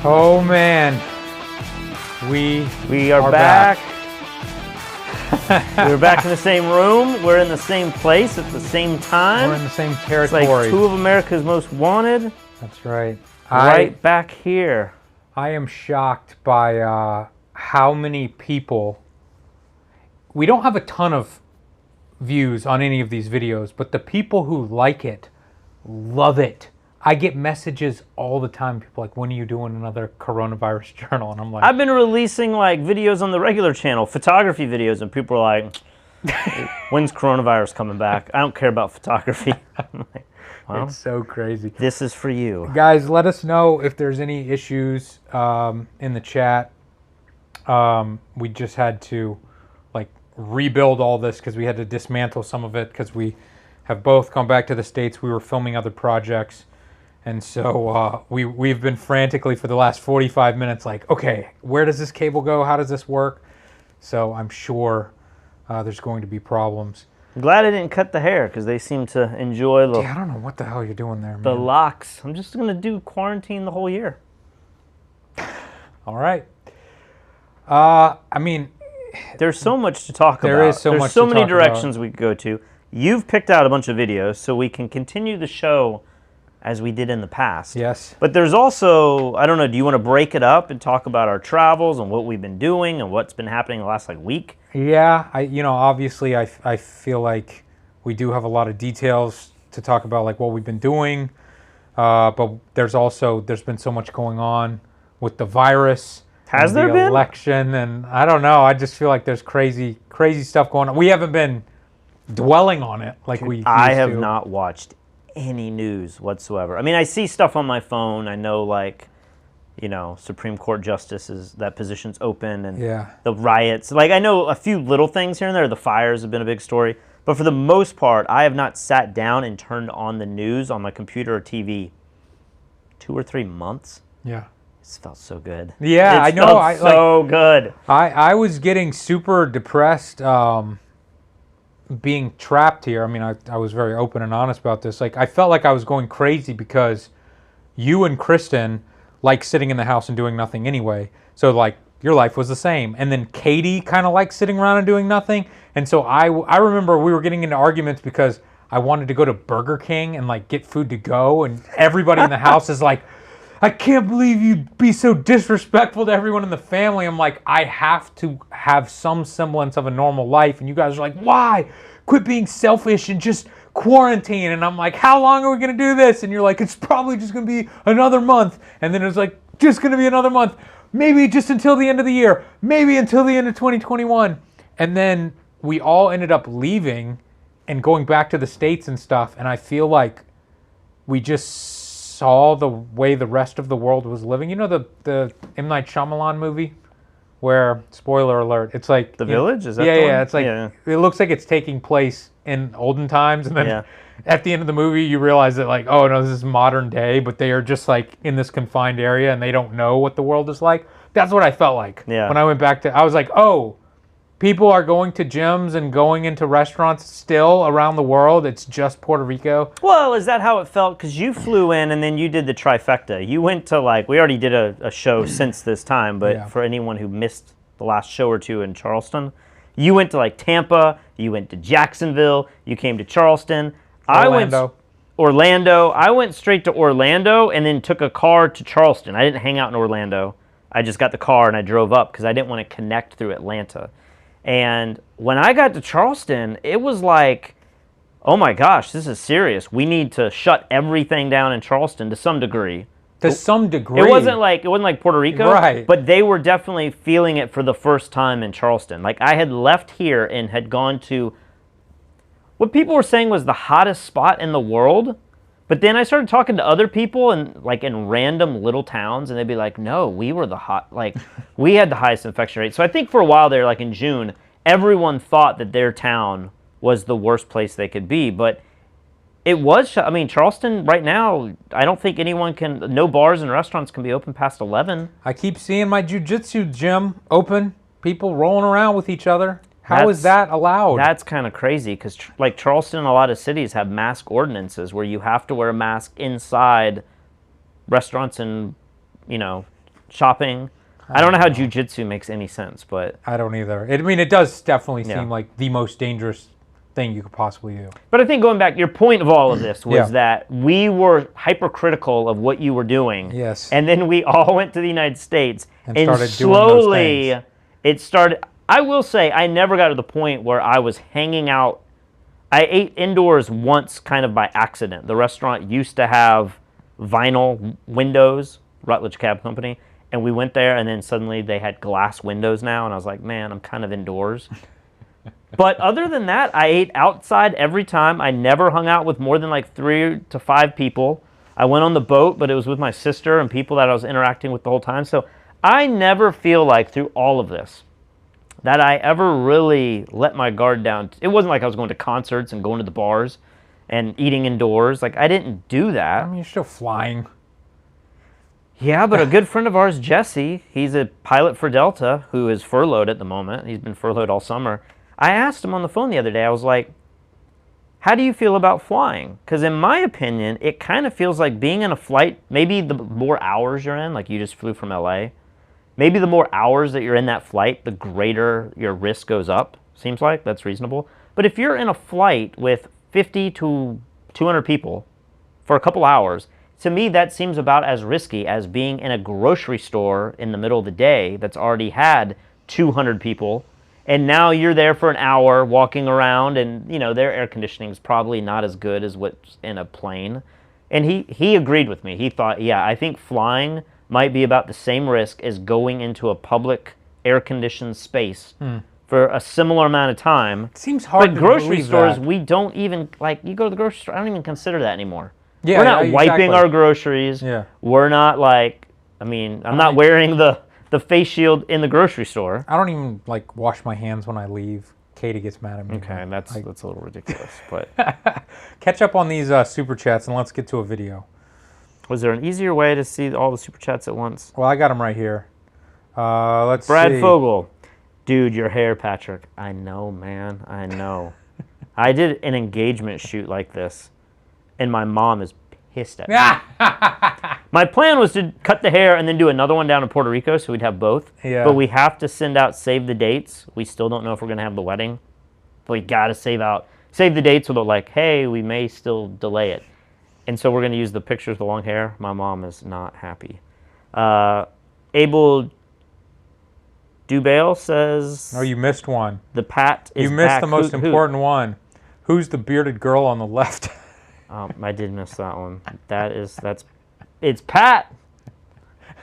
Oh man, we are back. We're back in the same room. We're in the same place at the same time. We're in the same territory. It's like two of America's Most Wanted. That's right. Right back here. I am shocked by how many people. We don't have a ton of views on any of these videos, but the people who like it love it. I get messages all the time. People like, when are you doing another coronavirus journal? And I'm like, I've been releasing like videos on the regular channel, photography videos, and people are like, when's coronavirus coming back? I don't care about photography. I'm like, well, it's so crazy. This is for you. Guys, let us know if there's any issues in the chat. We just had to like rebuild all this because we had to dismantle some of it because we have both gone back to the States. We were filming other projects. And so we've been frantically for the last 45 minutes like, okay, where does this cable go? How does this work? So I'm sure there's going to be problems. I'm glad I didn't cut the hair because they seem to enjoy the... Yeah, I don't know what the hell you're doing there, man. The locks. I'm just going to do quarantine the whole year. All right. I mean... There's so much to talk about. There is so much to talk about. There's so many directions we could go to. You've picked out a bunch of videos so we can continue the show as we did in the past. Yes. But there's also, I don't know, do you want to break it up and talk about our travels and what we've been doing and what's been happening the last week? Yeah, obviously I feel like we do have a lot of details to talk about, like what we've been doing. But there's been so much going on with the virus. Has there been? The election, and I don't know. I just feel like there's crazy stuff going on. We haven't been dwelling on it like we used to. I have not watched any news whatsoever. I mean, I see stuff on my phone. I know, Supreme Court justices, that position's open, and the riots. Like, I know a few little things here and there. The fires have been a big story. But for the most part, I have not sat down and turned on the news on my computer or TV 2 or 3 months. Yeah. It felt so good. Yeah, I know. It felt so good. I was getting super depressed being trapped here. I mean, I was very open and honest about this. Like, I felt like I was going crazy because you and Kristen like sitting in the house and doing nothing anyway. So, like, your life was the same. And then Katie kind of liked sitting around and doing nothing. And so I remember we were getting into arguments because I wanted to go to Burger King and, like, get food to go. And everybody in the house is like, I can't believe you'd be so disrespectful to everyone in the family. I'm like, I have to have some semblance of a normal life. And you guys are like, why? Quit being selfish and just quarantine. And I'm like, how long are we going to do this? And you're like, it's probably just going to be another month. And then it's like, just going to be another month. Maybe just until the end of the year. Maybe until the end of 2021. And then we all ended up leaving and going back to the States and stuff. And I feel like we just saw the way the rest of the world was living. You know the M. Night Shyamalan movie where, spoiler alert, it's like... The Village? Is that yeah, the one? Yeah, it's like, it looks like it's taking place in olden times, and then at the end of the movie you realize that, like, oh no, this is modern day, but they are just like in this confined area and they don't know what the world is like. That's what I felt like when I went back to... I was like, oh, people are going to gyms and going into restaurants still around the world. It's just Puerto Rico. Well, is that how it felt? Because you flew in and then you did the trifecta. You went to, like, we already did a show since this time, but for anyone who missed the last show or two in Charleston, you went to, like, Tampa, you went to Jacksonville, you came to Charleston. Orlando. I went straight to Orlando and then took a car to Charleston. I didn't hang out in Orlando. I just got the car and I drove up because I didn't want to connect through Atlanta. And when I got to Charleston, it was like, oh my gosh, this is serious. We need to shut everything down in Charleston to some degree. To some degree. It wasn't like Puerto Rico, right? But they were definitely feeling it for the first time in Charleston. Like, I had left here and had gone to what people were saying was the hottest spot in the world. But then I started talking to other people in random little towns, and they'd be like, no, we were we had the highest infection rate. So I think for a while there, like in June, everyone thought that their town was the worst place they could be. But It was. I mean, Charleston right now, I don't think anyone can. No bars and restaurants can be open past 11. I keep seeing my jiu-jitsu gym open. People rolling around with each other. How is that allowed? That's kind of crazy because, like, Charleston and a lot of cities have mask ordinances where you have to wear a mask inside restaurants and, you know, shopping. I don't know how jiu-jitsu makes any sense, but I don't either. I mean, it does definitely seem like the most dangerous thing you could possibly do. But I think going back, your point of all of this was that we were hypercritical of what you were doing. Yes. And then we all went to the United States and started slowly doing those things. It started. I will say I never got to the point where I was hanging out. I ate indoors once kind of by accident. The restaurant used to have vinyl windows, Rutledge Cab Company, and we went there and then suddenly they had glass windows now and I was like, man, I'm kind of indoors. But other than that, I ate outside every time. I never hung out with more than like 3 to 5 people. I went on the boat, but it was with my sister and people that I was interacting with the whole time. So I never feel like through all of this that I ever really let my guard down. It wasn't like I was going to concerts and going to the bars and eating indoors. Like, I didn't do that. I mean, you're still flying. Yeah, but a good friend of ours, Jesse, he's a pilot for Delta who is furloughed at the moment. He's been furloughed all summer. I asked him on the phone the other day, I was like, how do you feel about flying? Because in my opinion, it kind of feels like being in a flight, maybe the more hours you're in, like you just flew from LA, maybe the more hours that you're in that flight, the greater your risk goes up. Seems like that's reasonable. But if you're in a flight with 50 to 200 people for a couple hours, to me that seems about as risky as being in a grocery store in the middle of the day that's already had 200 people. And now you're there for an hour walking around and, you know, their air conditioning is probably not as good as what's in a plane. And he agreed with me. He thought, yeah, I think flying might be about the same risk as going into a public air-conditioned space for a similar amount of time. It seems hard but to grocery believe stores, that. we don't even, like, you go to the grocery store, I don't even consider that anymore. Yeah, we're not wiping exactly. our groceries. Yeah. We're not, like, I mean, I'm not wearing the face shield in the grocery store. I don't even, like, wash my hands when I leave. Katie gets mad at me. Okay, that's a little ridiculous. But catch up on these super chats and let's get to a video. Was there an easier way to see all the super chats at once? Well, I got them right here. Let's see. Brad Fogel. Dude, your hair, Patrick. I know, man. I know. I did an engagement shoot like this, and my mom is pissed at me. My plan was to cut the hair and then do another one down in Puerto Rico so we'd have both. Yeah. But we have to send out save the dates. We still don't know if we're going to have the wedding. But we got to save the dates so they're like, hey, we may still delay it. And so we're going to use the pictures of the long hair. My mom is not happy. Abel Dubail says... Oh, you missed one. The Pat is You missed back. the most important one. Who's the bearded girl on the left? I did miss that one. It's Pat.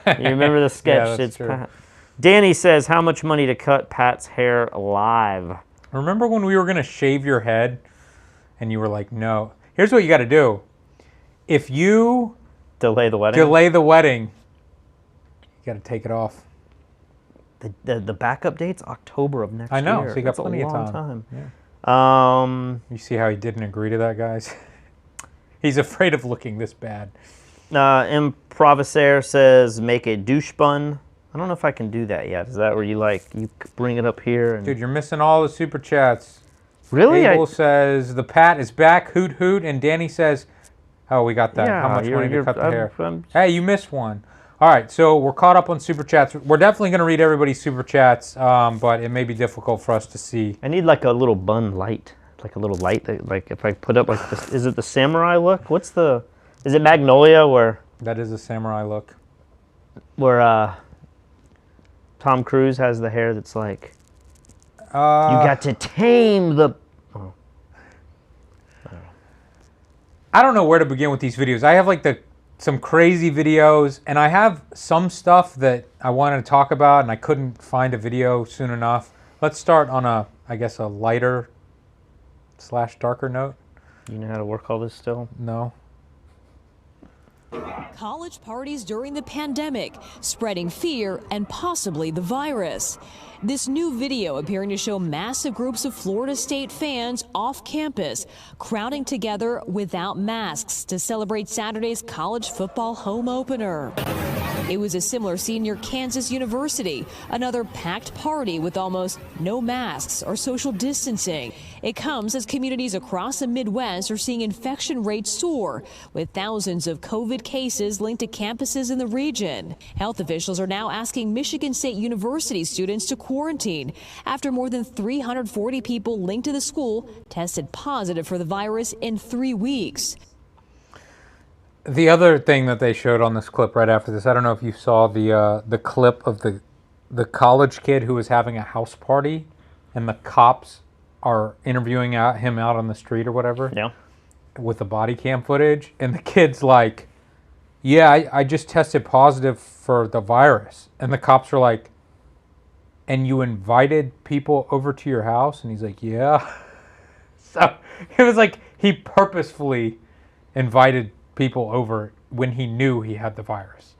You remember the sketch? Yeah, that's it's true. Pat. Danny says, how much money to cut Pat's hair live? Remember when we were going to shave your head and you were like, no. Here's what you got to do. If you delay the wedding, you got to take it off. The backup date's October of next year. I know, so you got That's plenty a of long time. time. You see how he didn't agree to that, guys? He's afraid of looking this bad. Improvisaire says, make a douche bun. I don't know if I can do that yet. Is that where you bring it up here? And... Dude, you're missing all the super chats. Really? Abel says, the Pat is back, hoot hoot. And Danny says, oh, we got that. Yeah, how much money to cut the hair? Hey, you missed one. All right, so we're caught up on super chats. We're definitely going to read everybody's super chats, but it may be difficult for us to see. I need like a little bun light. Like a little light that, like, if I put up like this, is it the samurai look? Is it Magnolia where? That is a samurai look. Where Tom Cruise has the hair that's like, you got to tame the. Oh. I don't know where to begin with these videos. I have like some crazy videos, and I have some stuff that I wanted to talk about, and I couldn't find a video soon enough. Let's start on I guess a lighter / darker note. You know how to work all this still? No. College parties during the pandemic, spreading fear and possibly the virus. This new video appearing to show massive groups of Florida State fans off campus, crowding together without masks to celebrate Saturday's college football home opener. It was a similar scene near Kansas University, another packed party with almost no masks or social distancing. It comes as communities across the Midwest are seeing infection rates soar, with thousands of COVID cases linked to campuses in the region. Health officials are now asking Michigan State University students to quarantine after more than 340 people linked to the school tested positive for the virus in 3 weeks. The other thing that they showed on this clip right after this, I don't know if you saw the clip of the college kid who was having a house party, and the cops are interviewing him out on the street or whatever. Yeah. With the body cam footage, and the kid's like, "Yeah, I just tested positive for the virus," and the cops are like, "And you invited people over to your house?" And he's like, "Yeah." So it was like he purposefully invited people over when he knew he had the virus.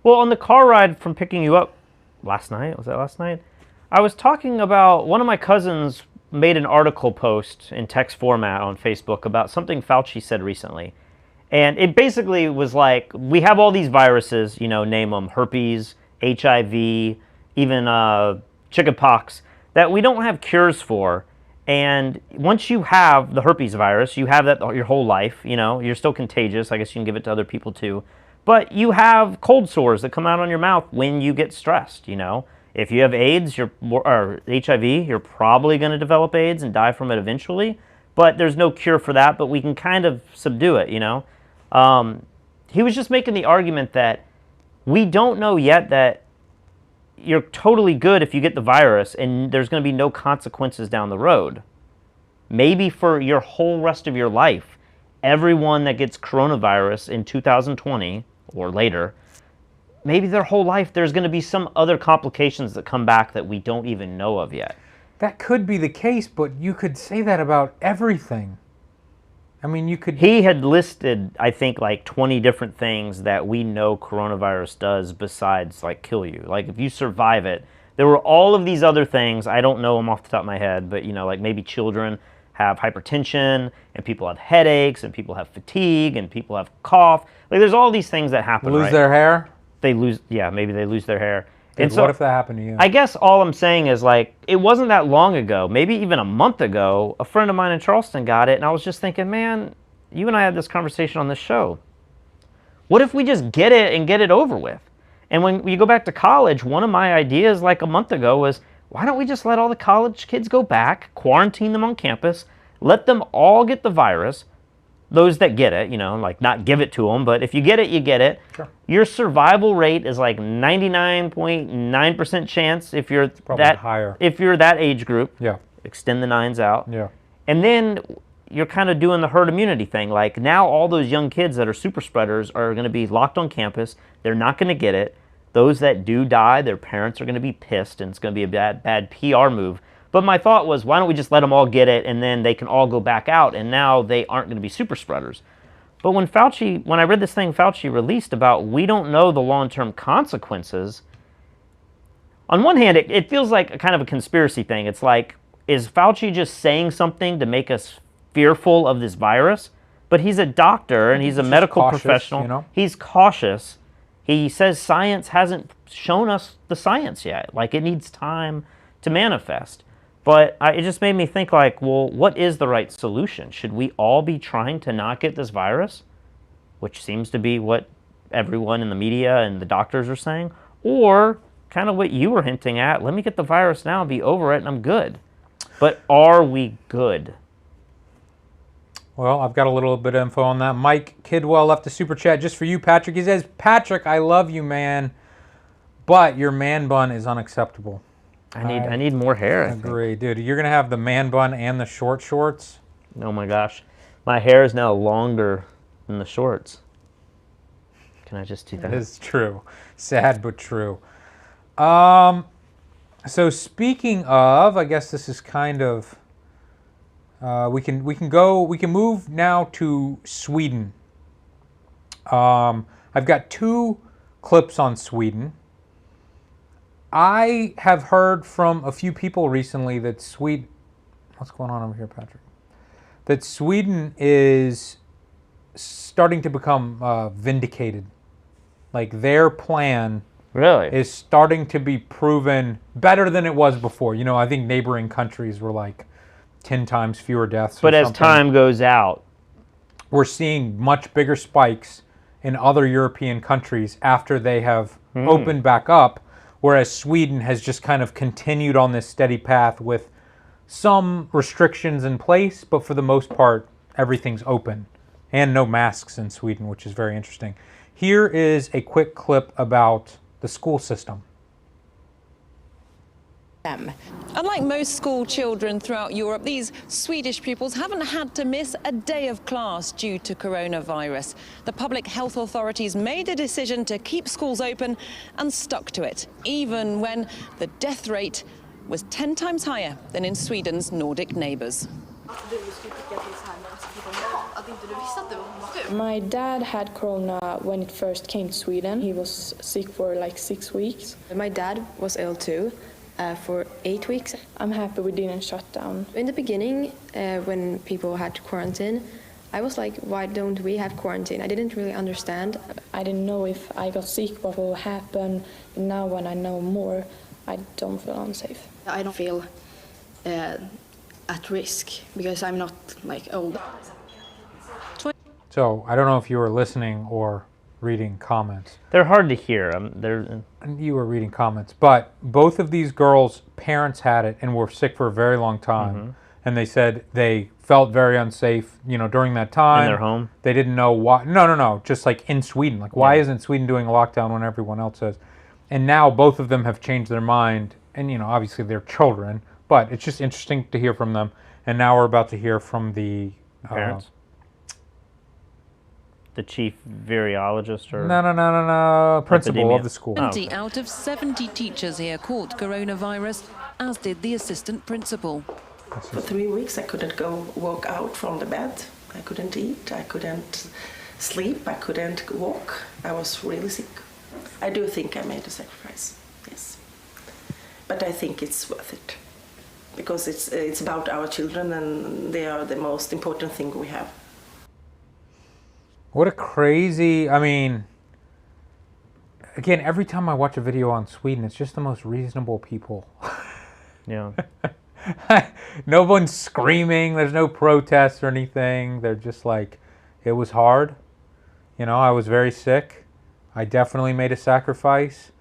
Well, on the car ride from picking you up last night, was that last night? I was talking about one of my cousins made an article post in text format on Facebook about something Fauci said recently. And it basically was like, we have all these viruses, name them, herpes, HIV, even chickenpox, that we don't have cures for. And once you have the herpes virus, you have that your whole life, you're still contagious. I guess you can give it to other people too. But you have cold sores that come out on your mouth when you get stressed, If you have AIDS or HIV, you're probably going to develop AIDS and die from it eventually. But there's no cure for that, but we can kind of subdue it, He was just making the argument that we don't know yet that you're totally good if you get the virus and there's going to be no consequences down the road. Maybe for your whole rest of your life, everyone that gets coronavirus in 2020 or later, maybe their whole life there's going to be some other complications that come back that we don't even know of yet. That could be the case, but you could say that about everything. I mean, you could... He had listed, I think, like 20 different things that we know coronavirus does besides, like, kill you. Like, if you survive it, there were all of these other things. I don't know them off the top of my head, but, like maybe children have hypertension, and people have headaches, and people have fatigue, and people have cough. Like, there's all these things that happen, Lose their hair? Maybe they lose their hair. And so, what if that happened to you? I guess all I'm saying is, like, it wasn't that long ago, maybe even a month ago, a friend of mine in Charleston got it, and I was just thinking, man, you and I had this conversation on this show. What if we just get it and get it over with? And when you go back to college, one of my ideas like a month ago was, why don't we just let all the college kids go back, quarantine them on campus, let them all get the virus, those that get it, like not give it to them, but if you get it, you get it. Sure. Your survival rate is like 99.9% chance if you're higher. If you're that age group. Yeah. Extend the nines out. Yeah. And then you're kind of doing the herd immunity thing. Like now all those young kids that are super spreaders are going to be locked on campus. They're not going to get it. Those that do die, their parents are going to be pissed, and it's going to be a bad PR move. But my thought was, why don't we just let them all get it, and then they can all go back out, and now they aren't going to be super spreaders. But when I read this thing Fauci released about we don't know the long-term consequences, on one hand, it feels like a kind of a conspiracy thing. It's like, is Fauci just saying something to make us fearful of this virus? But he's a doctor, and he's a medical professional. He's cautious. He says science hasn't shown us the science yet. Like, it needs time to manifest. But it just made me think, like, well, what is the right solution? Should we all be trying to not get this virus, which seems to be what everyone in the media and the doctors are saying? Or kind of what you were hinting at, let me get the virus now, be over it, and I'm good. But are we good? Well, I've got a little bit of info on that. Mike Kidwell left a super chat just for you, Patrick. He says, Patrick, I love you, man, but your man bun is unacceptable. I need more hair. I agree, dude. You're gonna have the man bun and the short shorts. Oh my gosh, my hair is now longer than the shorts. Can I just do that? It's true. Sad but true. So speaking of, I guess this is kind of we can move now to Sweden. I've got 2 clips on Sweden. I have heard from a few people recently that Sweden... What's going on over here, Patrick? That Sweden is starting to become vindicated. Like, their plan really is starting to be proven better than it was before. You know, I think neighboring countries were like 10 times fewer deaths. But as time goes out, we're seeing much bigger spikes in other European countries after they have opened back up, whereas Sweden has just kind of continued on this steady path with some restrictions in place, but for the most part, everything's open. And no masks in Sweden, which is very interesting. Here is a quick clip about the school system. Unlike most school children throughout Europe, these Swedish pupils haven't had to miss a day of class due to coronavirus. The public health authorities made a decision to keep schools open and stuck to it, even when the death rate was 10 times higher than in Sweden's Nordic neighbours. My dad had corona when it first came to Sweden. He was sick for like 6 weeks. My dad was ill too. For 8 weeks. I'm happy we didn't shut down. In the beginning, when people had to quarantine, I was like, why don't we have quarantine? I didn't really understand. I didn't know if I got sick, what will happen. Now when I know more, I don't feel unsafe. I don't feel at risk because I'm not like old. So I don't know if you were listening or reading comments. they're hard to hear. You were reading comments, but both of these girls' parents had it and were sick for a very long time, and they said they felt very unsafe, you know, during that time. In their home? They didn't know why. No. Just like in Sweden. Like, why isn't Sweden doing a lockdown when everyone else is? And now both of them have changed their mind, and, you know, obviously they're children, but it's just interesting to hear from them. And now we're about to hear from the parents. The chief virologist or... No. Principal of the school. 20 out of 70 teachers here caught coronavirus, as did the assistant principal. For 3 weeks I couldn't walk out from the bed. I couldn't eat, I couldn't sleep, I couldn't walk. I was really sick. I do think I made a sacrifice, yes. But I think it's worth it. Because it's about our children and they are the most important thing we have. What a crazy, I mean, again, every time I watch a video on Sweden, it's just the most reasonable people. Yeah. No one's screaming, there's no protests or anything. They're just like, it was hard. You know, I was very sick. I definitely made a sacrifice,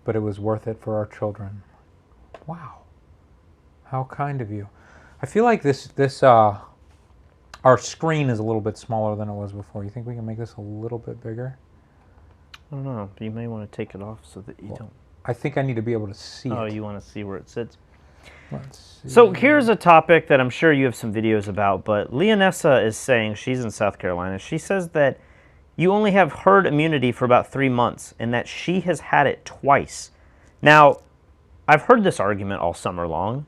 but it was worth it for our children. Wow. How kind of you. I feel like our screen is a little bit smaller than it was before. You think we can make this a little bit bigger? I don't know. You may want to take it off so that you don't... I think I need to be able to see it. Oh, you want to see where it sits? Let's see. So here's a topic that I'm sure you have some videos about, but Leonessa is saying, she's in South Carolina, she says that you only have herd immunity for about 3 months and that she has had it twice. Now, I've heard this argument all summer long.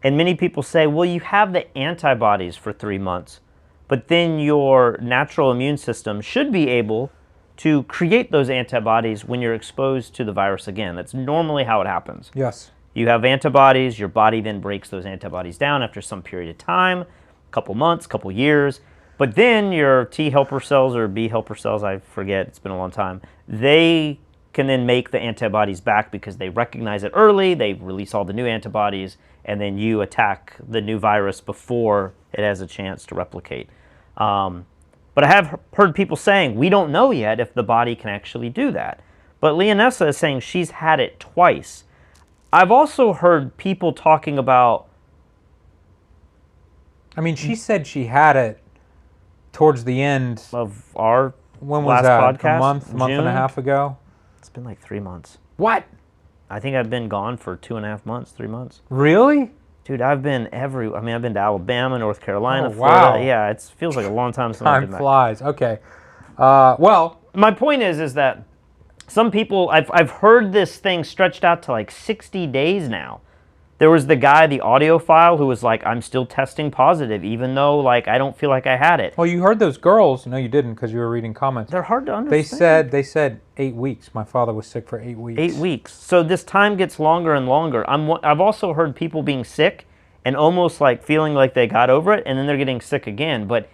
And many people say, well, you have the antibodies for 3 months, but then your natural immune system should be able to create those antibodies when you're exposed to the virus again. That's normally how it happens. Yes. You have antibodies, your body then breaks those antibodies down after some period of time, a couple months, couple years, but then your T helper cells or B helper cells, I forget, it's been a long time, they can then make the antibodies back because they recognize it early, they release all the new antibodies, and then you attack the new virus before it has a chance to replicate. But I have heard people saying, we don't know yet if the body can actually do that. But Leonessa is saying she's had it twice. I've also heard people talking about... I mean, she said she had it towards the end of our when last was that? podcast. A month and a half ago? It's been like 3 months. What? I think I've been gone for 2.5 months, 3 months. Really? Dude, I've been I've been to Alabama, North Carolina, oh, Florida. Wow. Yeah, it feels like a long time since I've been back. Time flies. Okay. Well, my point is that some people, I've heard this thing stretched out to like 60 days now. There was the guy, the audio file, who was like, I'm still testing positive, even though like I don't feel like I had it. Well, you heard those girls. No, you didn't, because you were reading comments. They're hard to understand. They said 8 weeks. My father was sick for 8 weeks. 8 weeks. So this time gets longer and longer. I've also heard people being sick and almost like feeling like they got over it, and then they're getting sick again. But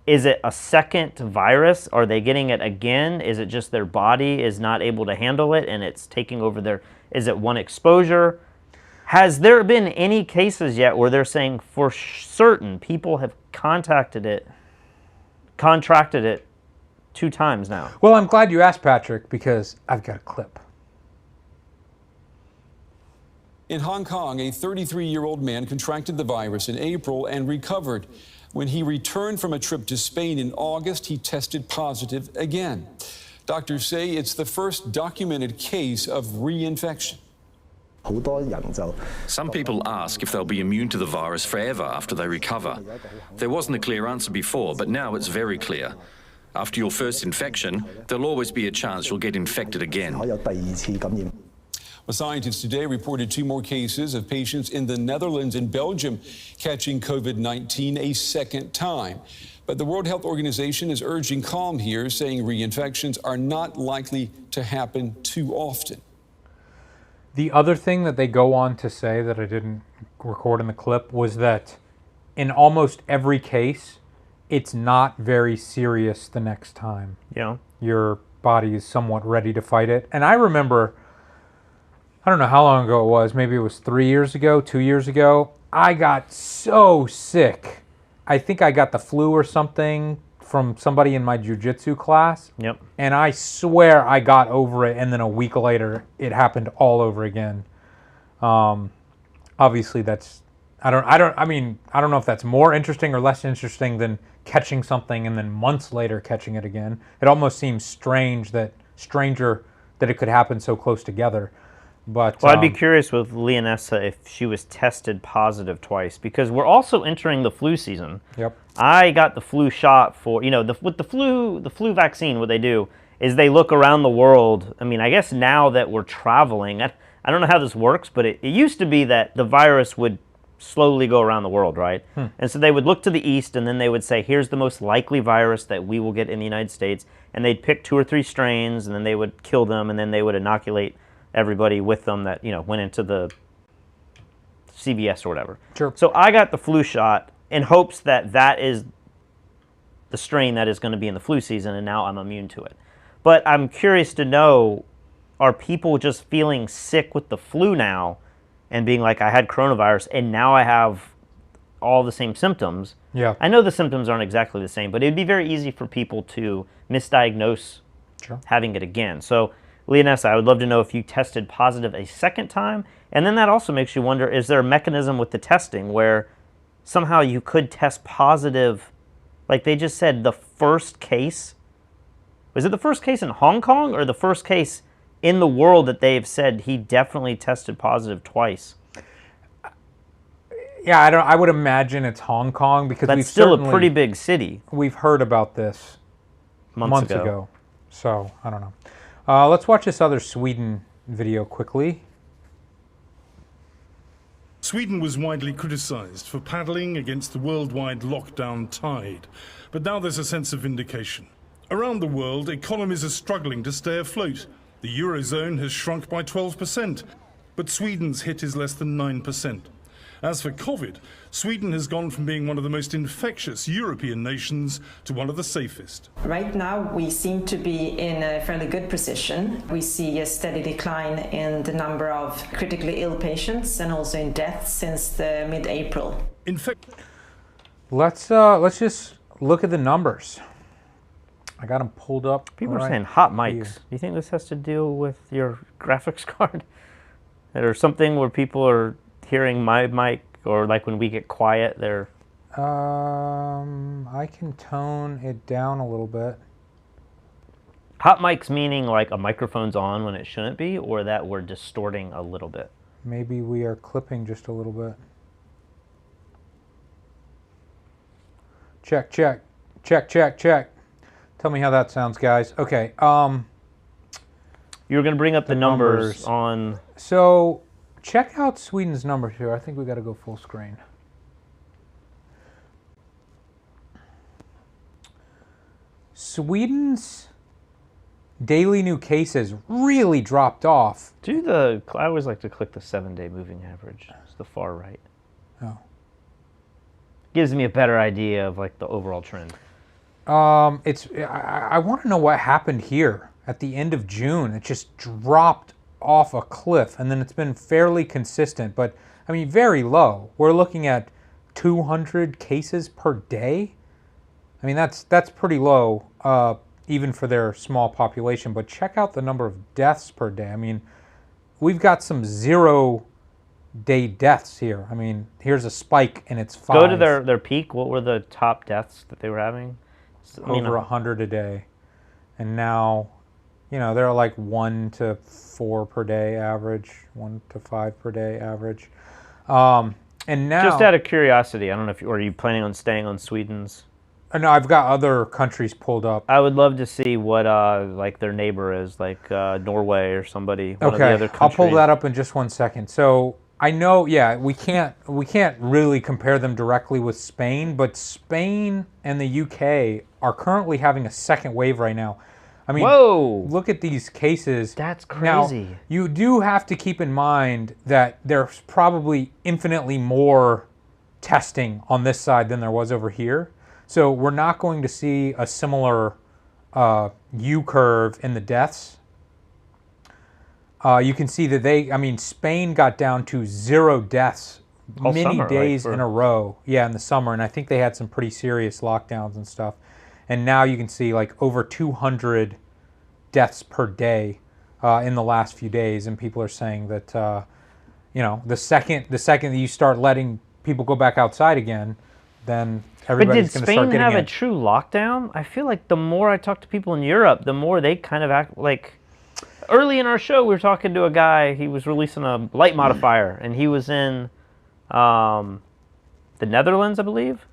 is it a second virus? Are they getting it again? Is it just their body is not able to handle it and it's taking over their... Is it one exposure? Has there been any cases yet where they're saying for certain people have contracted it 2 times now? Well, I'm glad you asked, Patrick, because I've got a clip. In Hong Kong, a 33-year-old man contracted the virus in April and recovered. When he returned from a trip to Spain in August, he tested positive again. Doctors say it's the first documented case of reinfection. Some people ask if they'll be immune to the virus forever after they recover. There wasn't a clear answer before, but now it's very clear. After your first infection, there'll always be a chance you'll get infected again. Well, scientists today reported 2 more cases of patients in the Netherlands and Belgium catching COVID-19 a second time. But the World Health Organization is urging calm here, saying reinfections are not likely to happen too often. The other thing that they go on to say that I didn't record in the clip was that in almost every case, it's not very serious the next time. Yeah. Your body is somewhat ready to fight it. And I remember, I don't know how long ago it was, maybe it was 3 years ago, 2 years ago, I got so sick. I think I got the flu or something from somebody in my jiu-jitsu class. Yep. And I swear I got over it, and then a week later it happened all over again. Obviously that's I don't know if that's more interesting or less interesting than catching something and then months later catching it again. It almost seems stranger that it could happen so close together. But well, I'd be curious with Leonessa if she was tested positive twice, because we're also entering the flu season. Yep. I got the flu shot for, with the flu vaccine, what they do is they look around the world. I mean, I guess now that we're traveling, I don't know how this works, but it used to be that the virus would slowly go around the world, right? And so they would look to the east, and then they would say, here's the most likely virus that we will get in the United States, and they'd pick 2 or 3 strains, and then they would kill them, and then they would inoculate everybody with them that went into the CVS or whatever. Sure. So I got the flu shot in hopes that that is the strain that is going to be in the flu season, and now I'm immune to it. But I'm curious to know, are people just feeling sick with the flu now and being like, I had coronavirus and now I have all the same symptoms? Yeah. I know the symptoms aren't exactly the same, but it'd be very easy for people to misdiagnose having it again. So Leonessa, I would love to know if you tested positive a second time, and then that also makes you wonder, is there a mechanism with the testing where somehow you could test positive, like they just said the first case, was it the first case in Hong Kong or the first case in the world that they've said he definitely tested positive twice? Yeah, I would imagine it's Hong Kong, because that's still a pretty big city. We've heard about this months ago. So, I don't know. Let's watch this other Sweden video quickly. Sweden was widely criticized for paddling against the worldwide lockdown tide, but now there's a sense of vindication. Around the world, economies are struggling to stay afloat. The Eurozone has shrunk by 12%, but Sweden's hit is less than 9%. As for COVID, Sweden has gone from being one of the most infectious European nations to one of the safest. Right now, we seem to be in a fairly good position. We see a steady decline in the number of critically ill patients and also in deaths since the mid-April. Let's just look at the numbers. I got them pulled up. People are saying hot mics. Do you think this has to do with your graphics card? Or something where people are hearing my mic, or like when we get quiet, they're... I can tone it down a little bit. Hot mics meaning like a microphone's on when it shouldn't be, or that we're distorting a little bit? Maybe we are clipping just a little bit. Check, check. Check, check, check. Tell me how that sounds, guys. Okay. You were going to bring up the numbers on... So, check out Sweden's numbers here. I think we got to go full screen. Sweden's daily new cases really dropped off. I always like to click the 7-day moving average. It's the far right. Oh. Gives me a better idea of like the overall trend. I want to know what happened here at the end of June. It just dropped off a cliff, and then it's been fairly consistent, but I mean very low. We're looking at 200 cases per day. I mean that's pretty low, even for their small population. But check out the number of deaths per day. I mean, we've got some 0-day deaths here. I mean, here's a spike and it's 5. Go to their peak. What were the top deaths that they were having? Over 100 a day, and now, you know, they're like 1 to 4 per day average, 1 to 5 per day average, and now. Just out of curiosity, I don't know if are you planning on staying on Sweden's? No, I've got other countries pulled up. I would love to see what like their neighbor is, like Norway or somebody. One of the other countries. I'll pull that up in just 1 second. So I know, yeah, we can't really compare them directly with Spain, but Spain and the UK are currently having a second wave right now. I mean, whoa! Look at these cases. That's crazy. Now, you do have to keep in mind that there's probably infinitely more testing on this side than there was over here. So we're not going to see a similar U-curve in the deaths. You can see that Spain got down to 0 deaths many days in a row. Yeah, in the summer, and I think they had some pretty serious lockdowns and stuff. And now you can see like over 200 deaths per day in the last few days, and people are saying that you know, the second that you start letting people go back outside again, then everybody's going to start getting in. But did Spain have a true lockdown? I feel like the more I talk to people in Europe, the more they kind of act like. Early in our show, we were talking to a guy. He was releasing a light modifier, and he was in the Netherlands, I believe.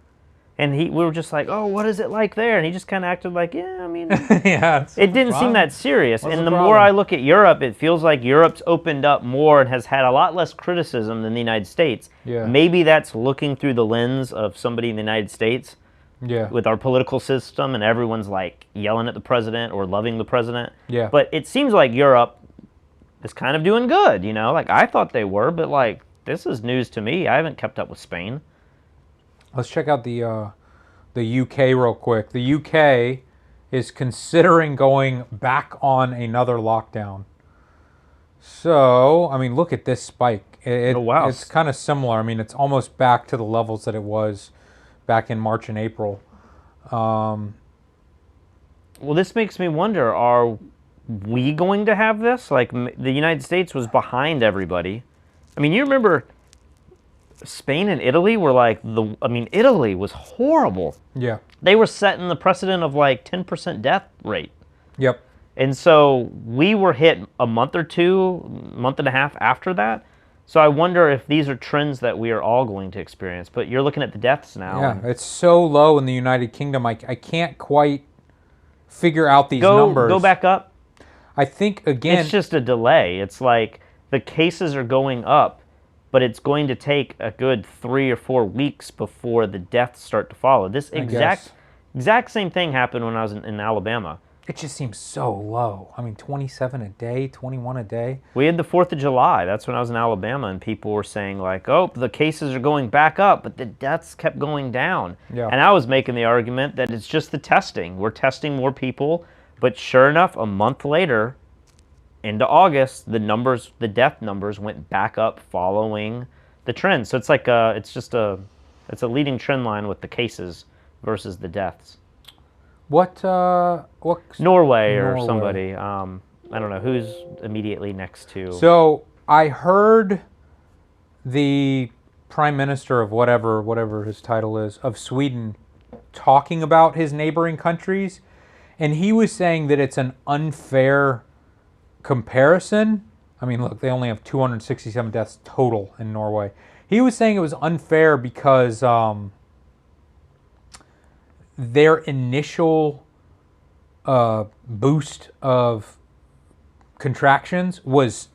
And we were just like, "Oh, what is it like there?" And he just kind of acted like, "Yeah, I mean, yeah, it didn't seem that serious." And the more I look at Europe, it feels like Europe's opened up more and has had a lot less criticism than the United States. Yeah. Maybe that's looking through the lens of somebody in the United States. Yeah. With our political system, and everyone's like yelling at the president or loving the president. Yeah. But it seems like Europe is kind of doing good, you know? Like I thought they were, but like this is news to me. I haven't kept up with Spain. Let's check out the UK real quick. The UK is considering going back on another lockdown. So, I mean, look at this spike. Oh, wow. It's kind of similar. I mean, it's almost back to the levels that it was back in March and April. Well, this makes me wonder, are we going to have this? Like, the United States was behind everybody. I mean, you remember Spain and Italy were like, Italy was horrible. Yeah. They were setting the precedent of like 10% death rate. Yep. And so we were hit a month or two, month and a half after that. So I wonder if these are trends that we are all going to experience. But you're looking at the deaths now. Yeah, it's so low in the United Kingdom. I can't quite figure out these numbers. Go back up. I think, again... It's just a delay. It's like the cases are going up, but it's going to take a good 3 or 4 weeks before the deaths start to follow. This exact same thing happened when I was in Alabama. It just seems so low. I mean, 27 a day, 21 a day. We had the 4th of July. That's when I was in Alabama, and people were saying like, oh, the cases are going back up, but the deaths kept going down. Yeah. And I was making the argument that it's just the testing. We're testing more people, but sure enough, a month later, into August, the death numbers went back up following the trend. So it's like it's a leading trend line with the cases versus the deaths. What Norway or somebody. I don't know who's immediately next to. So I heard the Prime Minister of whatever his title is of Sweden talking about his neighboring countries, and he was saying that it's an unfair comparison. I mean, look, they only have 267 deaths total in Norway. He was saying it was unfair because their initial boost of contractions was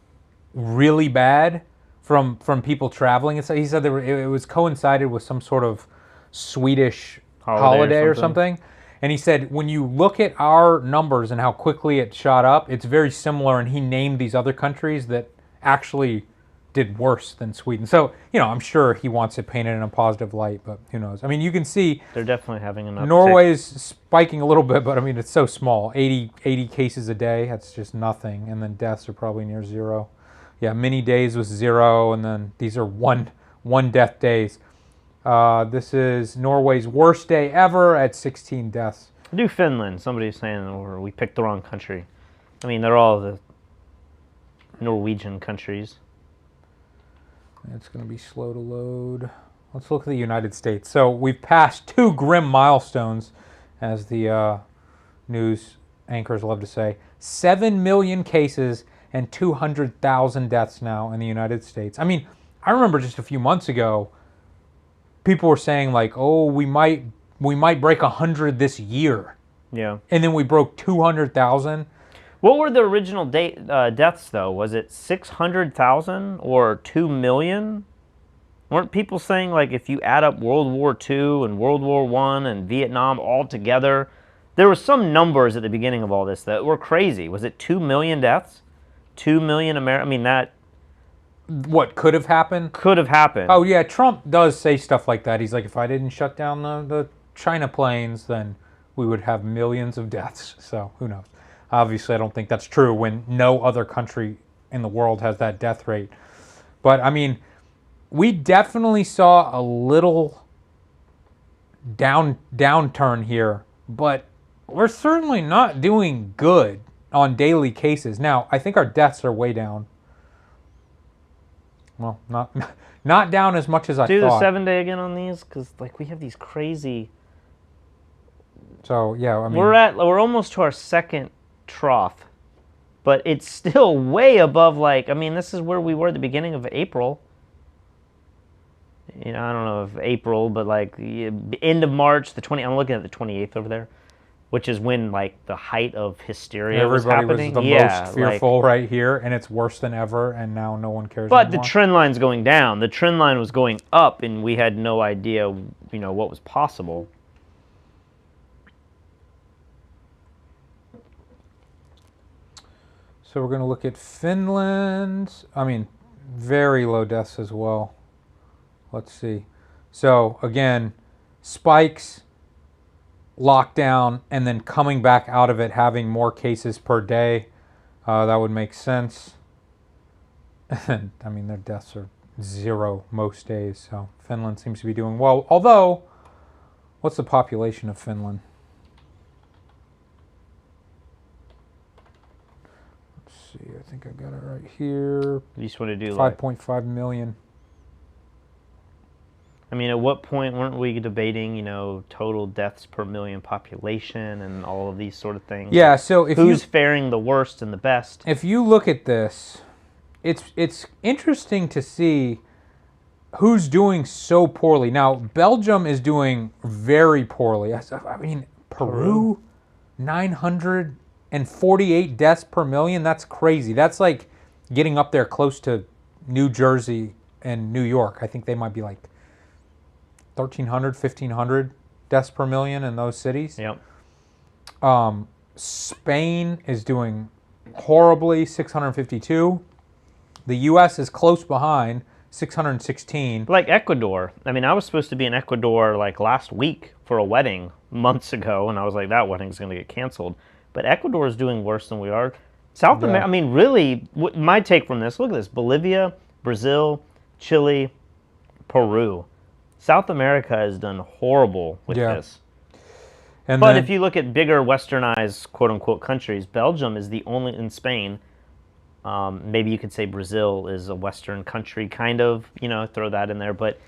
really bad, from people traveling. And so he said it was coincided with some sort of Swedish holiday or something. And he said when you look at our numbers and how quickly it shot up, it's very similar. And he named these other countries that actually did worse than Sweden. So, I'm sure he wants it painted in a positive light, but who knows? I mean, you can see they're definitely having an uptick. Norway is spiking a little bit, but I mean, it's so small. 80 cases a day, that's just nothing. And then deaths are probably near zero. Yeah, many days was 0, and then these are one death days. This is Norway's worst day ever at 16 deaths. Do Finland. Somebody's saying we picked the wrong country. I mean, they're all the Norwegian countries. It's going to be slow to load. Let's look at the United States. So we've passed 2 grim milestones, as the news anchors love to say. 7 million cases and 200,000 deaths now in the United States. I mean, I remember just a few months ago, people were saying like, "Oh, we might break 100 this year." Yeah. And then we broke 200,000. What were the original deaths, though? Was it 600,000 or 2 million? Weren't people saying, like, if you add up World War II and World War I and Vietnam all together, there were some numbers at the beginning of all this that were crazy. Was it 2 million deaths? 2 million Americans? I mean, that... What, could have happened? Could have happened. Oh, yeah, Trump does say stuff like that. He's like, if I didn't shut down the China planes, then we would have millions of deaths. So, who knows? Obviously, I don't think that's true when no other country in the world has that death rate. But, I mean, we definitely saw a little downturn here, but we're certainly not doing good on daily cases. Now, I think our deaths are way down. Well, not down as much as I thought. Do the 7-day again on these, because like we have these crazy. So yeah, I mean, we're almost to our second trough, but it's still way above. Like, I mean, this is where we were at the beginning of April. I don't know if April, but like the end of March, I'm looking at the 28th over there, which is when like the height of hysteria was happening. Everybody was the most fearful right here, and it's worse than ever, and now no one cares But anymore. the trend line's going down. The trend line was going up, and we had no idea, what was possible. So we're going to look at Finland. I mean, very low deaths as well. Let's see. So again, spikes, lockdown, and then coming back out of it, having more cases per day. That would make sense. And I mean, their deaths are 0 most days. So Finland seems to be doing well. Although, what's the population of Finland? See, I think I got it right here. You just want to do 5.5 million. I mean, at what point weren't we debating, total deaths per million population and all of these sort of things? Yeah, so if who's faring the worst and the best? If you look at this, it's interesting to see who's doing so poorly. Now, Belgium is doing very poorly. I mean, Peru, 948 deaths per million. That's crazy. That's like getting up there close to New Jersey and New York. I think they might be like 1,300, 1,500 deaths per million in those cities. Yep. Spain is doing horribly, 652. The U.S. is close behind, 616. Like Ecuador. I mean, I was supposed to be in Ecuador like last week for a wedding months ago, and I was like, that wedding's going to get canceled. But Ecuador is doing worse than we are. South America, I mean, really, my take from this, look at this. Bolivia, Brazil, Chile, Peru. South America has done horrible with this. But if you look at bigger westernized, quote-unquote, countries, Belgium is the only, in Spain, maybe you could say Brazil is a western country, kind of, throw that in there. But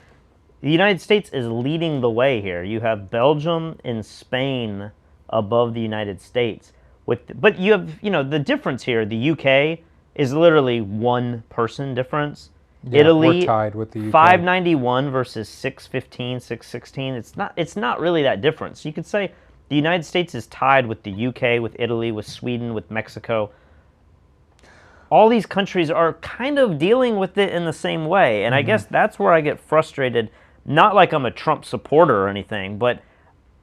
the United States is leading the way here. You have Belgium and Spain above the United States. But you have, the difference here, the UK is literally one person difference. Yeah, Italy, we're tied with the UK. 591 versus 615, 616. It's not really that difference. You could say the United States is tied with the UK, with Italy, with Sweden, with Mexico. all these countries are kind of dealing with it in the same way. And I guess that's where I get frustrated. Not like I'm a Trump supporter or anything, but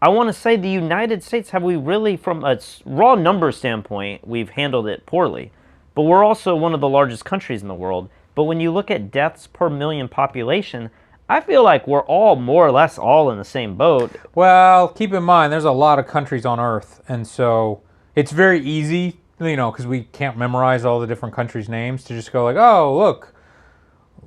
I want to say the United States, have we really, from a raw number standpoint, we've handled it poorly. But we're also one of the largest countries in the world. But when you look at deaths per million population, I feel like we're all more or less all in the same boat. Well, keep in mind, there's a lot of countries on Earth, and so it's very easy, you know, because we can't memorize all the different countries' names, to just go like, oh, look,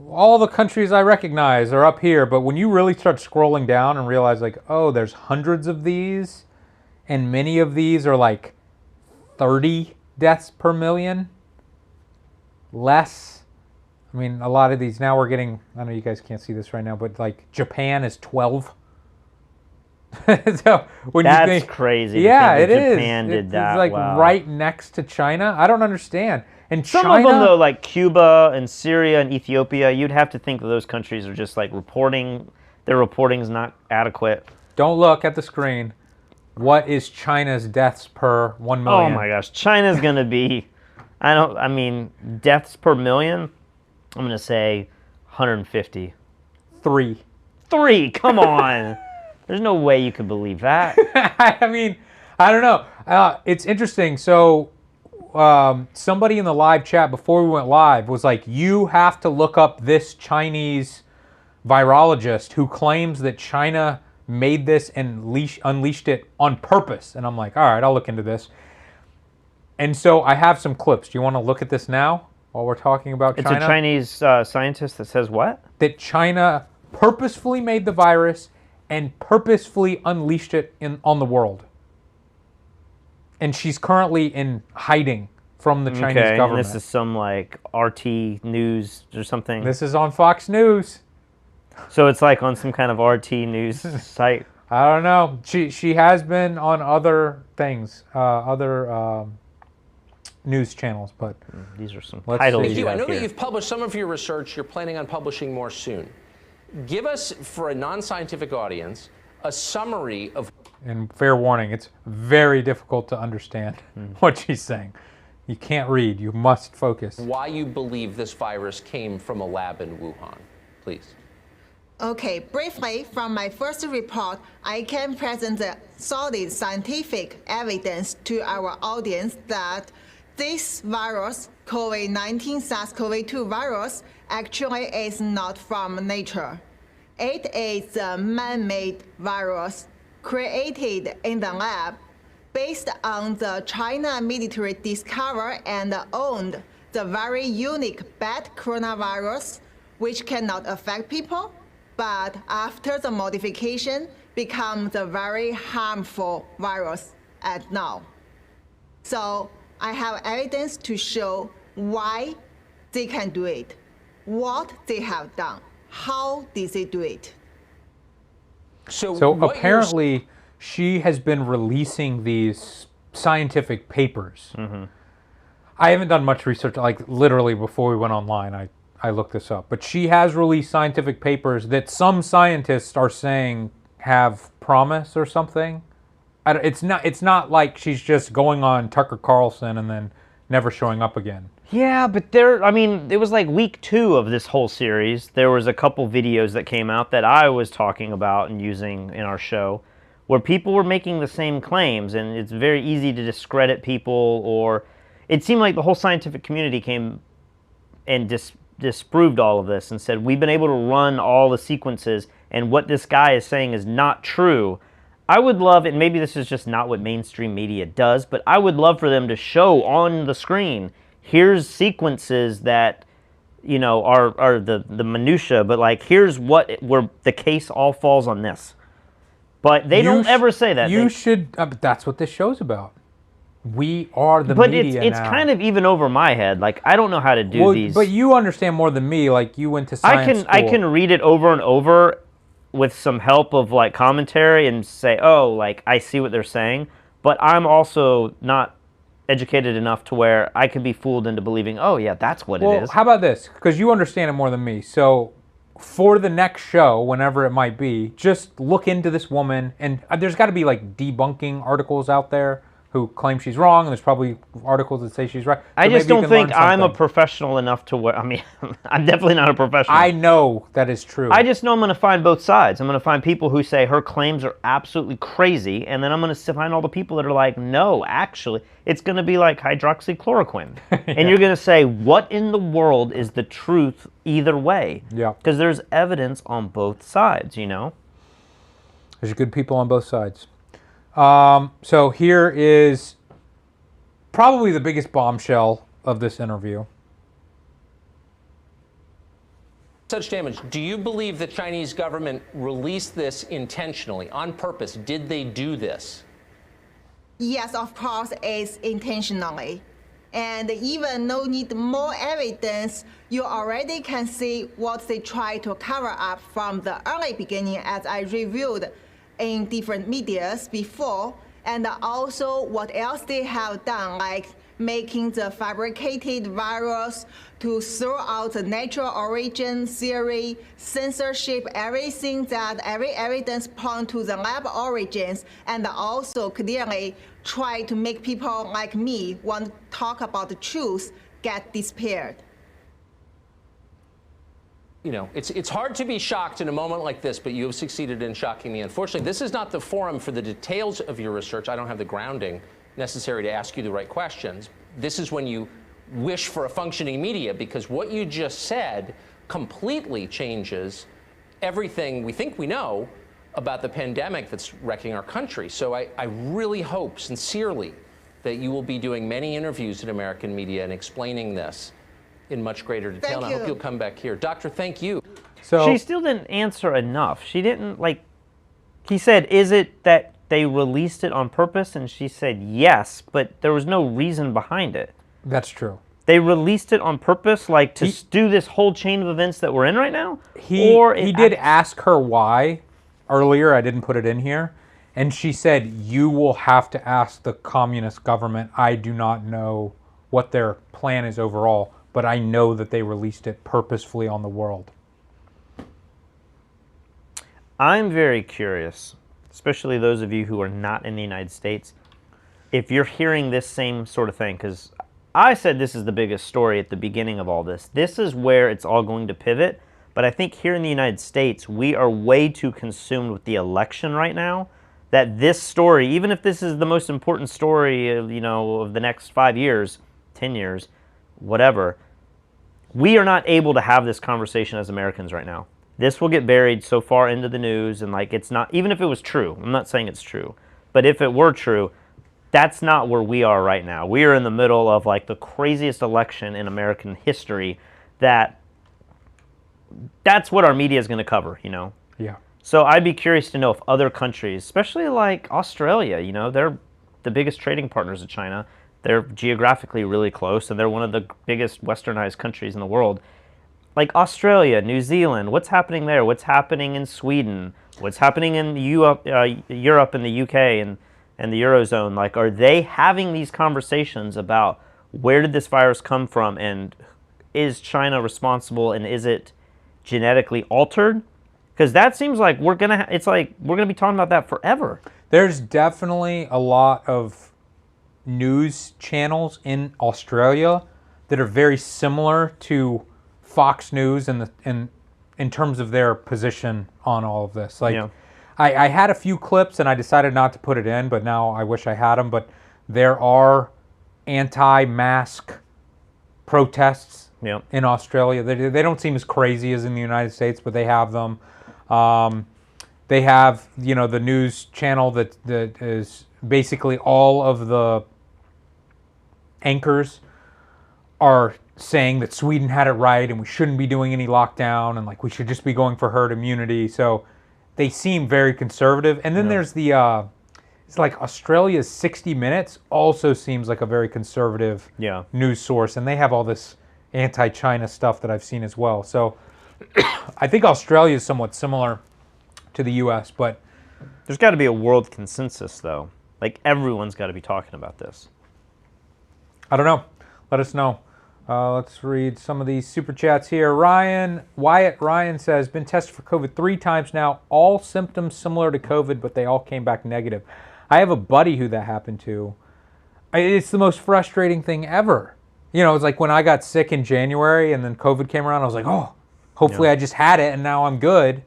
all the countries I recognize are up here. But when you really start scrolling down and realize, like, oh, there's hundreds of these, and many of these are like 30 deaths per million, less. I mean, a lot of these, now we're getting, I know you guys can't see this right now, but like Japan is 12. So when That's you think, crazy. Yeah, it is. Japan did that. It's like wow. right next to China. I don't understand. And some China, of them, though, like Cuba and Syria and Ethiopia, you'd have to think that those countries are just like reporting, their reporting is not adequate. Don't look at the screen. What is China's deaths per 1 million? Oh my gosh, China's going to be, I mean, deaths per million, I'm going to say 150. Three, come on. There's no way you could believe that. I mean, I don't know. It's interesting. So somebody in the live chat before we went live was like, you have to look up this Chinese virologist who claims that China made this and unleashed it on purpose. And I'm like, all right, I'll look into this. And so I have some clips. Do you want to look at this now while we're talking about China? It's a Chinese scientist that says what? That China purposefully made the virus and purposefully unleashed it on the world. And she's currently in hiding from the Chinese government. And this is some like RT News or something? This is on Fox News. So it's like on some kind of RT News site? I don't know. She has been on other things, other news channels, but these are some titles. I know that you've published some of your research. You're planning on publishing more soon. Give us, for a non-scientific audience, a summary of... And fair warning, it's very difficult to understand what she's saying. You can't read. You must focus. Why you believe this virus came from a lab in Wuhan, please. Okay, briefly, from my first report, I can present the solid scientific evidence to our audience that this virus, COVID-19 SARS-CoV-2 virus, actually is not from nature. It is a man-made virus created in the lab based on the China military discovered and owned the very unique bat coronavirus, which cannot affect people, but after the modification becomes a very harmful virus at now. So I have evidence to show why they can do it, what they have done, how did they do it. So apparently she has been releasing these scientific papers. I haven't done much research, like literally before we went online, I looked this up. But she has released scientific papers that some scientists are saying have promise or something. It's not like she's just going on Tucker Carlson and then never showing up again. Yeah, but it was like week 2 of this whole series. There was a couple videos that came out that I was talking about and using in our show where people were making the same claims, and it's very easy to discredit people, or it seemed like the whole scientific community came and disproved all of this and said, we've been able to run all the sequences, and what this guy is saying is not true. I would love, and maybe this is just not what mainstream media does, but I would love for them to show on the screen, here's sequences that, you know, are the minutia, but like, here's where the case all falls on this. But they don't ever say that. You should, but that's what this show's about. We are the media But it's now. kind of even over my head. Like, I don't know how to do these. But you understand more than me. Like, you went to science school. I can read it over and over with some help of like commentary and say, oh, like I see what they're saying. But I'm also not educated enough to where I could be fooled into believing, oh yeah, that's what it is. How about this? Because you understand it more than me. So for the next show, whenever it might be, just look into this woman, and there's got to be like debunking articles out there who claim she's wrong, and there's probably articles that say she's right. So I just don't think I'm a something. professional enough to I mean, I'm definitely not a professional. I know that is true. I just know I'm going to find both sides. I'm going to find people who say her claims are absolutely crazy, and then I'm going to find all the people that are like, no, actually, it's going to be like hydroxychloroquine. And you're going to say, what in the world is the truth either way? Yeah. Because there's evidence on both sides, you know? There's good people on both sides. So here is probably the biggest bombshell of this interview. Such damage. Do you believe the Chinese government released this intentionally, on purpose? Did they do this? Yes, of course, it's intentionally. And even no need more evidence, you already can see what they try to cover up from the early beginning, as I reviewed in different medias before, and also what else they have done, like making the fabricated virus to throw out the natural origin theory, censorship, every evidence point to the lab origins, and also clearly try to make people like me want to talk about the truth get disappeared. You know, it's hard to be shocked in a moment like this, but you have succeeded in shocking me. Unfortunately, this is not the forum for the details of your research. I don't have the grounding necessary to ask you the right questions. This is when you wish for a functioning media, because what you just said completely changes everything we think we know about the pandemic that's wrecking our country. So I really hope, sincerely, that you will be doing many interviews in American media and explaining this in much greater detail. And I hope you'll come back here. Doctor, thank you. So she still didn't answer enough. She didn't, like, he said, is it that they released it on purpose? And she said yes, but there was no reason behind it. That's true. They released it on purpose, like to do this whole chain of events that we're in right now? He did ask her why earlier. I didn't put it in here. And she said, you will have to ask the communist government. I do not know what their plan is overall, but I know that they released it purposefully on the world. I'm very curious, especially those of you who are not in the United States, if you're hearing this same sort of thing, because I said this is the biggest story at the beginning of all this. This is where it's all going to pivot, but I think here in the United States, we are way too consumed with the election right now that this story, even if this is the most important story of, you know, of the next 5 years, 10 years, whatever, we are not able to have this conversation as Americans right now. This will get buried so far into the news, and like it's not, even if it was true, I'm not saying it's true, but if it were true, that's not where we are right now. We are in the middle of like the craziest election in American history that's what our media is going to cover, you know? Yeah. So I'd be curious to know if other countries, especially like Australia, you know, they're the biggest trading partners of China. They're geographically really close, and they're one of the biggest westernized countries in the world. Like Australia, New Zealand, what's happening there? What's happening in Sweden? What's happening in Europe and the UK and the Eurozone? Like, are they having these conversations about where did this virus come from, and is China responsible, and is it genetically altered? Because that seems like we're gonna be talking about that forever. There's definitely a lot of news channels in Australia that are very similar to Fox News in terms of their position on all of this. Like, yeah. I had a few clips and I decided not to put it in, but now I wish I had them. But there are anti-mask protests in Australia. They don't seem as crazy as in the United States, but they have them. They have, you know, the news channel that is basically all of the anchors are saying that Sweden had it right and we shouldn't be doing any lockdown and like we should just be going for herd immunity. So they seem very conservative. And then there's the it's like Australia's 60 Minutes also seems like a very conservative news source, and they have all this anti-China stuff that I've seen as well. So I think Australia is somewhat similar to the US, but there's got to be a world consensus though. Like everyone's got to be talking about this. I don't know. Let us know. Let's read some of these super chats here. Wyatt Ryan says, been tested for COVID 3 times now. All symptoms similar to COVID, but they all came back negative. I have a buddy who that happened to. It's the most frustrating thing ever. You know, it's like when I got sick in January and then COVID came around, I was like, oh, hopefully I just had it and now I'm good.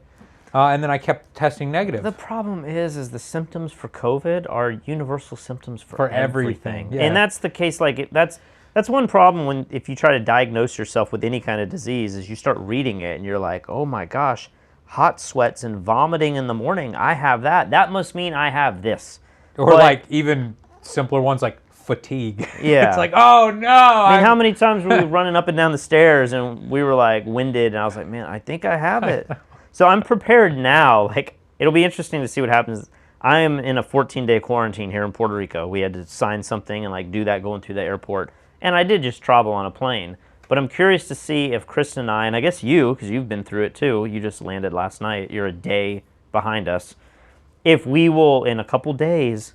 And then I kept testing negative. The problem is the symptoms for COVID are universal symptoms for everything. Yeah. And that's the case, like, that's one problem if you try to diagnose yourself with any kind of disease, is you start reading it and you're like, oh my gosh, hot sweats and vomiting in the morning, I have that. That must mean I have this. Or like even simpler ones like fatigue. Yeah. It's like, oh no. I mean, how many times were we running up and down the stairs and we were like winded and I was like, man, I think I have it. So I'm prepared now. Like, it'll be interesting to see what happens. I am in a 14-day quarantine here in Puerto Rico. We had to sign something and like do that going through the airport. And I did just travel on a plane. But I'm curious to see if Kristen and I guess you, because you've been through it too, you just landed last night, you're a day behind us, if we will, in a couple days,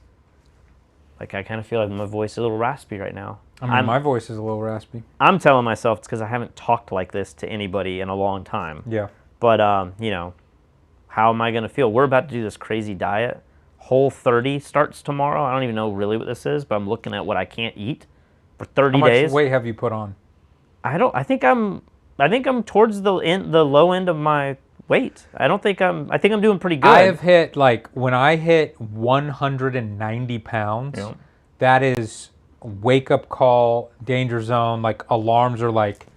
like I kind of feel like my voice is a little raspy right now. I mean, my voice is a little raspy. I'm telling myself it's because I haven't talked like this to anybody in a long time. Yeah. But, you know, how am I going to feel? We're about to do this crazy diet. Whole30 starts tomorrow. I don't even know really what this is, but I'm looking at what I can't eat for 30 days. How much weight have you put on? I think I'm towards the low end of my weight. I think I'm doing pretty good. I have hit, like, when I hit 190 pounds, that is wake up call, danger zone, like alarms are like,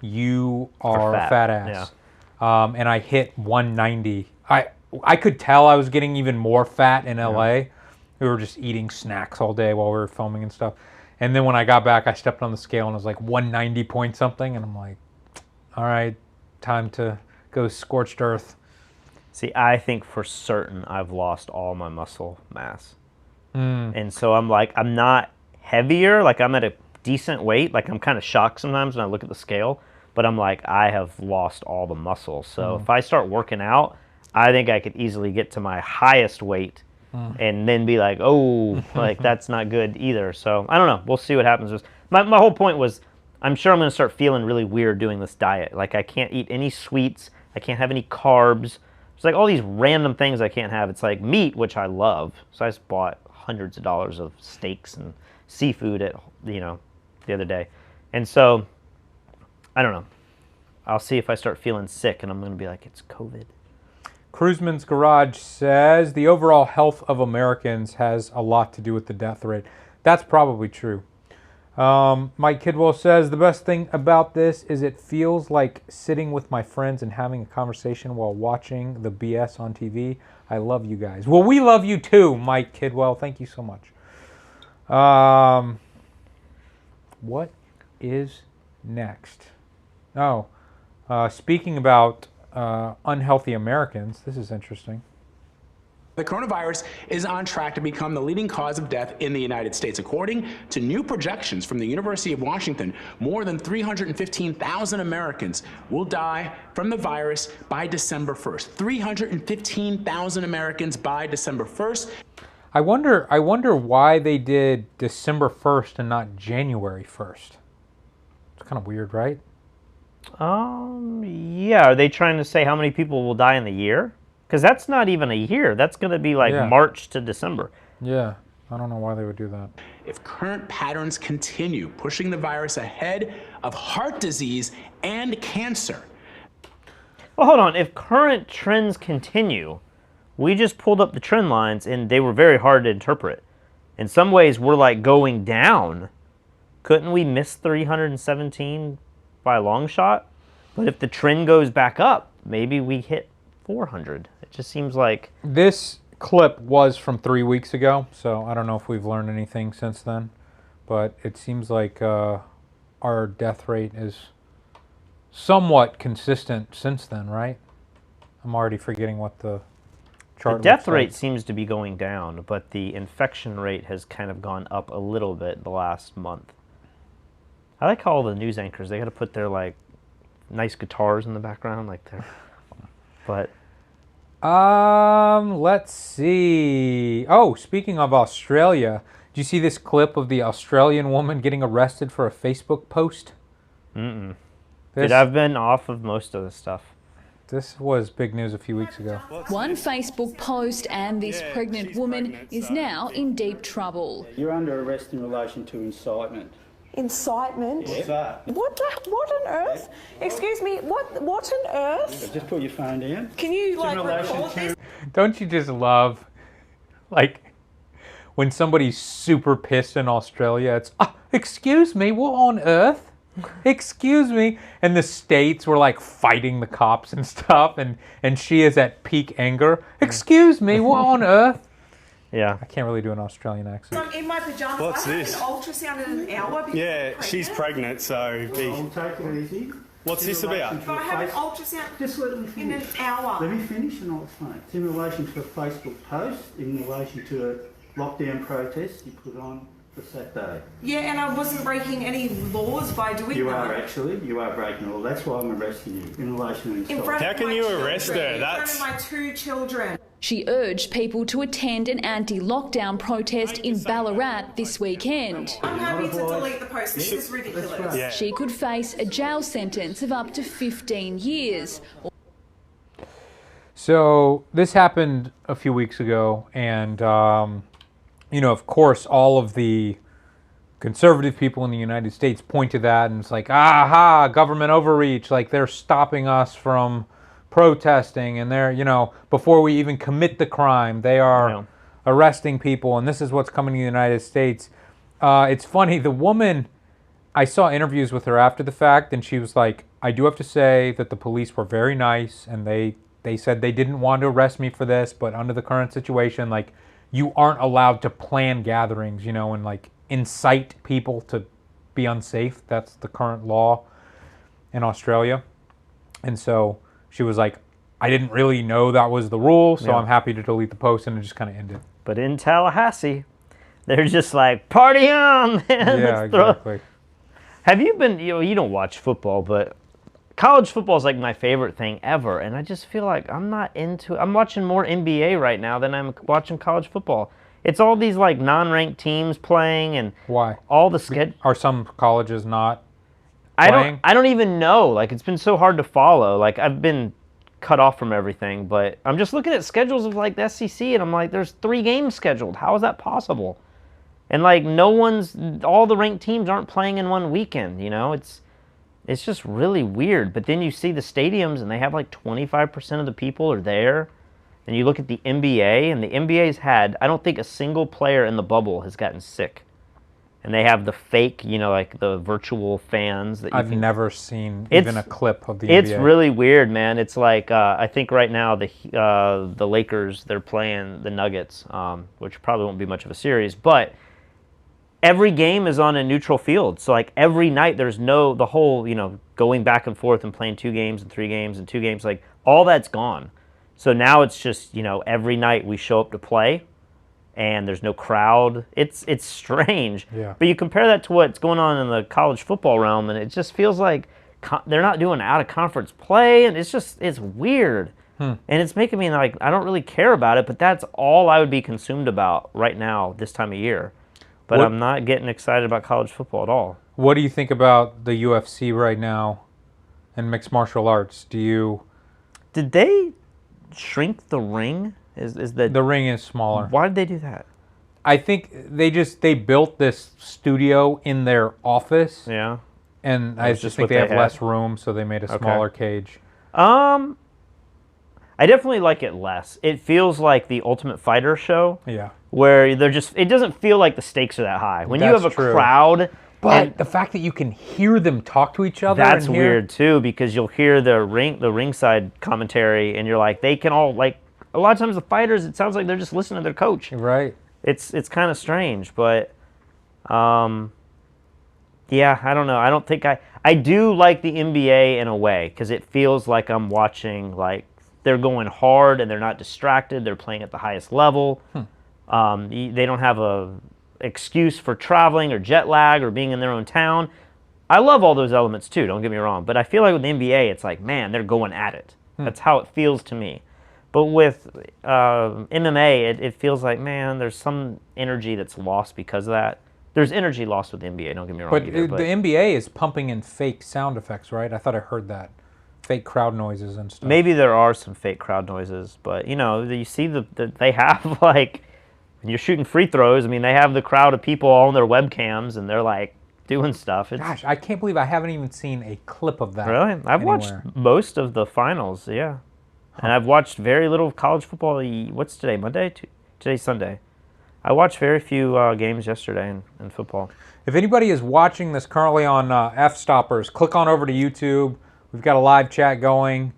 you are a fat ass. Yeah. And I hit 190. I could tell I was getting even more fat in LA. Yeah. We were just eating snacks all day while we were filming and stuff. And then when I got back, I stepped on the scale and it was like 190 point something. And I'm like, all right, time to go scorched earth. See, I think for certain I've lost all my muscle mass. And so I'm like, I'm not heavier. Like, I'm at a decent weight. Like, I'm kind of shocked sometimes when I look at the scale. But I'm like, I have lost all the muscle. So if I start working out, I think I could easily get to my highest weight and then be like, oh, like that's not good either. So I don't know. We'll see what happens. My whole point was, I'm sure I'm going to start feeling really weird doing this diet. Like, I can't eat any sweets. I can't have any carbs. It's like all these random things I can't have. It's like meat, which I love. So I just bought hundreds of dollars of steaks and seafood at, the other day. And so, I don't know. I'll see if I start feeling sick and I'm going to be like, it's COVID. Cruiseman's Garage says the overall health of Americans has a lot to do with the death rate. That's probably true. Mike Kidwell says the best thing about this is it feels like sitting with my friends and having a conversation while watching the BS on TV. I love you guys. Well, we love you too, Mike Kidwell. Thank you so much. What is next? Oh, speaking about unhealthy Americans, this is interesting. The coronavirus is on track to become the leading cause of death in the United States. According to new projections from the University of Washington, more than 315,000 Americans will die from the virus by December 1st. 315,000 Americans by December 1st. I wonder why they did December 1st and not January 1st. It's kind of weird, right? Yeah. Are they trying to say how many people will die in the year? Because that's not even a year. That's going to be like March to December. Yeah. I don't know why they would do that. If current patterns continue, pushing the virus ahead of heart disease and cancer. Well, hold on. If current trends continue, we just pulled up the trend lines and they were very hard to interpret. In some ways, we're like going down. Couldn't we miss 317 by a long shot? But if the trend goes back up, maybe we hit 400. It just seems like... This clip was from 3 weeks ago, so I don't know if we've learned anything since then. But it seems like our death rate is somewhat consistent since then, right? I'm already forgetting what the chart looks like. The death rate seems to be going down, but the infection rate has kind of gone up a little bit the last month. I like how all the news anchors, they got to put their like nice guitars in the background, like they're... But... let's see. Oh, speaking of Australia, do you see this clip of the Australian woman getting arrested for a Facebook post? Dude, I've been off of most of this stuff. This was big news a few weeks ago. One Facebook post and this pregnant woman is now in deep trouble. You're under arrest in relation to incitement. Incitement? What's that? What on earth? Excuse me, what on earth? Just put your phone down. Can you record this? Don't you just love, like, when somebody's super pissed in Australia, it's, excuse me, what on earth? Excuse me. And the states were like fighting the cops and stuff, and she is at peak anger. Excuse me, what on earth? Yeah. I can't really do an Australian accent. I'm in my pajamas. What's I have this? an ultrasound in an hour. because Yeah, I'm she's pregnant, so... I'll take it easy. What's this about? But I have an ultrasound Just let me finish. in an hour. Let me finish and I'll explain. It's in relation to a Facebook post, in relation to a lockdown protest you put on for Saturday. Yeah, and I wasn't breaking any laws by doing You that. are actually, you are breaking the law. That's why I'm arresting you, in relation to In incitement. front How of can my you children, arrest her? In front That's- of my 2 children. She urged people to attend an anti-lockdown protest in Ballarat this weekend. I'm happy to delete the post. This is ridiculous. Yeah. She could face a jail sentence of up to 15 years. So this happened a few weeks ago, and you know, of course, all of the conservative people in the United States point to that, and it's like, aha, government overreach, like they're stopping us from protesting, and they're, you know, before we even commit the crime, they are arresting people, and this is what's coming to the United States. It's funny, the woman, I saw interviews with her after the fact, and she was like, I do have to say that the police were very nice, and they said they didn't want to arrest me for this, but under the current situation, like, you aren't allowed to plan gatherings, you know, and like incite people to be unsafe. That's the current law in Australia. And so she was like, I didn't really know that was the rule, so I'm happy to delete the post, and it just kind of ended. But in Tallahassee, they're just like, party on, man. Yeah, exactly. Have you been, you know, you don't watch football, but college football is like my favorite thing ever, and I just feel like I'm not into it. I'm watching more NBA right now than I'm watching college football. It's all these like non-ranked teams playing, and why? All the schedule. Are some colleges not playing? I don't even know. Like, it's been so hard to follow. Like, I've been cut off from everything, but I'm just looking at schedules of like the SEC, and I'm like, there's 3 games scheduled. How is that possible? And like, all the ranked teams aren't playing in one weekend. You know, it's just really weird. But then you see the stadiums, and they have like 25% of the people are there. And you look at the NBA, and the NBA's had, I don't think a single player in the bubble has gotten sick. And they have the fake, you know, like the virtual fans that you I've never seen even a clip of the NBA. It's really weird, man. It's like, I think right now the Lakers, they're playing the Nuggets, which probably won't be much of a series, but every game is on a neutral field. So like every night there's the whole, you know, going back and forth and playing 2 games and 3 games and 2 games, like all that's gone. So now it's just, you know, every night we show up to play and there's no crowd. It's strange. Yeah. But you compare that to what's going on in the college football realm, and it just feels like they're not doing out-of-conference play, and it's weird. And it's making me like, I don't really care about it, but that's all I would be consumed about right now this time of year. But I'm not getting excited about college football at all. What do you think about the UFC right now and mixed martial arts? Did they shrink the ring? The ring is smaller. Why did they do that? I think they built this studio in their office. Yeah. And I just think they have less room, so they made a smaller cage. I definitely like it less. It feels like the Ultimate Fighter show. Yeah. Where it doesn't feel like the stakes are that high. When you have a crowd. But the fact that you can hear them talk to each other. That's weird too, because you'll hear the ringside commentary, and you're like, they can all, like, a lot of times the fighters, it sounds like they're just listening to their coach. Right. It's kind of strange, but yeah, I don't know. I don't think I do like the NBA in a way, because it feels like I'm watching, like, they're going hard and they're not distracted. They're playing at the highest level. They don't have a excuse for traveling or jet lag or being in their own town. I love all those elements too, don't get me wrong, but I feel like with the NBA, it's like, man, they're going at it. That's how it feels to me. But with MMA, it feels like, man, there's some energy that's lost because of that. There's energy lost with the NBA, don't get me wrong. But the NBA is pumping in fake sound effects, right? I thought I heard that. fake crowd noises and stuff. Maybe there are some fake crowd noises, but you know, you see they have like when you're shooting free throws. I mean, they have the crowd of people all on their webcams, and they're like doing stuff. Gosh, I can't believe I haven't even seen a clip of that. Really? I've watched most of the finals, yeah. And I've watched very little college football. What's today, Monday? Today's Sunday. I watched very few games yesterday in football. If anybody is watching this currently on F-Stoppers, click on over to YouTube. We've got a live chat going.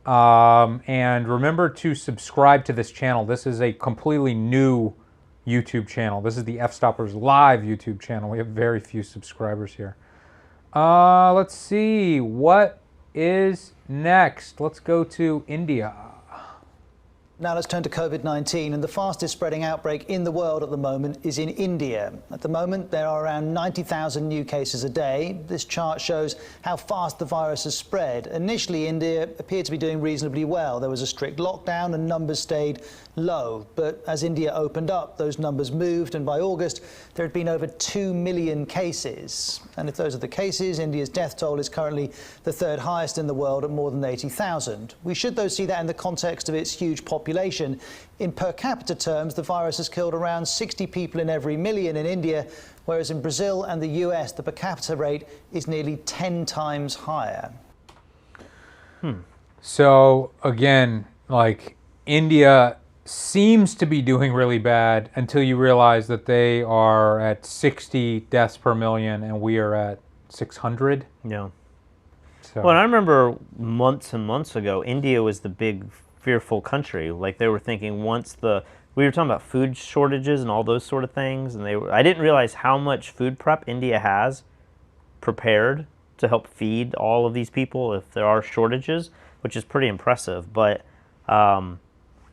And remember to subscribe to this channel. This is a completely new YouTube channel. This is the F-Stoppers live YouTube channel. We have very few subscribers here. Let's see. What is next? Let's go to India. Now let's turn to COVID-19, and the fastest spreading outbreak in the world at the moment is in India. At the moment, there are around 90,000 new cases a day. This chart shows how fast the virus has spread. Initially, India appeared to be doing reasonably well. There was a strict lockdown and numbers stayed low. But as India opened up, those numbers moved, and by August, there had been over 2 million cases. And if those are the cases, India's death toll is currently the third highest in the world at more than 80,000. We should, though, see that in the context of its huge population. In per capita terms, the virus has killed around 60 people in every million in India, whereas in Brazil and the US, the per capita rate is nearly 10 times higher. So, again, like, India seems to be doing really bad until you realize that they are at 60 deaths per million and we are at 600. Yeah. So. Well, and I remember months and months ago, India was the big fearful country. Like they were thinking we were talking about food shortages and all those sort of things, and I didn't realize how much food prep India has prepared to help feed all of these people if there are shortages, which is pretty impressive. But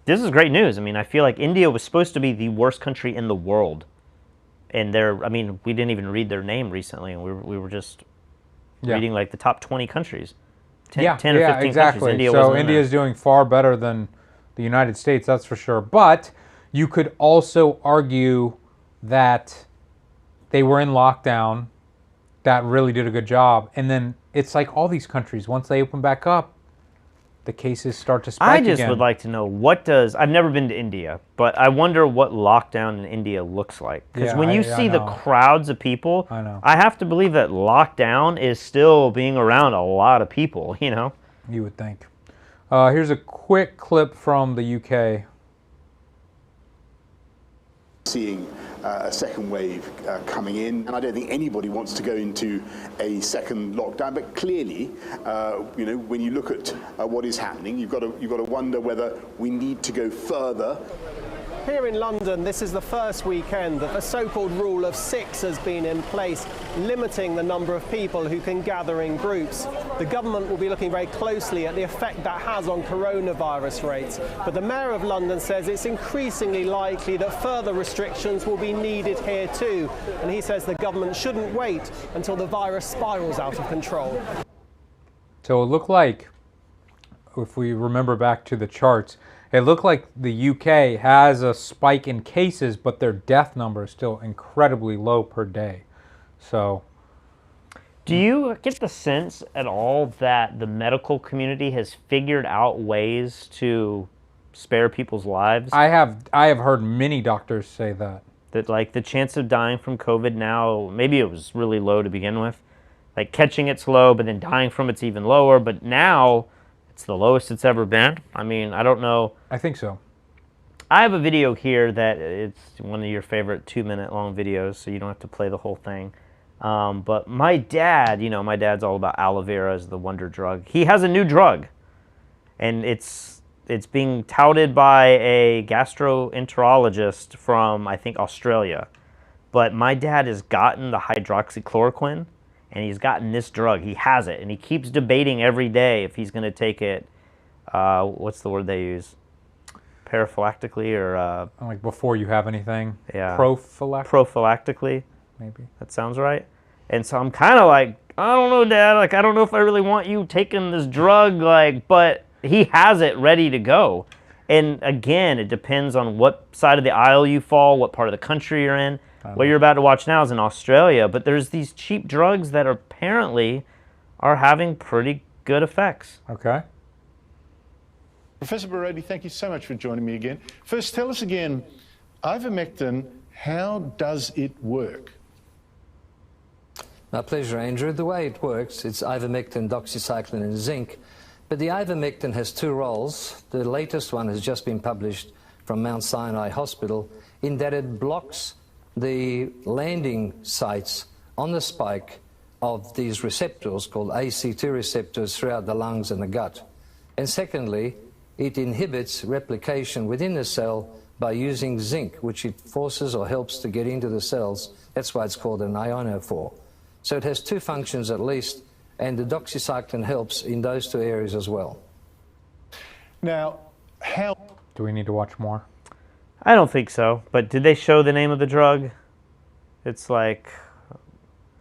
this is great news. I mean, I feel like India was supposed to be the worst country in the world, and we didn't even read their name recently, and we were just reading like the top 20 countries. 10 or 15 exactly. countries. India so India is doing far better than the United States, that's for sure. But you could also argue that they were in lockdown, that really did a good job. And then it's like all these countries, once they open back up, the cases start to spike again. I just would like to know, I've never been to India, but I wonder what lockdown in India looks like. Because when you see the crowds of people, I have to believe that lockdown is still being around a lot of people, you know? You would think. Here's a quick clip from the UK. Seeing a second wave coming in, and I don't think anybody wants to go into a second lockdown. But clearly, you know, when you look at what is happening, you've got to wonder whether we need to go further. Here in London, this is the first weekend that the so-called rule of 6 has been in place, limiting the number of people who can gather in groups. The government will be looking very closely at the effect that has on coronavirus rates. But the Mayor of London says it's increasingly likely that further restrictions will be needed here too. And he says the government shouldn't wait until the virus spirals out of control. So it looked like, if we remember back to the charts, it looked like the UK has a spike in cases, but their death number is still incredibly low per day. So, do you get the sense at all that the medical community has figured out ways to spare people's lives? I have heard many doctors say that. That like the chance of dying from COVID now, maybe it was really low to begin with. Like catching it's low, but then dying from it's even lower. But now it's the lowest it's ever been. I mean, I don't know. I think so. I have a video here that it's one of your favorite 2-minute long videos, so you don't have to play the whole thing. But my dad, you know, my dad's all about aloe vera as the wonder drug. He has a new drug, and it's being touted by a gastroenterologist from, I think, Australia. But my dad has gotten the hydroxychloroquine, and he's gotten this drug. He has it, and he keeps debating every day if he's going to take it. What's the word they use? Prophylactically, or like before you have anything. Yeah. Prophylactically. Maybe that sounds right. And so I'm kind of like, I don't know, Dad. Like, I don't know if I really want you taking this drug. Like, but he has it ready to go. And again, it depends on what side of the aisle you fall, what part of the country you're in. What you're about to watch now is in Australia, but there's these cheap drugs that apparently are having pretty good effects. Okay. Professor Borody, thank you so much for joining me again. First, tell us again, ivermectin, how does it work? My pleasure, Andrew. The way it works, it's ivermectin, doxycycline, and zinc. But the ivermectin has two roles. The latest one has just been published from Mount Sinai Hospital in that it blocks the landing sites on the spike of these receptors called AC2 receptors throughout the lungs and the gut. And secondly, it inhibits replication within the cell by using zinc, which it forces or helps to get into the cells. That's why it's called an ionophore. So it has two functions at least, and the doxycycline helps in those two areas as well. Now, how... Do we need to watch more? I don't think so, but did they show the name of the drug? It's like...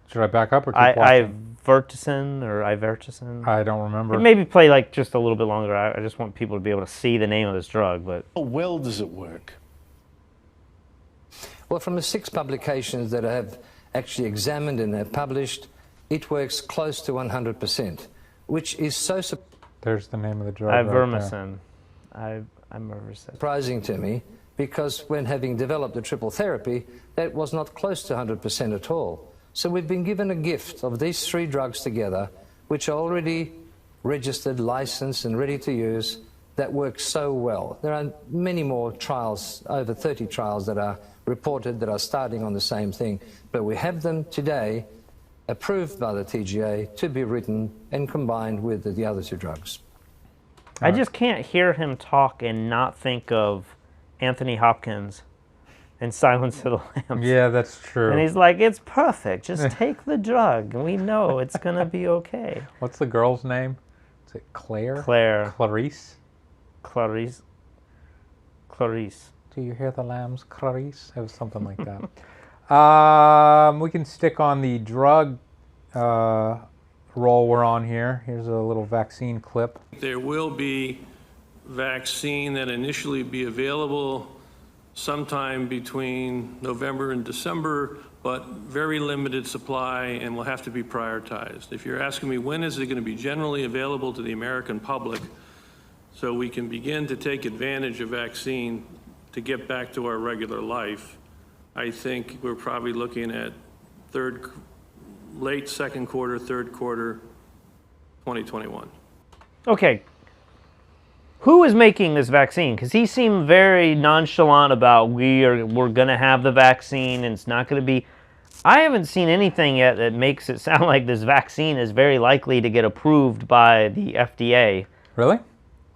Should I back up or keep watching? Ivermectin or Ivermectin? I don't remember. Maybe play like just a little bit longer. I just want people to be able to see the name of this drug. But how well does it work? Well, from the 6 publications that I have actually examined and have published, it works close to 100%, which is so There's the name of the drug. Ivermectin. Surprising to me, because when having developed the triple therapy, that was not close to 100% at all. So we've been given a gift of these 3 drugs together, which are already registered, licensed, and ready to use, that work so well. There are many more trials, over 30 trials that are reported that are starting on the same thing, but we have them today approved by the TGA to be written and combined with the other 2 drugs. I just can't hear him talk and not think of Anthony Hopkins in Silence of the Lambs. Yeah, that's true. And he's like, it's perfect. Just take the drug. We know it's going to be okay. What's the girl's name? Is it Claire? Claire. Clarice? Clarice. Clarice. Do you hear the lambs, Clarice? It was something like that. We can stick on the drug roll we're on here. Here's a little vaccine clip. There will be vaccine that initially be available sometime between November and December, but very limited supply and will have to be prioritized. If you're asking me when is it going to be generally available to the American public so we can begin to take advantage of vaccine to get back to our regular life, I think we're probably looking at late second quarter, third quarter, 2021. Okay. Who is making this vaccine? Because he seemed very nonchalant about we're going to have the vaccine and it's not going to be. I haven't seen anything yet that makes it sound like this vaccine is very likely to get approved by the FDA. Really?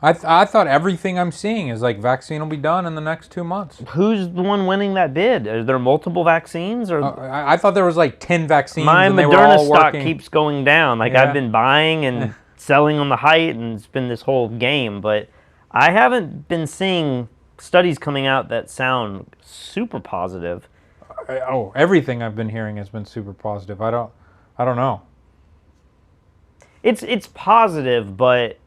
I thought everything I'm seeing is like vaccine will be done in the next 2 months. Who's the one winning that bid? Are there multiple vaccines? Or I thought there was like 10 vaccines. My and they were Moderna all stock working. keeps going down. Like Yeah. I've been buying and selling on the height, and it's been this whole game. But I haven't been seeing studies coming out that sound super positive. Everything I've been hearing has been super positive. I don't know. It's positive, but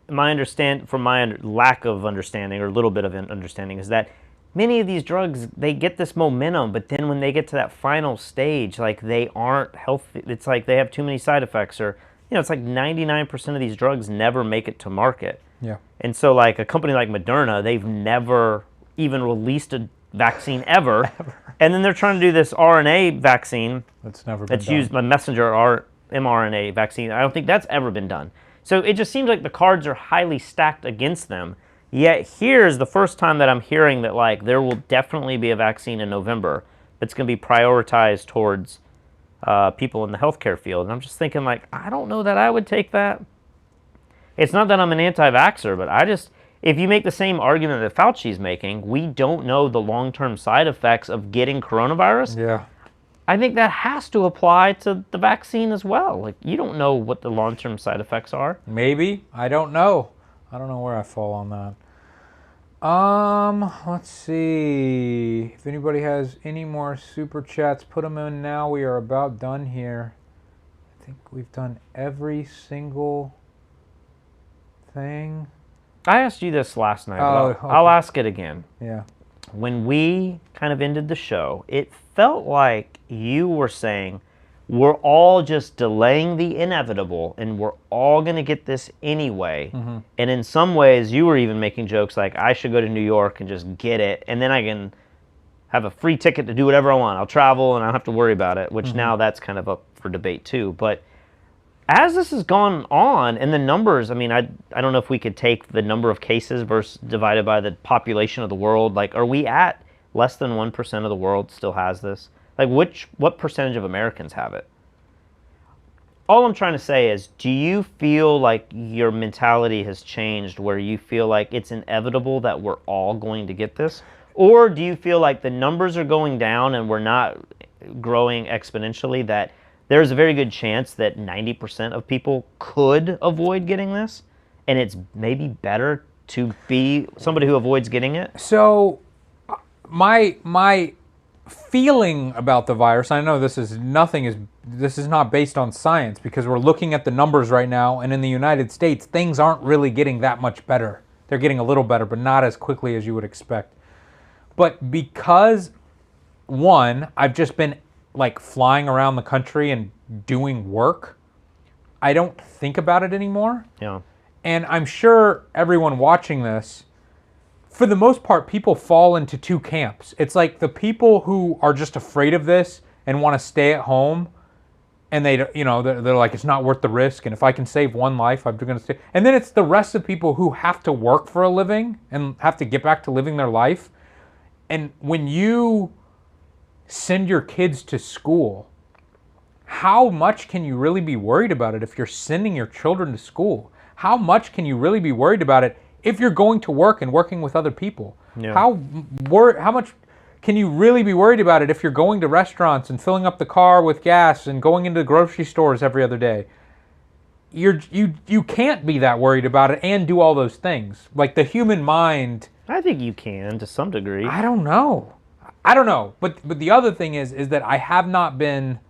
my lack of understanding or a little bit of understanding is that many of these drugs, they get this momentum, but then when they get to that final stage, like they aren't healthy. It's like they have too many side effects, or it's like 99% of these drugs never make it to market. Yeah. And so like a company like Moderna, they've never even released a vaccine ever. And then they're trying to do this RNA vaccine that's never been that's done. used by messenger mRNA vaccine. I don't think that's ever been done. So it just seems like the cards are highly stacked against them. Yet here's the first time that I'm hearing that like there will definitely be a vaccine in November that's going to be prioritized towards people in the healthcare field. And I'm just thinking like, I don't know that I would take that. It's not that I'm an anti-vaxxer, but if you make the same argument that Fauci's making, we don't know the long-term side effects of getting coronavirus. Yeah. I think that has to apply to the vaccine as well. Like, you don't know what the long-term side effects are. Maybe. I don't know. I don't know where I fall on that. Let's see. If anybody has any more super chats, put them in now. We are about done here. I think we've done every single thing. I asked you this last night, Oh, but I'll ask it again. Yeah. When we kind of ended the show, it felt like you were saying, we're all just delaying the inevitable, and we're all going to get this anyway. Mm-hmm. And in some ways, you were even making jokes like, I should go to New York and just get it, and then I can have a free ticket to do whatever I want. I'll travel, and I don't have to worry about it, which now that's kind of up for debate too. But as this has gone on, and the numbers, I mean, I don't know if we could take the number of cases versus divided by the population of the world. Like, are we at less than 1% of the world still has this? Like, what percentage of Americans have it? All I'm trying to say is, do you feel like your mentality has changed where you feel like it's inevitable that we're all going to get this? Or do you feel like the numbers are going down and we're not growing exponentially, that there's a very good chance that 90% of people could avoid getting this, and it's maybe better to be somebody who avoids getting it? So my feeling about the virus, I know this is not based on science, because we're looking at the numbers right now, and in the United States, things aren't really getting that much better. They're getting a little better, but not as quickly as you would expect. But because, one, I've just been like flying around the country and doing work, I don't think about it anymore. Yeah. And I'm sure everyone watching this, for the most part, people fall into two camps. It's like the people who are just afraid of this and want to stay at home, and they're like, it's not worth the risk, and if I can save one life, I'm going to stay. And then it's the rest of people who have to work for a living and have to get back to living their life. And when you send your kids to school, how much can you really be worried about it if you're sending your children to school? How much can you really be worried about it if you're going to work and working with other people? Yeah. How much can you really be worried about it if you're going to restaurants and filling up the car with gas and going into grocery stores every other day? You can't be that worried about it and do all those things. Like, the human mind, I think you can, to some degree. I don't know. But the other thing is that I have not been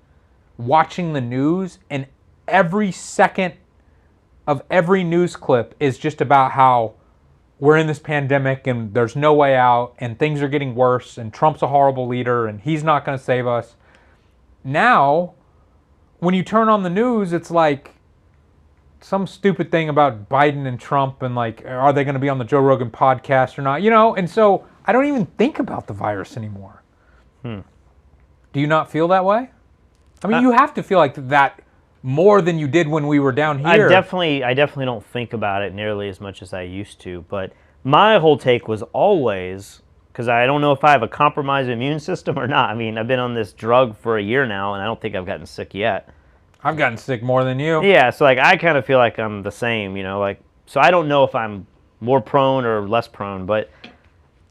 watching the news, and every second of every news clip is just about how we're in this pandemic and there's no way out and things are getting worse and Trump's a horrible leader and he's not going to save us. Now, when you turn on the news, it's like some stupid thing about Biden and Trump and like, are they going to be on the Joe Rogan podcast or not? And so I don't even think about the virus anymore. Do you not feel that way? I mean, you have to feel like that more than you did when we were down here. I definitely don't think about it nearly as much as I used to. But my whole take was always, because I don't know if I have a compromised immune system or not. I mean, I've been on this drug for a year now, and I don't think I've gotten sick yet. I've gotten sick more than you. Yeah, so like I kind of feel like I'm the same, so I don't know if I'm more prone or less prone, but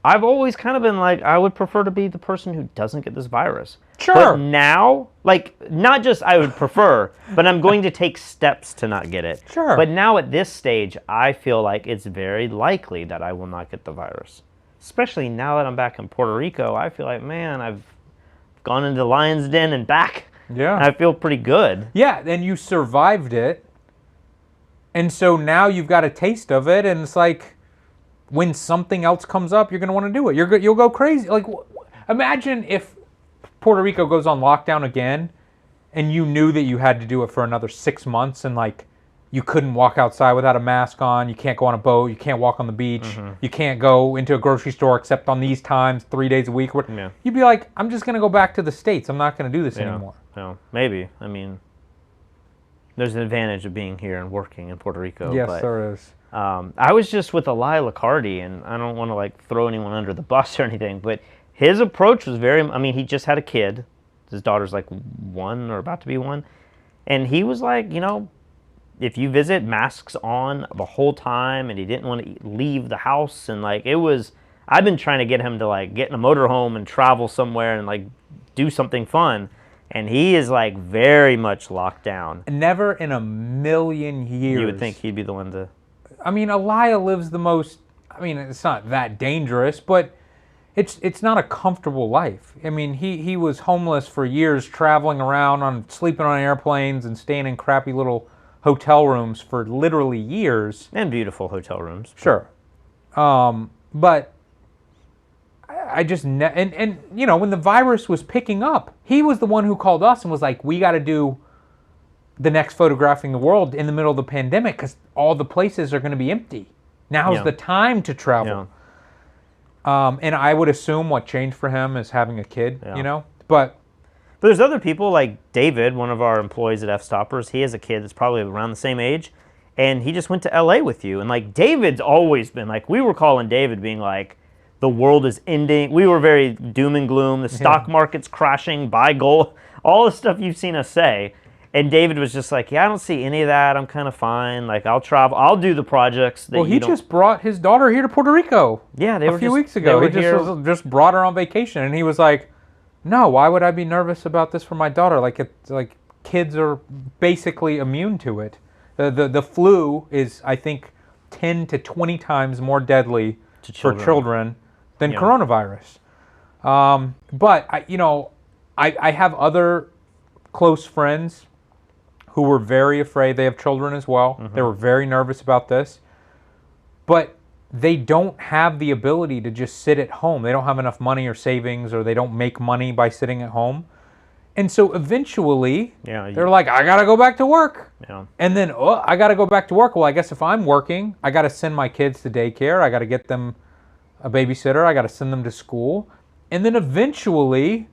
I've always kind of been like, I would prefer to be the person who doesn't get this virus. Sure. But now, like, not just I would prefer, but I'm going to take steps to not get it. Sure. But now at this stage, I feel like it's very likely that I will not get the virus. Especially now that I'm back in Puerto Rico, I feel like, man, I've gone into the lion's den and back. Yeah. And I feel pretty good. Yeah, and you survived it. And so now you've got a taste of it, and it's like, when something else comes up, you're going to want to do it. You'll go crazy. Like, imagine if Puerto Rico goes on lockdown again, and you knew that you had to do it for another 6 months, and like, you couldn't walk outside without a mask on, you can't go on a boat, you can't walk on the beach, you can't go into a grocery store except on these times, 3 days a week. Yeah. You'd be like, I'm just going to go back to the States. I'm not going to do this anymore. No, maybe. I mean, there's an advantage of being here and working in Puerto Rico. Yes, but, there is. I was just with Eli Licardi, and I don't want to like throw anyone under the bus or anything, but his approach was he just had a kid. His daughter's like 1 or about to be 1. And he was like, if you visit, masks on the whole time, and he didn't want to leave the house. And like, I've been trying to get him to like get in a motorhome and travel somewhere and like do something fun. And he is like very much locked down. Never in a million years. You would think he'd be the one to... I mean, Elia lives the most, it's not that dangerous, but it's not a comfortable life. I mean, he was homeless for years, traveling around, sleeping on airplanes and staying in crappy little hotel rooms for literally years. And beautiful hotel rooms. Sure. But I just and you know, when the virus was picking up, he was the one who called us and was like, we got to do the next Photographing the World in the middle of the pandemic because all the places are going to be empty. Now's the time to travel. And I would assume what changed for him is having a kid, you know, but there's other people like David, one of our employees at F-Stoppers. He has a kid that's probably around the same age, and he just went to LA with you. And like David's always been like, we were calling David being like, the world is ending. We were very doom and gloom. The stock market's crashing, buy gold, all the stuff you've seen us say. And David was just like, yeah, I don't see any of that. I'm kind of fine. Like, I'll travel. I'll do the projects that he just brought his daughter here to Puerto Rico. Yeah, they were a few weeks ago. He just brought her on vacation, and he was like, no, why would I be nervous about this for my daughter? Like, kids are basically immune to it. The flu is, I think, 10 to 20 times more deadly for children than coronavirus. But I have other close friends who were very afraid. They have children as well. They were very nervous about this. But they don't have the ability to just sit at home. They don't have enough money or savings, or they don't make money by sitting at home. And so eventually, they're like, I got to go back to work. And then, I got to go back to work. Well, I guess if I'm working, I got to send my kids to daycare. I got to get them a babysitter. I got to send them to school. And then eventually,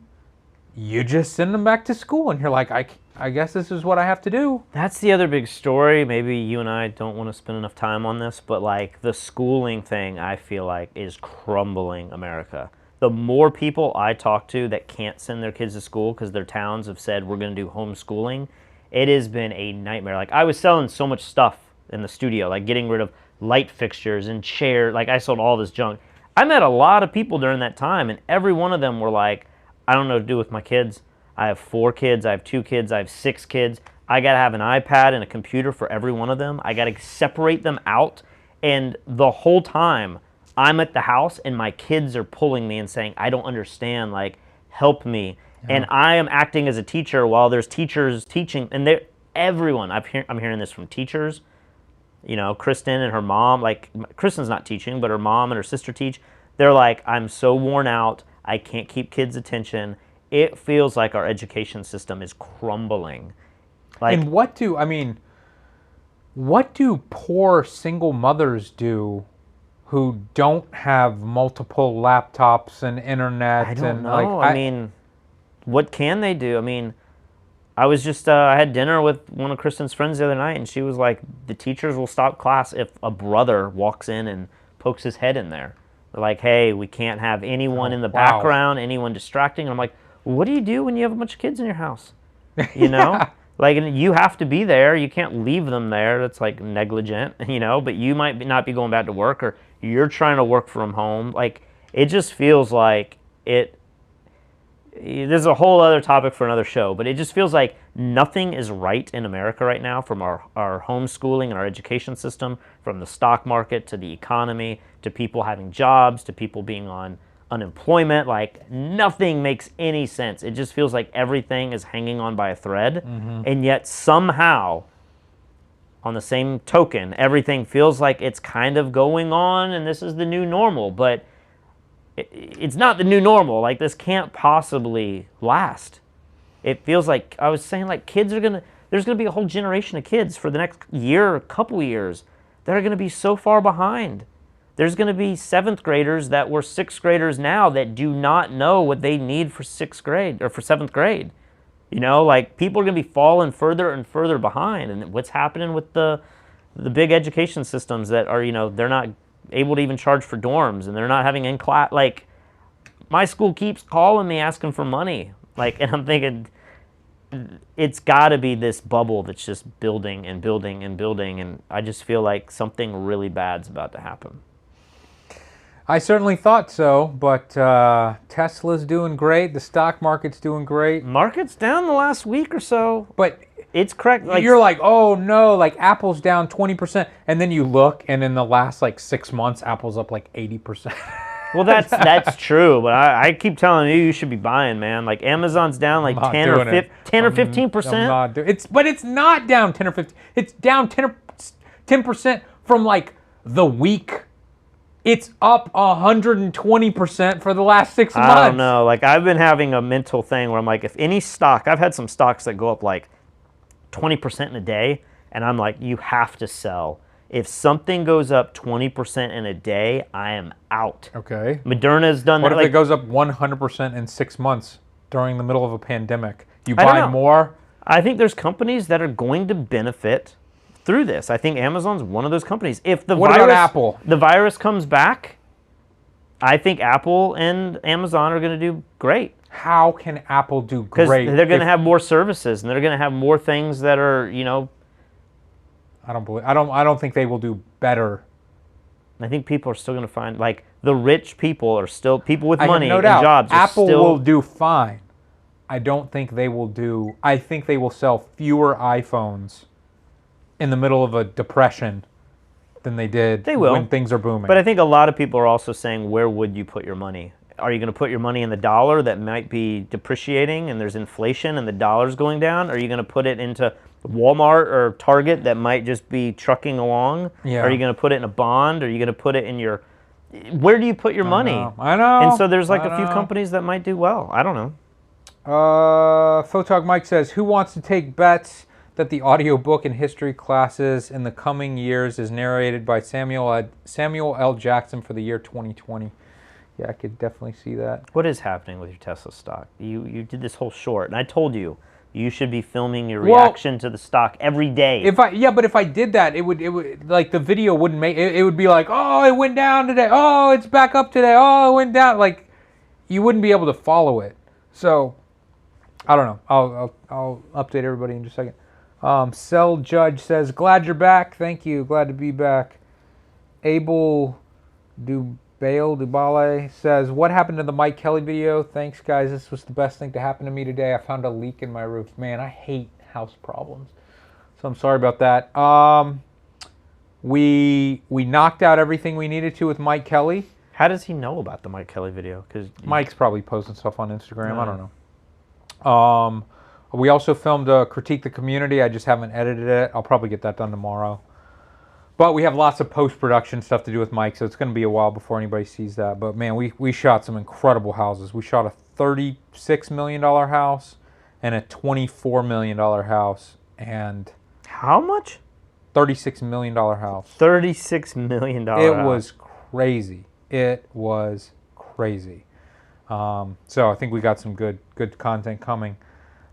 you just send them back to school. And you're like, I guess this is what I have to do. That's the other big story. Maybe you and I don't want to spend enough time on this, but like the schooling thing, I feel like is crumbling America. The more people I talk to that can't send their kids to school because their towns have said we're going to do homeschooling, it has been a nightmare. Like I was selling so much stuff in the studio, like getting rid of light fixtures and chairs. Like I sold all this junk. I met a lot of people during that time, and every one of them were like, I don't know what to do with my kids. I have 4 kids, I have 2 kids, I have 6 kids. I got to have an iPad and a computer for every one of them. I got to separate them out. And the whole time I'm at the house and my kids are pulling me and saying, I don't understand, like, help me. And I am acting as a teacher while there's teachers teaching. And everyone, I'm hearing this from teachers. You know, Kristen and her mom, like, Kristen's not teaching, but her mom and her sister teach. They're like, I'm so worn out. I can't keep kids' attention. It feels like our education system is crumbling. Like, and what do poor single mothers do who don't have multiple laptops and internet? I don't know. I mean, what can they do? I mean, I was just, I had dinner with one of Kristen's friends the other night, and she was like, the teachers will stop class if a brother walks in and pokes his head in there. They're like, hey, we can't have anyone in the background, anyone distracting. And I'm like, what do you do when you have a bunch of kids in your house? You know? Like, and you have to be there. You can't leave them there. That's like negligent, you know? But you might not be going back to work, or you're trying to work from home. Like, it just feels like there's a whole other topic for another show, but it just feels like nothing is right in America right now, from our homeschooling and our education system, from the stock market to the economy, to people having jobs, to people being on unemployment. Like, nothing makes any sense. It just feels like everything is hanging on by a thread. And yet somehow, on the same token, everything feels like it's kind of going on and this is the new normal. But it's not the new normal. Like, this can't possibly last. It feels like, I was saying, like, there's going to be a whole generation of kids for the next year, a couple years, that are going to be so far behind. There's going to be 7th graders that were 6th graders now that do not know what they need for 6th grade or for 7th grade. You know, like, people are going to be falling further and further behind. And what's happening with the big education systems that are, you know, they're not able to even charge for dorms, and they're not having in class. Like, my school keeps calling me asking for money. Like, and I'm thinking, it's got to be this bubble that's just building and building and building. And I just feel like something really bad's about to happen. I certainly thought so, but Tesla's doing great. The stock market's doing great. Market's down the last week or so. But it's correct. Like, you're like, oh no, like Apple's down 20%. And then you look, and in the last like 6 months, Apple's up like 80%. Well, that's true, but I keep telling you should be buying, man. Like, Amazon's down like 10 or 15%. But it's not down 10 or 15. It's down 10% from like the week It's up 120% for the last 6 months. I don't know. Like, I've been having a mental thing where I'm like, if any stock, I've had some stocks that go up like 20% in a day, and I'm like, you have to sell. If something goes up 20% in a day, I am out. Okay. Moderna's done What that. if it goes up 100% in 6 months during the middle of a pandemic? You I don't buy know. more? I think there's companies that are going to benefit through this. I think Amazon's one of those companies. If the What virus, about Apple? The virus comes back, I think Apple and Amazon are going to do great. How can Apple do Because great? they're going to have more services, and they're going to have more things that are, you know. I don't think they will do better. I think people are still going to find, like, the rich people are still, people with I have money no and doubt. jobs are Apple still. will do fine. I don't think they will do. I think they will sell fewer iPhones in the middle of a depression than they did when things are booming. But I think a lot of people are also saying, where would you put your money? Are you going to put your money in the dollar that might be depreciating and there's inflation and the dollar's going down? Are you going to put it into Walmart or Target that might just be trucking along? Yeah. Are you going to put it in a bond? Are you going to put it in your... Where do you put your money? I know. And so there's like I a few know. companies that might do well. I don't know. Photog Mike says, who wants to take bets that the audiobook in history classes in the coming years is narrated by Samuel L. Jackson for the year 2020? Yeah, I could definitely see that. What is happening with your Tesla stock? You did this whole short, and I told you should be filming your reaction to the stock every day. But if I did that, it would like the video wouldn't make it would be like, oh, it went down today. Oh, it's back up today. Oh, it went down. Like, you wouldn't be able to follow it. So, I don't know. I'll update everybody in just a second. Cell Judge says, glad you're back. Thank you. Glad to be back. Abel Dubale says, what happened to the Mike Kelly video? Thanks, guys. This was the best thing to happen to me today. I found a leak in my roof. Man, I hate house problems. So I'm sorry about that. We knocked out everything we needed to with Mike Kelly. How does he know about the Mike Kelly video? Because Mike's probably posting stuff on Instagram. I don't know. We also filmed Critique the Community. I just haven't edited it. I'll probably get that done tomorrow. But we have lots of post-production stuff to do with Mike, so it's going to be a while before anybody sees that. But man, we shot some incredible houses. We shot a $36 million house and a $24 million house. And how much? $36 million house. $36 million house. It was crazy. It was crazy. So I think we got some good content coming.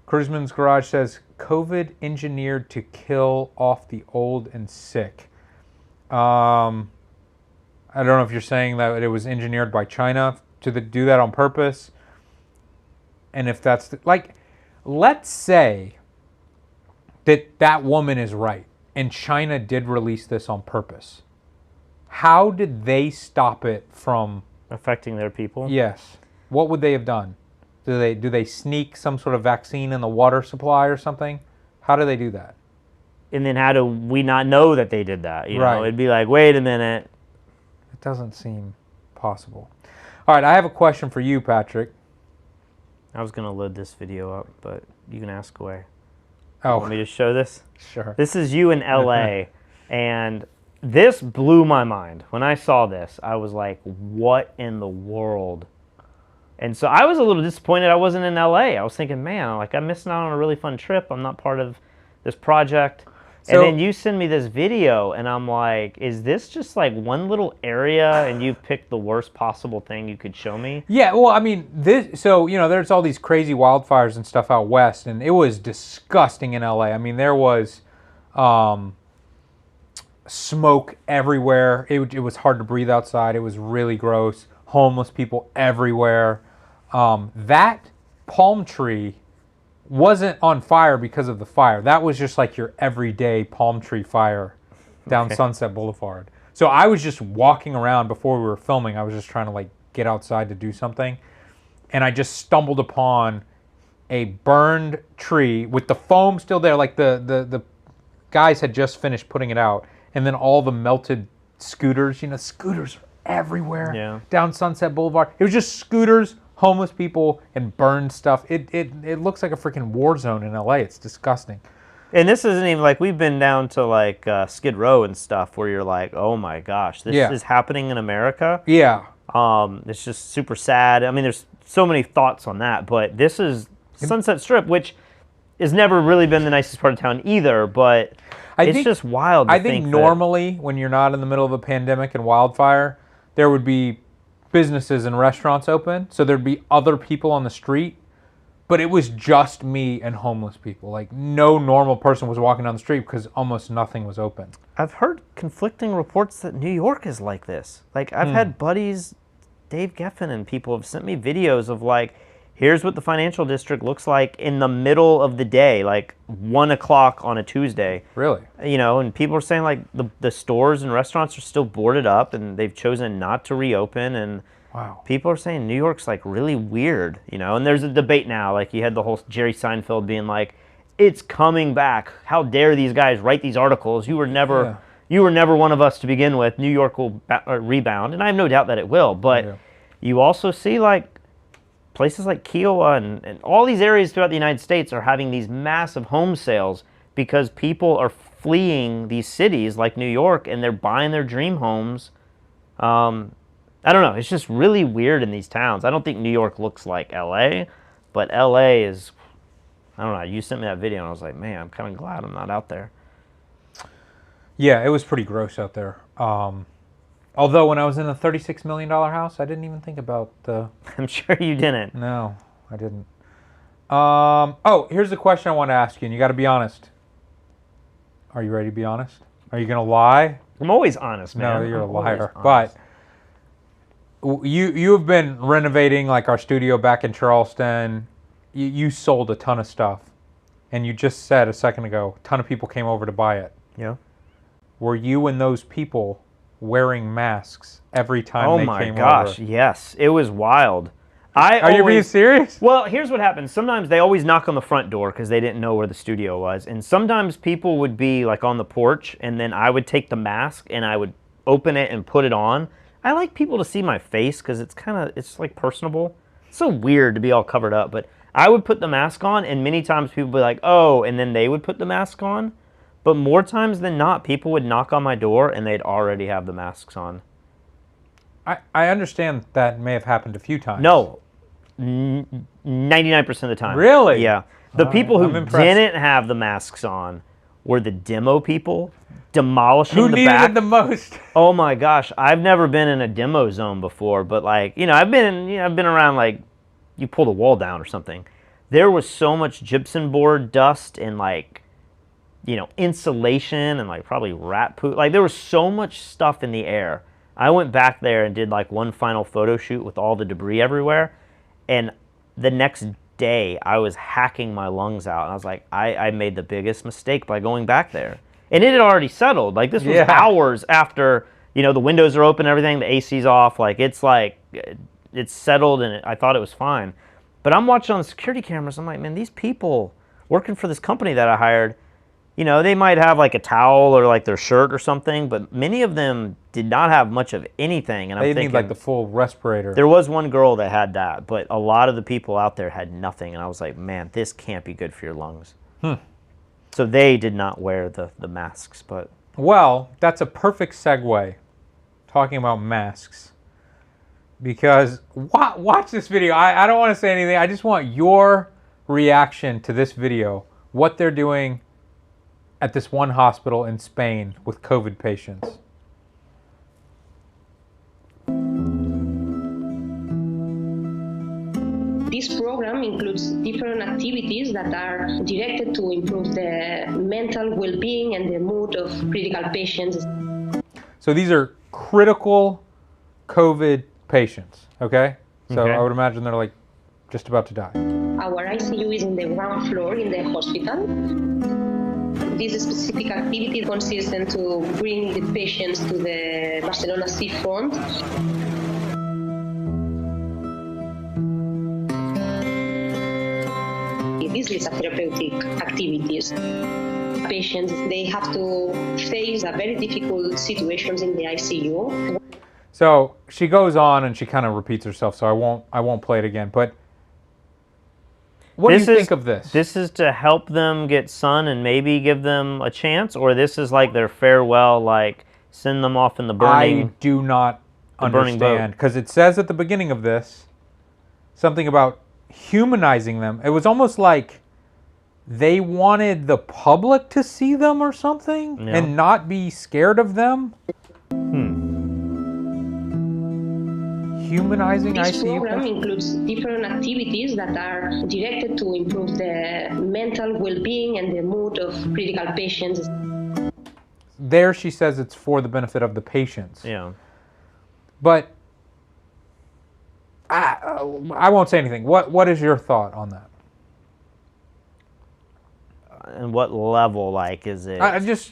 Cruiseman's Garage says, COVID engineered to kill off the old and sick. I don't know if you're saying that it was engineered by China to do that on purpose. And if that's like, let's say that woman is right and China did release this on purpose. How did they stop it from affecting their people? Yes. What would they have done? Do they sneak some sort of vaccine in the water supply or something? How do they do that? And then how do we not know that they did that? You Right. know, it'd be like, wait a minute. It doesn't seem possible. All right, I have a question for you, Patrick. I was going to load this video up, but you can ask away. Oh. Want me to show this? Sure. This is you in LA, and this blew my mind. When I saw this, I was like, what in the world? And so I was a little disappointed I wasn't in LA. I was thinking, man, like, I'm missing out on a really fun trip. I'm not part of this project. And then you send me this video, and I'm like, is this just like one little area, and you picked the worst possible thing you could show me? Yeah, well, I mean, there's all these crazy wildfires and stuff out west, and it was disgusting in LA. I mean, there was smoke everywhere. It was hard to breathe outside. It was really gross. Homeless people everywhere. That palm tree wasn't on fire because of the fire. That was just like your everyday palm tree fire down Sunset Boulevard. So I was just walking around before we were filming. I was just trying to like get outside to do something. And I just stumbled upon a burned tree with the foam still there. Like the guys had just finished putting it out. And then all the melted scooters, scooters are everywhere down Sunset Boulevard. It was just scooters, homeless people, and burned stuff. It looks like a freaking war zone in LA. It's disgusting. And this isn't even like we've been down to like Skid Row and stuff where you're like, oh my gosh, this is happening in America. Yeah. It's just super sad. I mean, there's so many thoughts on that, but this is Sunset Strip, which has never really been the nicest part of town either, but it's just wild to I think normally when you're not in the middle of a pandemic and wildfire, there would be businesses and restaurants open, so there'd be other people on the street, but it was just me and homeless people. Like, no normal person was walking down the street because almost nothing was open. I've heard conflicting reports that New York is like this. Like, I've had buddies, Dave Geffen and people have sent me videos of like, here's what the financial district looks like in the middle of the day, like 1 o'clock on a Tuesday. Really? You know, and people are saying like the stores and restaurants are still boarded up and they've chosen not to reopen. And wow. People are saying New York's like really weird, you know, and there's a debate now. Like you had the whole Jerry Seinfeld being like, it's coming back. How dare these guys write these articles? You were never one of us to begin with. New York will rebound. And I have no doubt that it will. But you also see like, places like Kiowa and all these areas throughout the United States are having these massive home sales because people are fleeing these cities like New York and they're buying their dream homes. I don't know. It's just really weird in these towns. I don't think New York looks like LA, but LA is, I don't know. You sent me that video and I was like, man, I'm kind of glad I'm not out there. Yeah, it was pretty gross out there. Although when I was in a $36 million house, I didn't even think about the... I'm sure you didn't. No, I didn't. Oh, here's the question I want to ask you, and you got to be honest. Are you ready to be honest? Are you going to lie? I'm always honest, man. No, you're a liar. But you have been renovating like our studio back in Charleston. You sold a ton of stuff. And you just said a second ago, a ton of people came over to buy it. Yeah. Were you and those people wearing masks every time they came over? Oh my gosh, yes. It was wild. Are you being serious? Well, here's what happens. Sometimes they always knock on the front door because they didn't know where the studio was. And sometimes people would be like on the porch and then I would take the mask and I would open it and put it on. I like people to see my face because it's like personable. It's so weird to be all covered up, but I would put the mask on and many times people would be like, oh, and then they would put the mask on. But more times than not, people would knock on my door and they'd already have the masks on. I understand that may have happened a few times. No, 99% of the time. Really? Yeah. The people who didn't have the masks on were the demo people demolishing the back. Who needed it the most? Oh my gosh, I've never been in a demo zone before, but like, I've been around like you pulled a wall down or something. There was so much gypsum board dust and like insulation and like probably rat poop. Like there was so much stuff in the air. I went back there and did like one final photo shoot with all the debris everywhere. And the next day I was hacking my lungs out. And I was like, I made the biggest mistake by going back there. And it had already settled. Like this was hours after, the windows are open, everything, the AC's off. Like it's settled and I thought it was fine. But I'm watching on the security cameras. I'm like, man, these people working for this company that I hired, they might have like a towel or like their shirt or something, but many of them did not have much of anything. And they need like the full respirator. There was one girl that had that, but a lot of the people out there had nothing. And I was like, man, this can't be good for your lungs. So they did not wear the masks. But well, that's a perfect segue, talking about masks. Because watch this video. I don't want to say anything. I just want your reaction to this video. What they're doing at this one hospital in Spain with COVID patients. This program includes different activities that are directed to improve the mental well-being and the mood of critical patients. So these are critical COVID patients, okay? So I would imagine they're like just about to die. Our ICU is in the ground floor in the hospital. This specific activity consists in to bring the patients to the Barcelona seafront. This is a therapeutic activities. Patients, they have to face a very difficult situations in the ICU. So she goes on and she kind of repeats herself, so I won't play it again. But what do you think of this? This is to help them get sun and maybe give them a chance, or this is like their farewell, like send them off in the burning. I do not understand, because it says at the beginning of this something about humanizing them. It was almost like they wanted the public to see them or something and not be scared of them. Humanizing This ICU program patients? includes different activities that are directed to improve the mental well-being and the mood of critical patients. There she says it's for the benefit of the patients. Yeah. But I won't say anything. What is your thought on that? And what level, like, is it?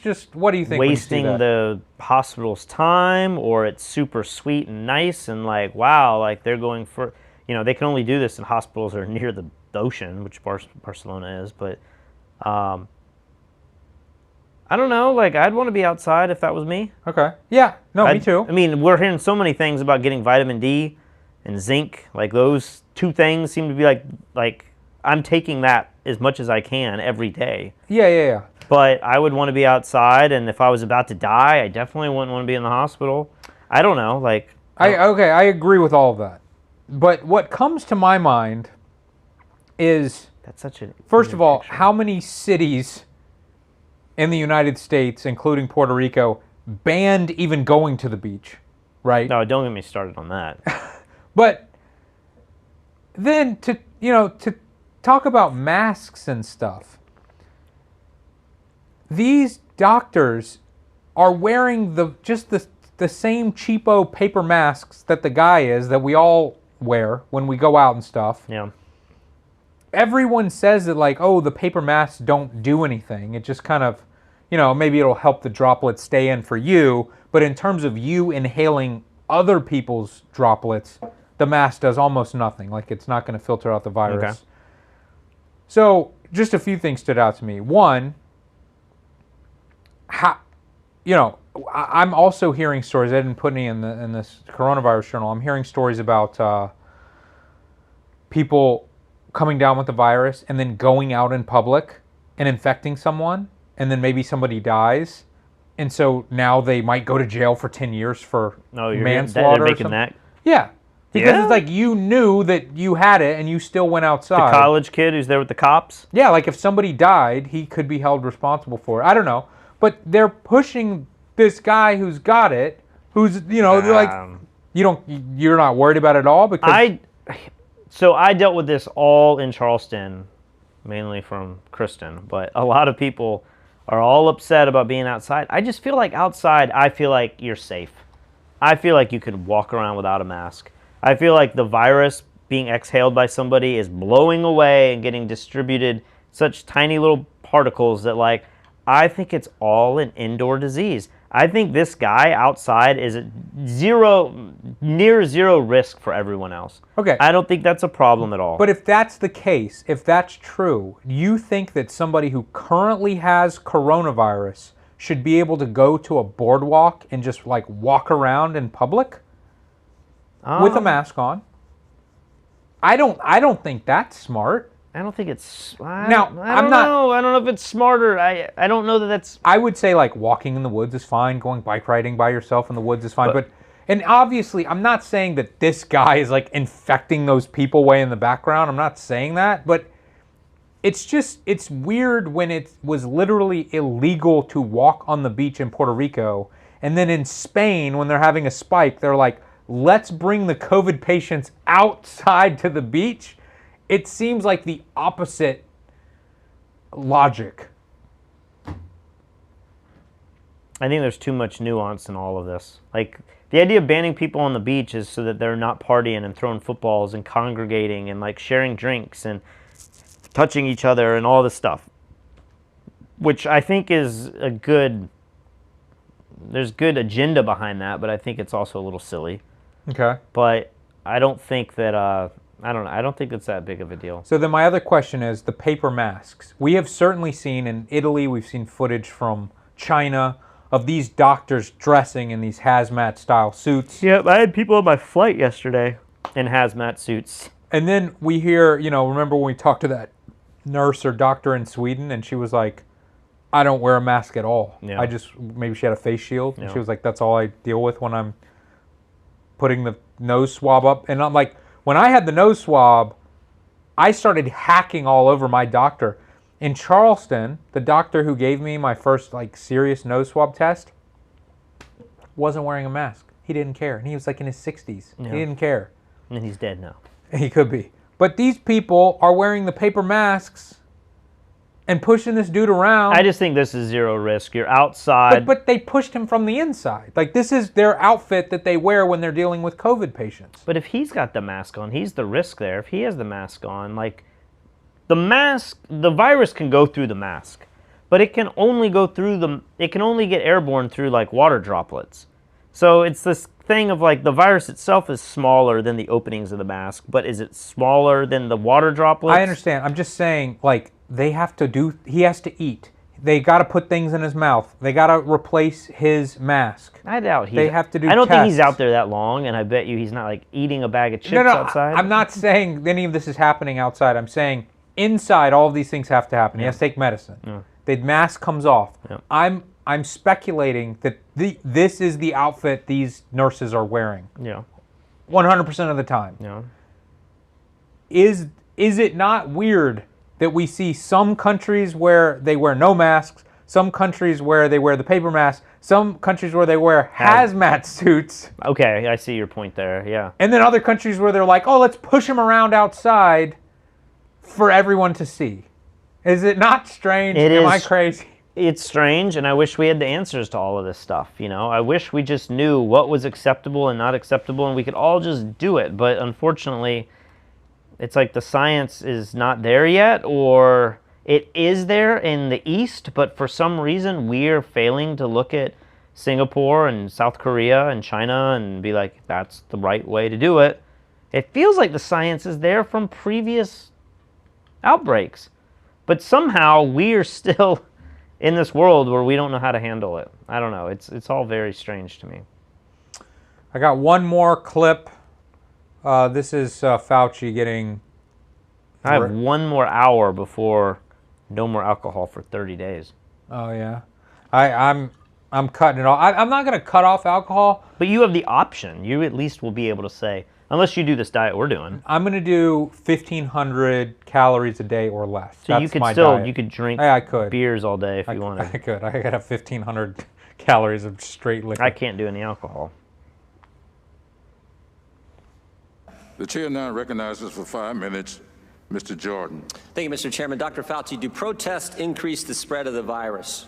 Just what do you think? Wasting when you see that? the hospital's time, or it's super sweet and nice, and like, wow, like they're going for, they can only do this in hospitals that are near the ocean, which Barcelona is. But I don't know. Like, I'd want to be outside if that was me. Okay. Yeah. No, me too. I mean, we're hearing so many things about getting vitamin D and zinc. Like, those two things seem to be like I'm taking that as much as I can every day. Yeah. But I would want to be outside, and if I was about to die, I definitely wouldn't want to be in the hospital. I don't know, like... I agree with all of that. But what comes to my mind is... That's such a... First of all, how many cities in the United States, including Puerto Rico, banned even going to the beach, right? No, don't get me started on that. But then to talk about masks and stuff. These doctors are wearing just the same cheapo paper masks that the guy is, that we all wear when we go out and stuff. Yeah. Everyone says that, like, oh, the paper masks don't do anything. It just kind of, maybe it'll help the droplets stay in for you. But in terms of you inhaling other people's droplets, the mask does almost nothing. Like, it's not going to filter out the virus. Okay. So, just a few things stood out to me. One, I'm also hearing stories. I didn't put any in this coronavirus journal. I'm hearing stories about people coming down with the virus and then going out in public and infecting someone, and then maybe somebody dies, and so now they might go to jail for 10 years for manslaughter. They're making that? Yeah. Because it's like you knew that you had it and you still went outside. The college kid who's there with the cops? Yeah, like if somebody died, he could be held responsible for it. I don't know. But they're pushing this guy who's got it, who's, they're like, you're not worried about it at all? Because So I dealt with this all in Charleston, mainly from Kristen, but a lot of people are all upset about being outside. I just feel like outside, I feel like you're safe. I feel like you could walk around without a mask. I feel like the virus being exhaled by somebody is blowing away and getting distributed such tiny little particles that, like, I think it's all an indoor disease. I think this guy outside is near zero risk for everyone else. Okay. I don't think that's a problem at all. But if that's the case, if that's true, you think that somebody who currently has coronavirus should be able to go to a boardwalk and just, like, walk around in public with a mask on? I don't think that's smart. I don't think it's... I don't know if it's smarter. I don't know that that's... I would say, like, walking in the woods is fine. Going bike riding by yourself in the woods is fine. And obviously, I'm not saying that this guy is, like, infecting those people way in the background. I'm not saying that. But it's weird when it was literally illegal to walk on the beach in Puerto Rico. And then in Spain, when they're having a spike, they're like, let's bring the COVID patients outside to the beach. It seems like the opposite logic. I think there's too much nuance in all of this. Like, the idea of banning people on the beach is so that they're not partying and throwing footballs and congregating and, like, sharing drinks and touching each other and all this stuff, which I think is there's good agenda behind that, but I think it's also a little silly. Okay. But I don't think that... I don't think it's that big of a deal. So then my other question is the paper masks. We have certainly seen in Italy, we've seen footage from China of these doctors dressing in these hazmat style suits. Yep, I had people on my flight yesterday in hazmat suits. And then we hear, remember when we talked to that nurse or doctor in Sweden, and she was like, I don't wear a mask at all. Yeah. I just, maybe she had a face shield, and Yeah. she was like, that's all I deal with when I'm putting the nose swab up. And I'm like, when I had the nose swab, I started hacking all over my doctor. In Charleston, the doctor who gave me my first like serious nose swab test wasn't wearing a mask. He didn't care. And he was like in his 60s. Yeah. He didn't care. And he's dead now. He could be. But these people are wearing the paper masks and pushing this dude around. I just think this is zero risk. You're outside. But they pushed him from the inside. Like, this is their outfit that they wear when they're dealing with COVID patients. But if he's got the mask on, he's the risk there. If he has the mask on, like, the mask, the virus can go through the mask, but it can only go through it can only get airborne through, like, water droplets. So it's this thing of, like, the virus itself is smaller than the openings of the mask, but is it smaller than the water droplets? I understand. I'm just saying, like, he has to eat. They got to put things in his mouth. They got to replace his mask. I doubt they have to do I don't think he's tests. out there that long, and I bet you he's not, like, eating a bag of chips No, outside. I'm not saying any of this is happening outside. I'm saying inside, all of these things have to happen. He has to take medicine. Yeah. The mask comes off. Yeah. I'm speculating that this is the outfit these nurses are wearing. Yeah. 100% of the time. Yeah. Is it not weird that we see some countries where they wear no masks, some countries where they wear the paper mask, some countries where they wear hazmat suits, Okay, I see your point there, yeah. and then other countries where they're like, oh, let's push them around outside for everyone to see? Is it not strange? Am I crazy? It's strange, and I wish we had the answers to all of this stuff, you know? I wish we just knew what was acceptable and not acceptable, and we could all just do it. But unfortunately, it's like the science is not there yet, or it is there in the East, but for some reason we're failing to look at Singapore and South Korea and China and be like, that's the right way to do it. It feels like the science is there from previous outbreaks, but somehow we're still in this world where we don't know how to handle it. I don't know. It's all very strange to me. I got one more clip. This is Fauci getting... I have 1 more hour before no more alcohol for 30 days. Oh, yeah. I'm cutting it off. I'm not going to cut off alcohol. But you have the option. You at least will be able to say, unless you do this diet we're doing. I'm going to do 1,500 calories a day or less. So That's you could my still, diet. you could drink I could. beers all day if you wanted. I could. I could have 1,500 calories of straight liquor. I can't do any alcohol. The chair now recognizes for 5 minutes Mr. Jordan. Thank you, Mr. Chairman. Dr. Fauci, do protests increase the spread of the virus?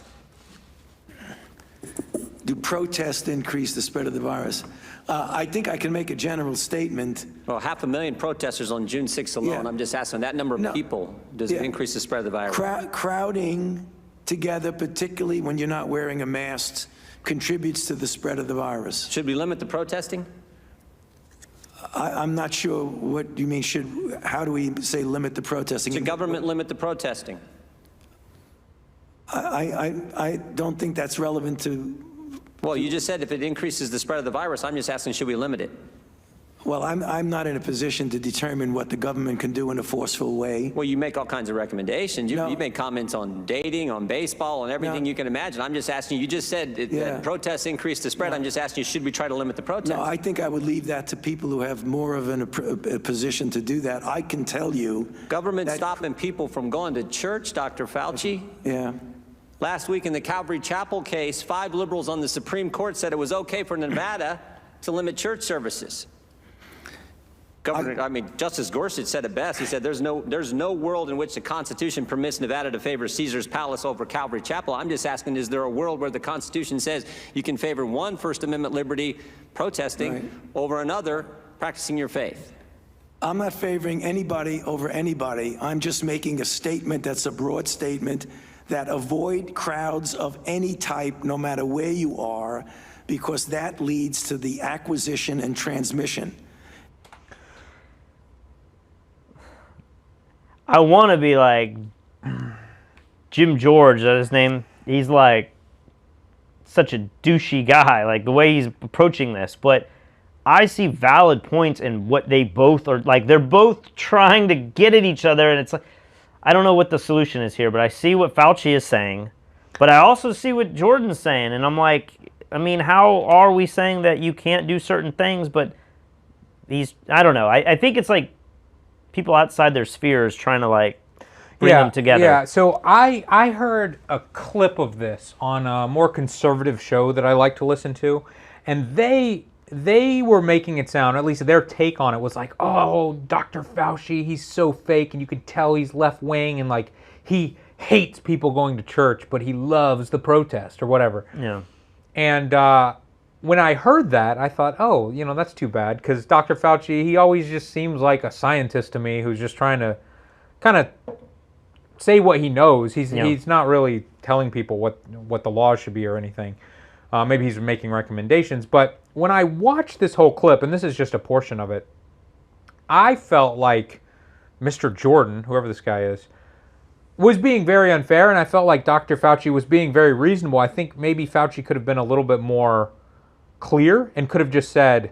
Do protests increase the spread of the virus? I think I can make a general statement. Well, 500,000 protesters on June 6th alone. Yeah. I'm just asking that number of people, does it increase the spread of the virus? Crowding together, particularly when you're not wearing a mask, contributes to the spread of the virus. Should we limit the protesting? I'm not sure what you mean. How do we say limit the protesting? Should government limit the protesting? I don't think that's relevant to... Well, you just said if it increases the spread of the virus, I'm just asking, should we limit it? Well, I'm not in a position to determine what the government can do in a forceful way. Well, you make all kinds of recommendations. You make comments on dating, on baseball, on everything you can imagine. I'm just asking you, just said that protests increase the spread. I'm just asking you, should we try to limit the protests? No, I think I would leave that to people who have more of a position to do that. I can tell you... Government stopping people from going to church, Dr. Fauci? Yeah. Last week in the Calvary Chapel case, 5 liberals on the Supreme Court said it was okay for Nevada to limit church services. Justice Gorsuch said it best. He said there's no world in which the Constitution permits Nevada to favor Caesar's Palace over Calvary Chapel. I'm just asking, is there a world where the Constitution says you can favor one First Amendment liberty, protesting, over another, practicing your faith? I'm not favoring anybody over anybody. I'm just making a statement that's a broad statement that avoid crowds of any type, no matter where you are, because that leads to the acquisition and transmission. I want to be like Jim George, is that his name? He's like such a douchey guy, like the way he's approaching this. But I see valid points in what they both are like. They're both trying to get at each other, and it's like, I don't know what the solution is here, but I see what Fauci is saying, but I also see what Jordan's saying, and I'm like, I mean, how are we saying that you can't do certain things, but I don't know. I think it's like people outside their spheres trying to like bring them together. Yeah, so I heard a clip of this on a more conservative show that I like to listen to, and they were making it sound, at least their take on it was like, oh, Dr. Fauci, he's so fake, and you can tell he's left wing, and like he hates people going to church, but he loves the protest or whatever. Yeah. And when I heard that, I thought, oh, that's too bad, because Dr. Fauci, he always just seems like a scientist to me who's just trying to kind of say what he knows. He's not really telling people what the laws should be or anything. Maybe he's making recommendations. But when I watched this whole clip, and this is just a portion of it, I felt like Mr. Jordan, whoever this guy is, was being very unfair, and I felt like Dr. Fauci was being very reasonable. I think maybe Fauci could have been a little bit more clear and could have just said,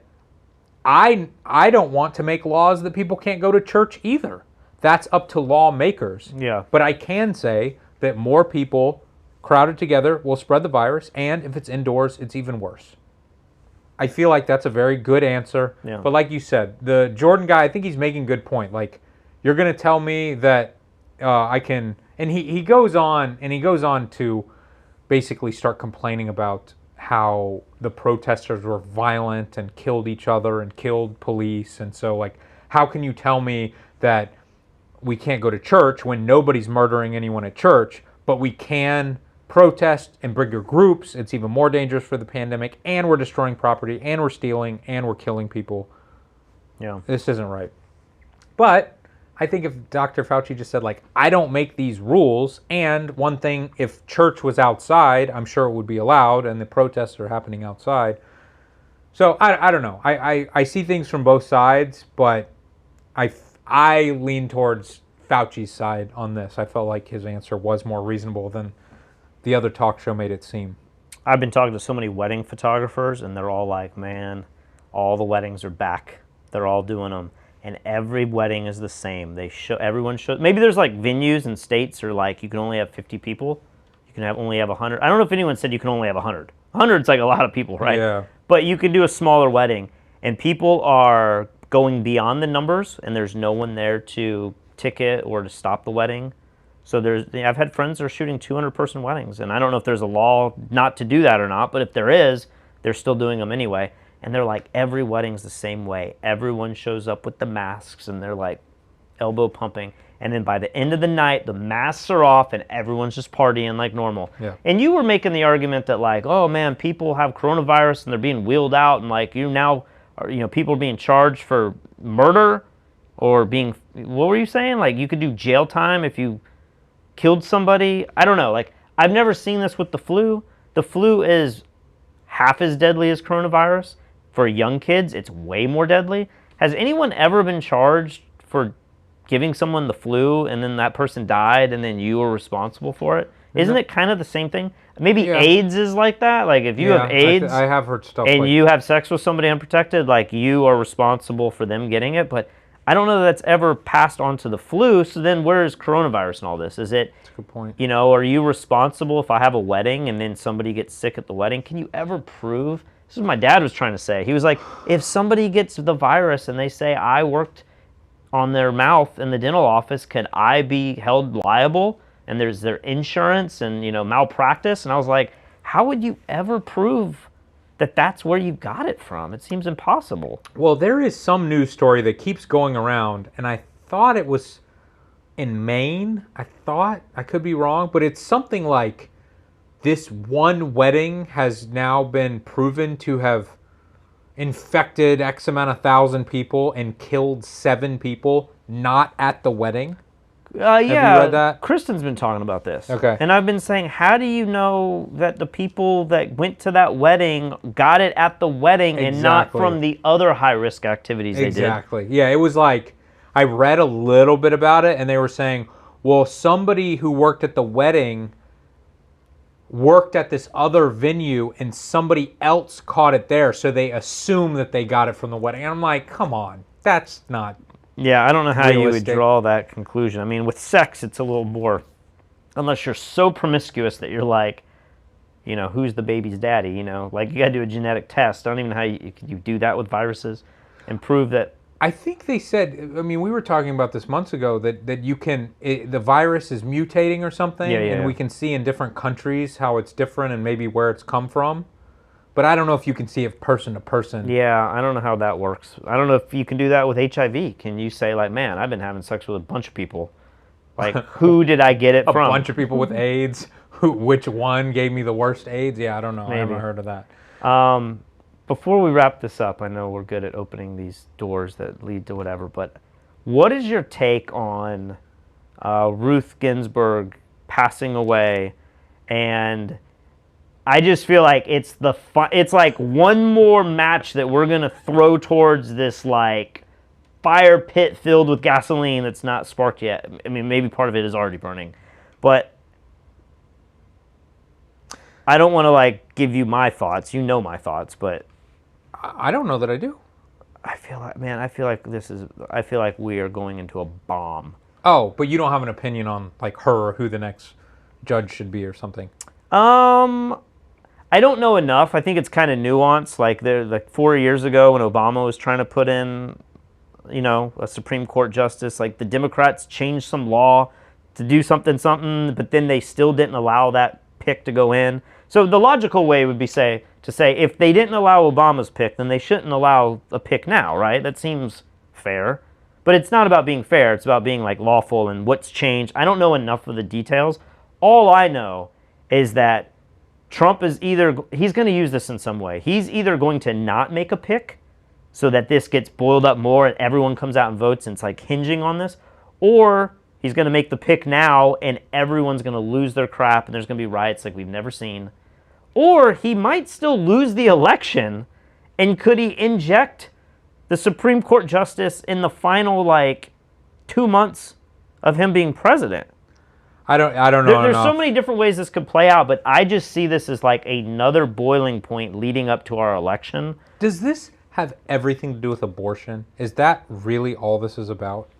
I don't want to make laws that people can't go to church either. That's up to lawmakers. Yeah. But I can say that more people crowded together will spread the virus, and if it's indoors, it's even worse. I feel like that's a very good answer. Yeah. But like you said, the Jordan guy, I think he's making a good point. Like, you're going to tell me that I can, and he goes on to basically start complaining about how the protesters were violent and killed each other and killed police. And so, like, how can you tell me that we can't go to church when nobody's murdering anyone at church, but we can protest in bigger groups? It's even more dangerous for the pandemic, and we're destroying property, and we're stealing, and we're killing people. Yeah. This isn't right. But I think if Dr. Fauci just said, like, I don't make these rules, and one thing, if church was outside, I'm sure it would be allowed, and the protests are happening outside. So, I don't know. I see things from both sides, but I lean towards Fauci's side on this. I felt like his answer was more reasonable than the other talk show made it seem. I've been talking to so many wedding photographers, and they're all like, man, all the weddings are back. They're all doing them. And every wedding is the same. Everyone shows. Maybe there's like venues and states are like you can only have 50 people. You can only have 100. I don't know if anyone said you can only have 100. 100's like a lot of people, right? Yeah. But you can do a smaller wedding, and people are going beyond the numbers, and there's no one there to ticket or to stop the wedding. So I've had friends that are shooting 200-person weddings, and I don't know if there's a law not to do that or not, but if there is, they're still doing them anyway. And they're like, every wedding's the same way. Everyone shows up with the masks, and they're like elbow pumping. And then by the end of the night, the masks are off, and everyone's just partying like normal. Yeah. And you were making the argument that like, oh man, people have coronavirus and they're being wheeled out, and like people are being charged for murder or what were you saying? Like you could do jail time if you killed somebody. I don't know. Like I've never seen this with the flu. The flu is half as deadly as coronavirus. For young kids, it's way more deadly. Has anyone ever been charged for giving someone the flu and then that person died and then you were responsible for it? Isn't it kind of the same thing? Maybe AIDS is like that. Like if you have AIDS I have heard stuff and like you have sex with somebody unprotected, like you are responsible for them getting it. But I don't know that that's ever passed on to the flu. So then where is coronavirus and all this? Is it, that's a good point. Are you responsible if I have a wedding and then somebody gets sick at the wedding? Can you ever prove? This is what my dad was trying to say. He was like, if somebody gets the virus and they say I worked on their mouth in the dental office, can I be held liable? And there's their insurance and, malpractice. And I was like, how would you ever prove that that's where you got it from? It seems impossible. Well, there is some news story that keeps going around, and I thought it was in Maine. I could be wrong, but it's something like this one wedding has now been proven to have infected X amount of thousand people and killed 7 people not at the wedding. Yeah, Have you read that? Kristen's been talking about this. Okay. And I've been saying, how do you know that the people that went to that wedding got it at the wedding and not from the other high-risk activities they did? Exactly. Yeah, it was like, I read a little bit about it, and they were saying, well, somebody who worked at the wedding worked at this other venue, and somebody else caught it there, so they assume that they got it from the wedding. And I'm like, come on, that's not Yeah, I don't know how you would realistic. draw that conclusion. I mean, with sex, it's a little more, unless you're so promiscuous that you're like, you know, who's the baby's daddy? You know, like you got to do a genetic test. I don't even know how you do that with viruses and prove that. I think they said, I mean, we were talking about this months ago, that you can, the virus is mutating or something, and we can see in different countries how it's different and maybe where it's come from. But I don't know if you can see it person to person. Yeah, I don't know how that works. I don't know if you can do that with HIV. Can you say, like, man, I've been having sex with a bunch of people. Like, who did I get it from? A bunch of people with AIDS. Which one gave me the worst AIDS? Yeah, I don't know. Maybe. I haven't heard of that. Before we wrap this up, I know we're good at opening these doors that lead to whatever, but what is your take on Ruth Ginsburg passing away? And I just feel like it's it's like one more match that we're gonna throw towards this like fire pit filled with gasoline that's not sparked yet. I mean, maybe part of it is already burning, but I don't want to like give you my thoughts. You know my thoughts, but I don't know that I do. I feel like, man, I feel like we are going into a bomb. Oh, but you don't have an opinion on like her or who the next judge should be or something? I don't know enough. I think it's kind of nuanced. Like 4 years ago when Obama was trying to put in, you know, a Supreme Court justice, like the Democrats changed some law to do something, but then they still didn't allow that pick to go in. So the logical way would be to say if they didn't allow Obama's pick, then they shouldn't allow a pick now, right? That seems fair. But it's not about being fair. It's about being like lawful and what's changed. I don't know enough of the details. All I know is that Trump is he's going to use this in some way. He's either going to not make a pick so that this gets boiled up more and everyone comes out and votes and it's like hinging on this, or he's going to make the pick now and everyone's going to lose their crap and there's going to be riots like we've never seen. Or he might still lose the election, and could he inject the Supreme Court justice in the final, 2 months of him being president? I don't know. There's so many different ways this could play out, but I just see this as like another boiling point leading up to our election. Does this have everything to do with abortion? Is that really all this is about?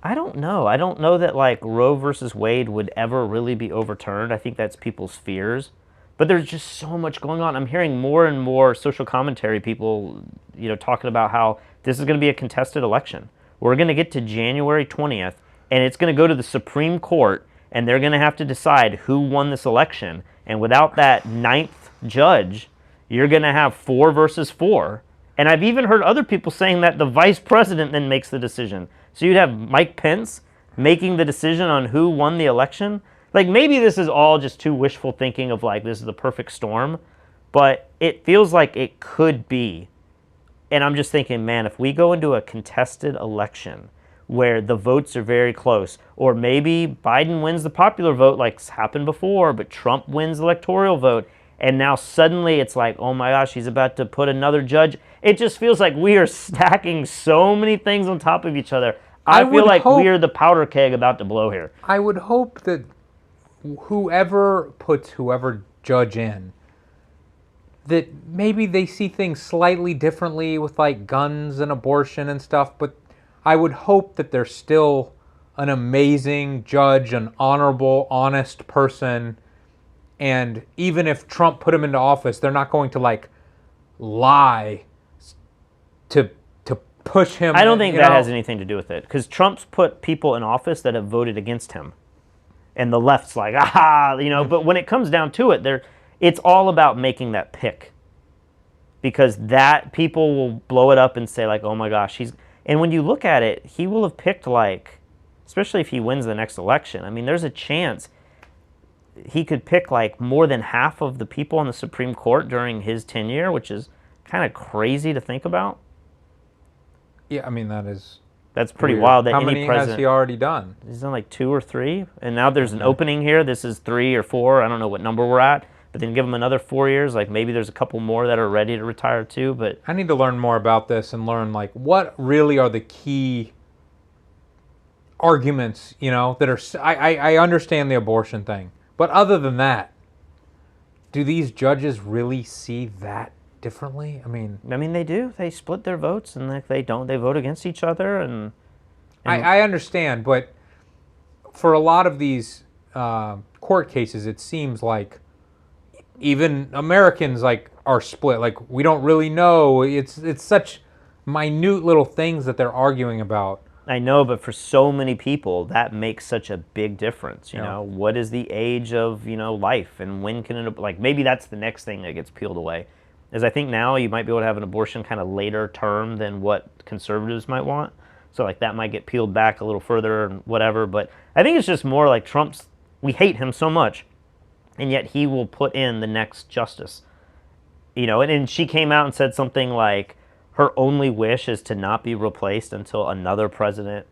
I don't know. I don't know that Roe versus Wade would ever really be overturned. I think that's people's fears. But there's just so much going on. I'm hearing more and more social commentary people, talking about how this is going to be a contested election. We're going to get to January 20th, and it's going to go to the Supreme Court, and they're going to have to decide who won this election. And without that ninth judge, you're going to have 4 versus 4. And I've even heard other people saying that the vice president then makes the decision. So you'd have Mike Pence making the decision on who won the election. Maybe this is all just too wishful thinking of this is the perfect storm, but it feels like it could be. And I'm just thinking, man, if we go into a contested election where the votes are very close, or maybe Biden wins the popular vote like's happened before, but Trump wins the electoral vote, and now suddenly it's like, oh my gosh, he's about to put another judge. It just feels like we are stacking so many things on top of each other. I feel like we are the powder keg about to blow here. I would hope that whoever puts whoever judge in, that maybe they see things slightly differently with guns and abortion and stuff, but I would hope that they're still an amazing judge, an honorable, honest person, and even if Trump put him into office, they're not going to lie to push him. I don't think that has anything to do with it, because Trump's put people in office that have voted against him. And the left's like, but when it comes down to it, it's all about making that pick. Because that people will blow it up and say oh my gosh, and when you look at it, he will have picked especially if he wins the next election, I mean, there's a chance he could pick more than half of the people on the Supreme Court during his tenure, which is kind of crazy to think about. Yeah, I mean, that's pretty weird. wild that How any many president has he already done? He's done 2 or 3, and now there's an opening here. This is 3 or 4. I don't know what number we're at, but then give him another 4 years. Maybe there's a couple more that are ready to retire too. But I need to learn more about this and learn what really are the key arguments. That are. I understand the abortion thing, but other than that, do these judges really see that differently? I mean, they do. They split their votes, and if they don't, they vote against each other. And I understand, but for a lot of these court cases, it seems like even Americans like are split. Like we don't really know. It's such minute little things that they're arguing about. I know, but for so many people, that makes such a big difference. You know, what is the age of life, and when can it, like, maybe that's the next thing that gets peeled away. Is I think now you might be able to have an abortion kind of later term than what conservatives might want. So like that might get peeled back a little further and whatever. But I think it's just more like Trump's. We hate him so much, and yet he will put in the next justice. And she came out and said something like, her only wish is to not be replaced until another president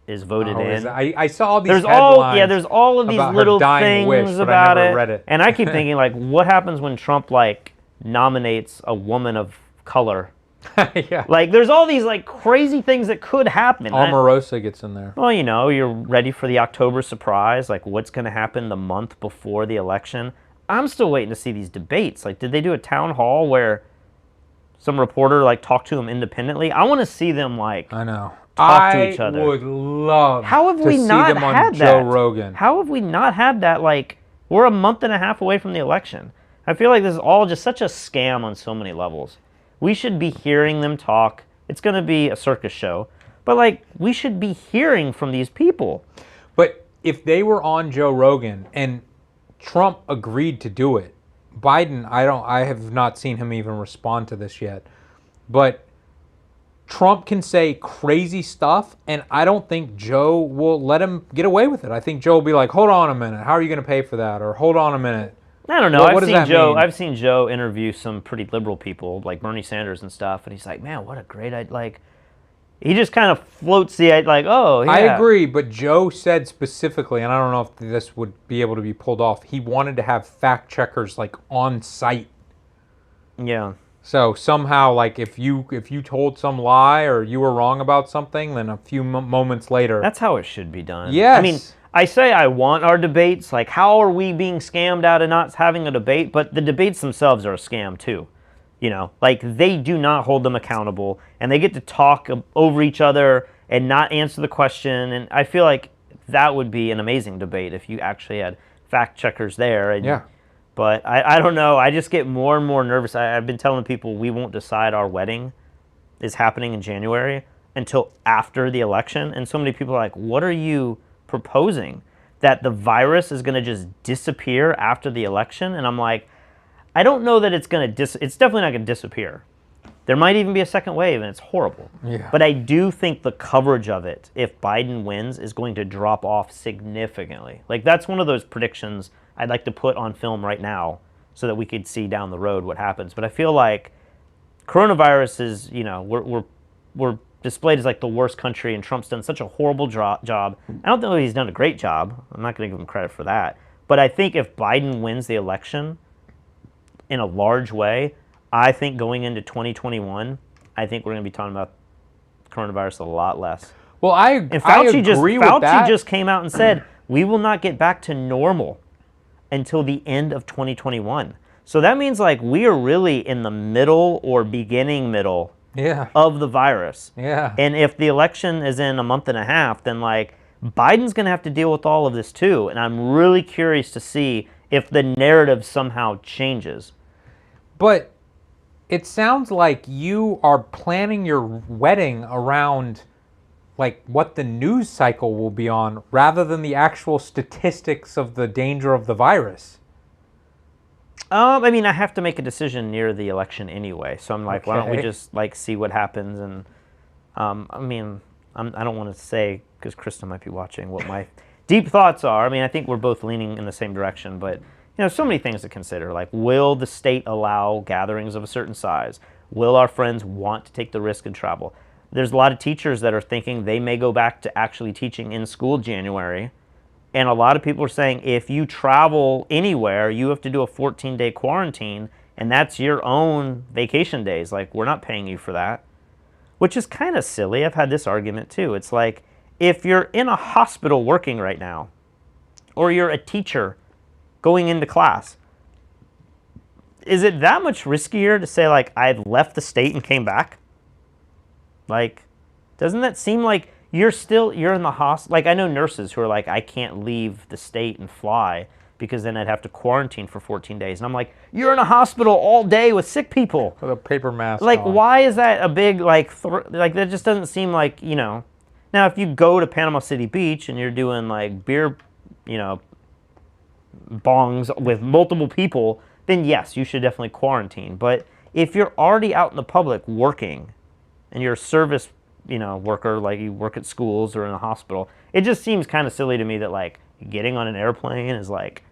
is voted in. I saw these headlines. There's all of these little things wish, about I never it. read it. And I keep thinking, like, what happens when Trump like nominates a woman of color? Yeah. Like, there's all these like crazy things that could happen. Omarosa gets in there. Well, you're ready for the October surprise. Like, what's going to happen the month before the election? I'm still waiting to see these debates. Like, did they do a town hall where some reporter like talked to them independently? I want to see them like talk to each other. I would love How have to we see not them on had Joe that? Rogan. How have we not had that? Like, we're a month and a half away from the election. I feel like this is all just such a scam on so many levels. We should be hearing them talk. It's going to be a circus show, but like we should be hearing from these people. But if they were on Joe Rogan and Trump agreed to do it, Biden, I have not seen him even respond to this yet. But Trump can say crazy stuff, and I don't think Joe will let him get away with it. I think Joe will be like, hold on a minute, how are you going to pay for that? Or hold on a minute. I don't know. What does that mean? I've seen Joe interview some pretty liberal people, like Bernie Sanders and stuff, and he's like, man, what a great idea. Like, he just kind of floats the like, oh, yeah. I agree, but Joe said specifically, and I don't know if this would be able to be pulled off, he wanted to have fact checkers like on site. Yeah. So somehow, like if you told some lie or you were wrong about something, then a few moments later. That's how it should be done. Yes. I mean, I say I want our debates. Like, how are we being scammed out of not having a debate? But the debates themselves are a scam too. Like they do not hold them accountable, and they get to talk over each other and not answer the question. And I feel like that would be an amazing debate if you actually had fact checkers there. And, yeah. But I don't know. I just get more and more nervous. I've been telling people we won't decide our wedding is happening in January until after the election. And so many people are like, what are you proposing? That the virus is going to just disappear after the election? And I'm like, I don't know that it's going to it's definitely not going to disappear. There might even be a second wave, and it's horrible. Yeah. But I do think the coverage of it, if Biden wins, is going to drop off significantly. Like, that's one of those predictions I'd like to put on film right now so that we could see down the road what happens. But I feel like coronavirus is, we're displayed as like the worst country, and Trump's done such a horrible job. I don't think he's done a great job. I'm not going to give him credit for that. But I think if Biden wins the election in a large way, I think going into 2021, I think we're going to be talking about coronavirus a lot less. Well, and Fauci Fauci just came out and said we will not get back to normal until the end of 2021. So that means like we are really in the middle or beginning middle of the virus. Yeah. And if the election is in a month and a half, then like Biden's going to have to deal with all of this too. And I'm really curious to see if the narrative somehow changes. But it sounds like you are planning your wedding around like what the news cycle will be on rather than the actual statistics of the danger of the virus. I mean, I have to make a decision near the election anyway. So I'm like, why don't we just like see what happens? And I mean, I don't want to say, because Krista might be watching, what my deep thoughts are. I mean, I think we're both leaning in the same direction, but so many things to consider. Like, will the state allow gatherings of a certain size? Will our friends want to take the risk and travel? There's a lot of teachers that are thinking they may go back to actually teaching in school January. And a lot of people are saying if you travel anywhere, you have to do a 14-day quarantine, and that's your own vacation days. Like, we're not paying you for that, which is kind of silly. I've had this argument too. It's like, if you're in a hospital working right now, or you're a teacher going into class, is it that much riskier to say, like, I've left the state and came back? Like, doesn't that seem like you're in the hospital. Like, I know nurses who are like, I can't leave the state and fly because then I'd have to quarantine for 14 days. And I'm like, you're in a hospital all day with sick people. With a paper mask Like, on. why is that a big, like, that just doesn't seem like, you know. Now, if you go to Panama City Beach and you're doing, like, beer, you know, bongs with multiple people, then yes, you should definitely quarantine. But if you're already out in the public working and you're a service, you know, worker, like you work at schools or in a hospital, it just seems kind of silly to me that, like, getting on an airplane is, like,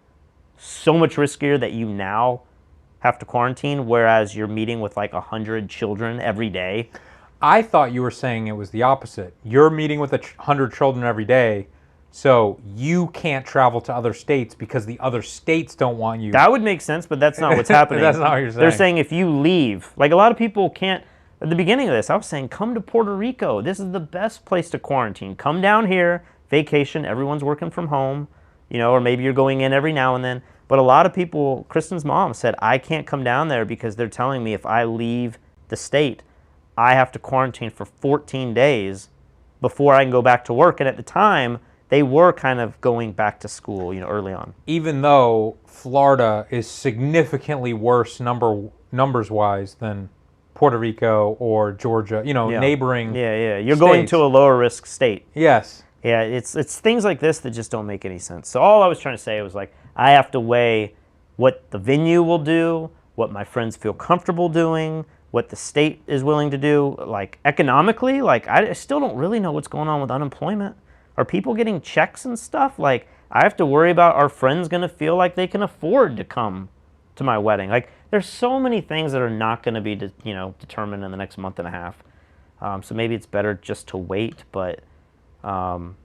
so much riskier that you now have to quarantine, whereas you're meeting with, like, 100 children every day. I thought you were saying it was the opposite. You're meeting with 100 children every day, so you can't travel to other states because the other states don't want you. That would make sense, but that's not what's happening. That's not what you're saying. They're saying if you leave, like a lot of people can't, at the beginning of this, I was saying, come to Puerto Rico. This is the best place to quarantine. Come down here, vacation, everyone's working from home, you know, or maybe you're going in every now and then. But a lot of people, Kristen's mom said, I can't come down there because they're telling me if I leave the state, I have to quarantine for 14 days before I can go back to work. And at the time, they were kind of going back to school, you know, early on. Even though Florida is significantly worse numbers-wise than Puerto Rico or Georgia, you know, neighboring You're going to a lower risk state. Yes. Yeah, it's things like this that just don't make any sense. So all I was trying to say was, like, I have to weigh what the venue will do, what my friends feel comfortable doing, what the state is willing to do. Like, economically, like, I still don't really know what's going on with unemployment. Are people getting checks and stuff? Like, I have to worry about, are friends going to feel like they can afford to come to my wedding? Like, there's so many things that are not going to be, determined in the next month and a half. So maybe it's better just to wait. But I don't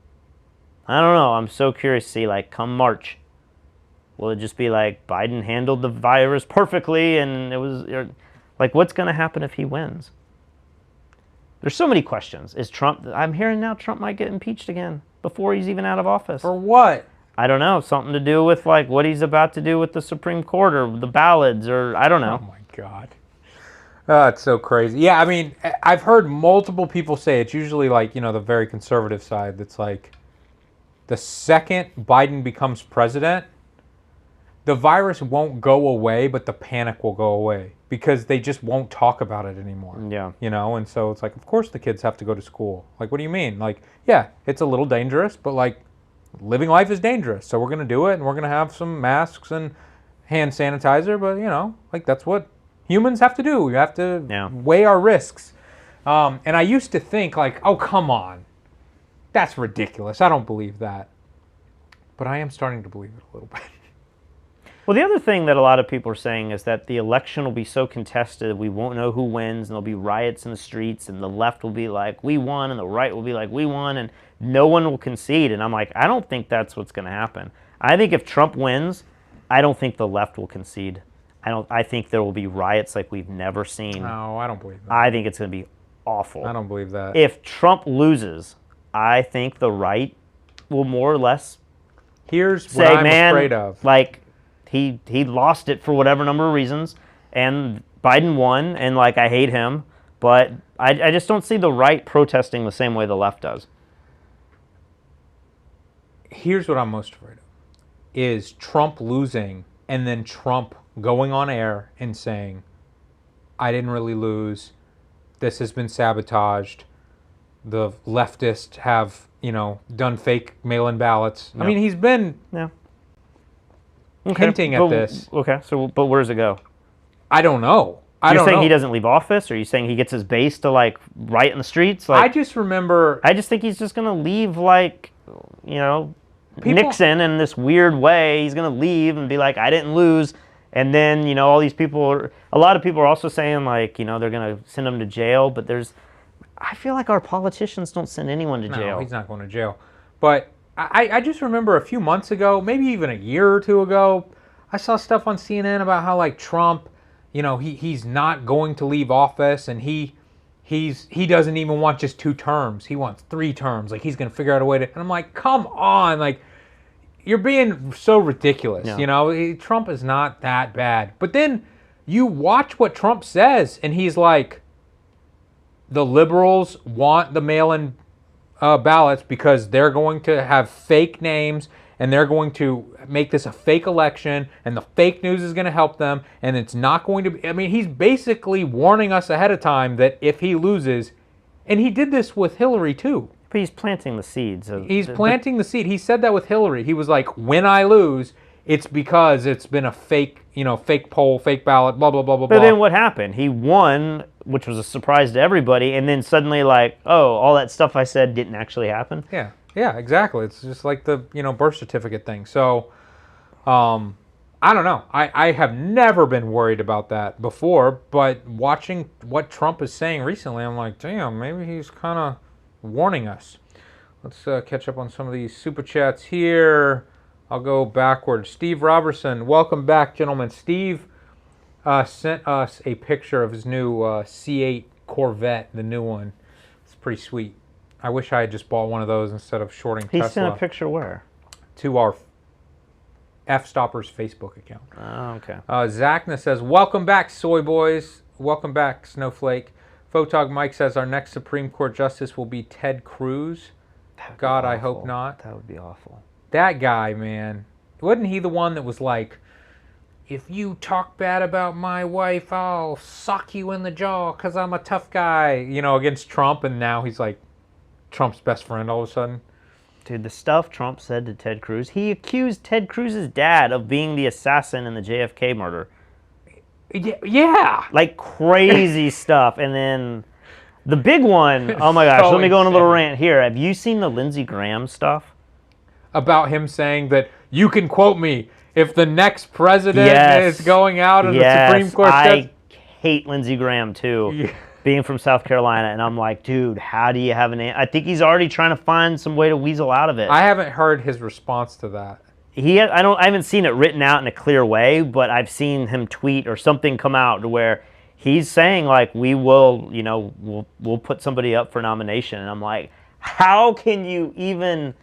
know. I'm so curious to see, like, come March, will it just be like Biden handled the virus perfectly and it was, like, what's going to happen if he wins? There's so many questions. Is Trump, I'm hearing now Trump might get impeached again before he's even out of office. For what? I don't know. Something to do with, like, what he's about to do with the Supreme Court or the ballots, or I don't know. Oh, my God. It's so crazy. Yeah, I mean, I've heard multiple people say it's usually, like, you know, the very conservative side that's like, the second Biden becomes president, the virus won't go away, but the panic will go away because they just won't talk about it anymore. Yeah. You know, and so it's like, of course the kids have to go to school. Like, what do you mean? Like, yeah, it's a little dangerous, but, like, living life is dangerous. So we're going to do it, and we're going to have some masks and hand sanitizer, but, you know, like, that's what humans have to do. We have to weigh our risks. And I used to think, like, oh, come on. That's ridiculous. I don't believe that. But I am starting to believe it a little bit. Well, the other thing that a lot of people are saying is that the election will be so contested, we won't know who wins, and there'll be riots in the streets, and the left will be like, we won, and the right will be like, we won, and no one will concede. And I'm like, I don't think that's what's going to happen. I think if Trump wins, I don't think the left will concede. I think there will be riots like we've never seen. No, I don't believe that. I think it's going to be awful. I don't believe that. If Trump loses, I think the right will more or less Here's what I'm afraid of. Like, he lost it for whatever number of reasons, and Biden won, and, like, I hate him, but I just don't see the right protesting the same way the left does. Here's what I'm most afraid of, is Trump losing and then Trump going on air and saying, I didn't really lose, this has been sabotaged, the leftists have, you know, done fake mail-in ballots. Yep. I mean, he's been hinting at this. Okay, so, but where does it go? I don't know. You're saying he doesn't leave office, or are you saying he gets his base to, like, riot in the streets? Like, I just remember... I just think he's just going to leave, like, you know, Nixon in this weird way. He's going to leave and be like, I didn't lose. And then, you know, all these people, a lot of people are also saying, like, you know, they're going to send him to jail. But I feel like our politicians don't send anyone to jail. No, he's not going to jail. But I just remember a few months ago, maybe even a year or two ago, I saw stuff on CNN about how, like, Trump, you know, he's not going to leave office, and he doesn't even want just 2 terms. He wants 3 terms. Like, he's going to figure out a way to... And I'm like, come on. Like, you're being so ridiculous. Yeah. You know, Trump is not that bad. But then you watch what Trump says, and he's like, the liberals want the mail-in ballots because they're going to have fake names and they're going to make this a fake election and the fake news is going to help them and it's not going to be. I mean, he's basically warning us ahead of time that if he loses, and he did this with Hillary too. But he's planting the seeds. He's planting the seed. He said that with Hillary. He was like, when I lose, it's because it's been a fake, fake poll, fake ballot, blah, blah, blah, blah, blah. But then what happened? He won, which was a surprise to everybody, and then suddenly all that stuff I said didn't actually happen. Yeah, exactly. It's just like the, birth certificate thing. So, I don't know. I have never been worried about that before, but watching what Trump is saying recently, I'm like, damn, maybe he's kind of warning us. Let's catch up on some of these super chats here. I'll go backwards. Steve Robertson, welcome back, gentlemen. Steve sent us a picture of his new C8 Corvette, the new one. It's pretty sweet. I wish I had just bought one of those instead of shorting Tesla. He sent a picture where? To our F-Stoppers Facebook account. Oh, okay. Zachna says, welcome back, soy boys. Welcome back, Snowflake. Photog Mike says, our next Supreme Court justice will be Ted Cruz. God, I hope not. That would be awful. That guy, man. Wasn't he the one that was like, if you talk bad about my wife, I'll sock you in the jaw because I'm a tough guy, against Trump, and now he's like Trump's best friend all of a sudden. Dude, the stuff Trump said to Ted Cruz, he accused Ted Cruz's dad of being the assassin in the JFK murder. Yeah. Like crazy stuff. And then the big one, oh my gosh, let me go on a little rant here. Have you seen the Lindsey Graham stuff? About him saying that you can quote me if the next president is going out of the Supreme Court. I hate Lindsey Graham too, being from South Carolina, and I'm like, dude, how do you have an? I think he's already trying to find some way to weasel out of it. I haven't heard his response to that. I haven't seen it written out in a clear way, but I've seen him tweet or something come out to where he's saying like, we will, we'll put somebody up for nomination, and I'm like, how can you even?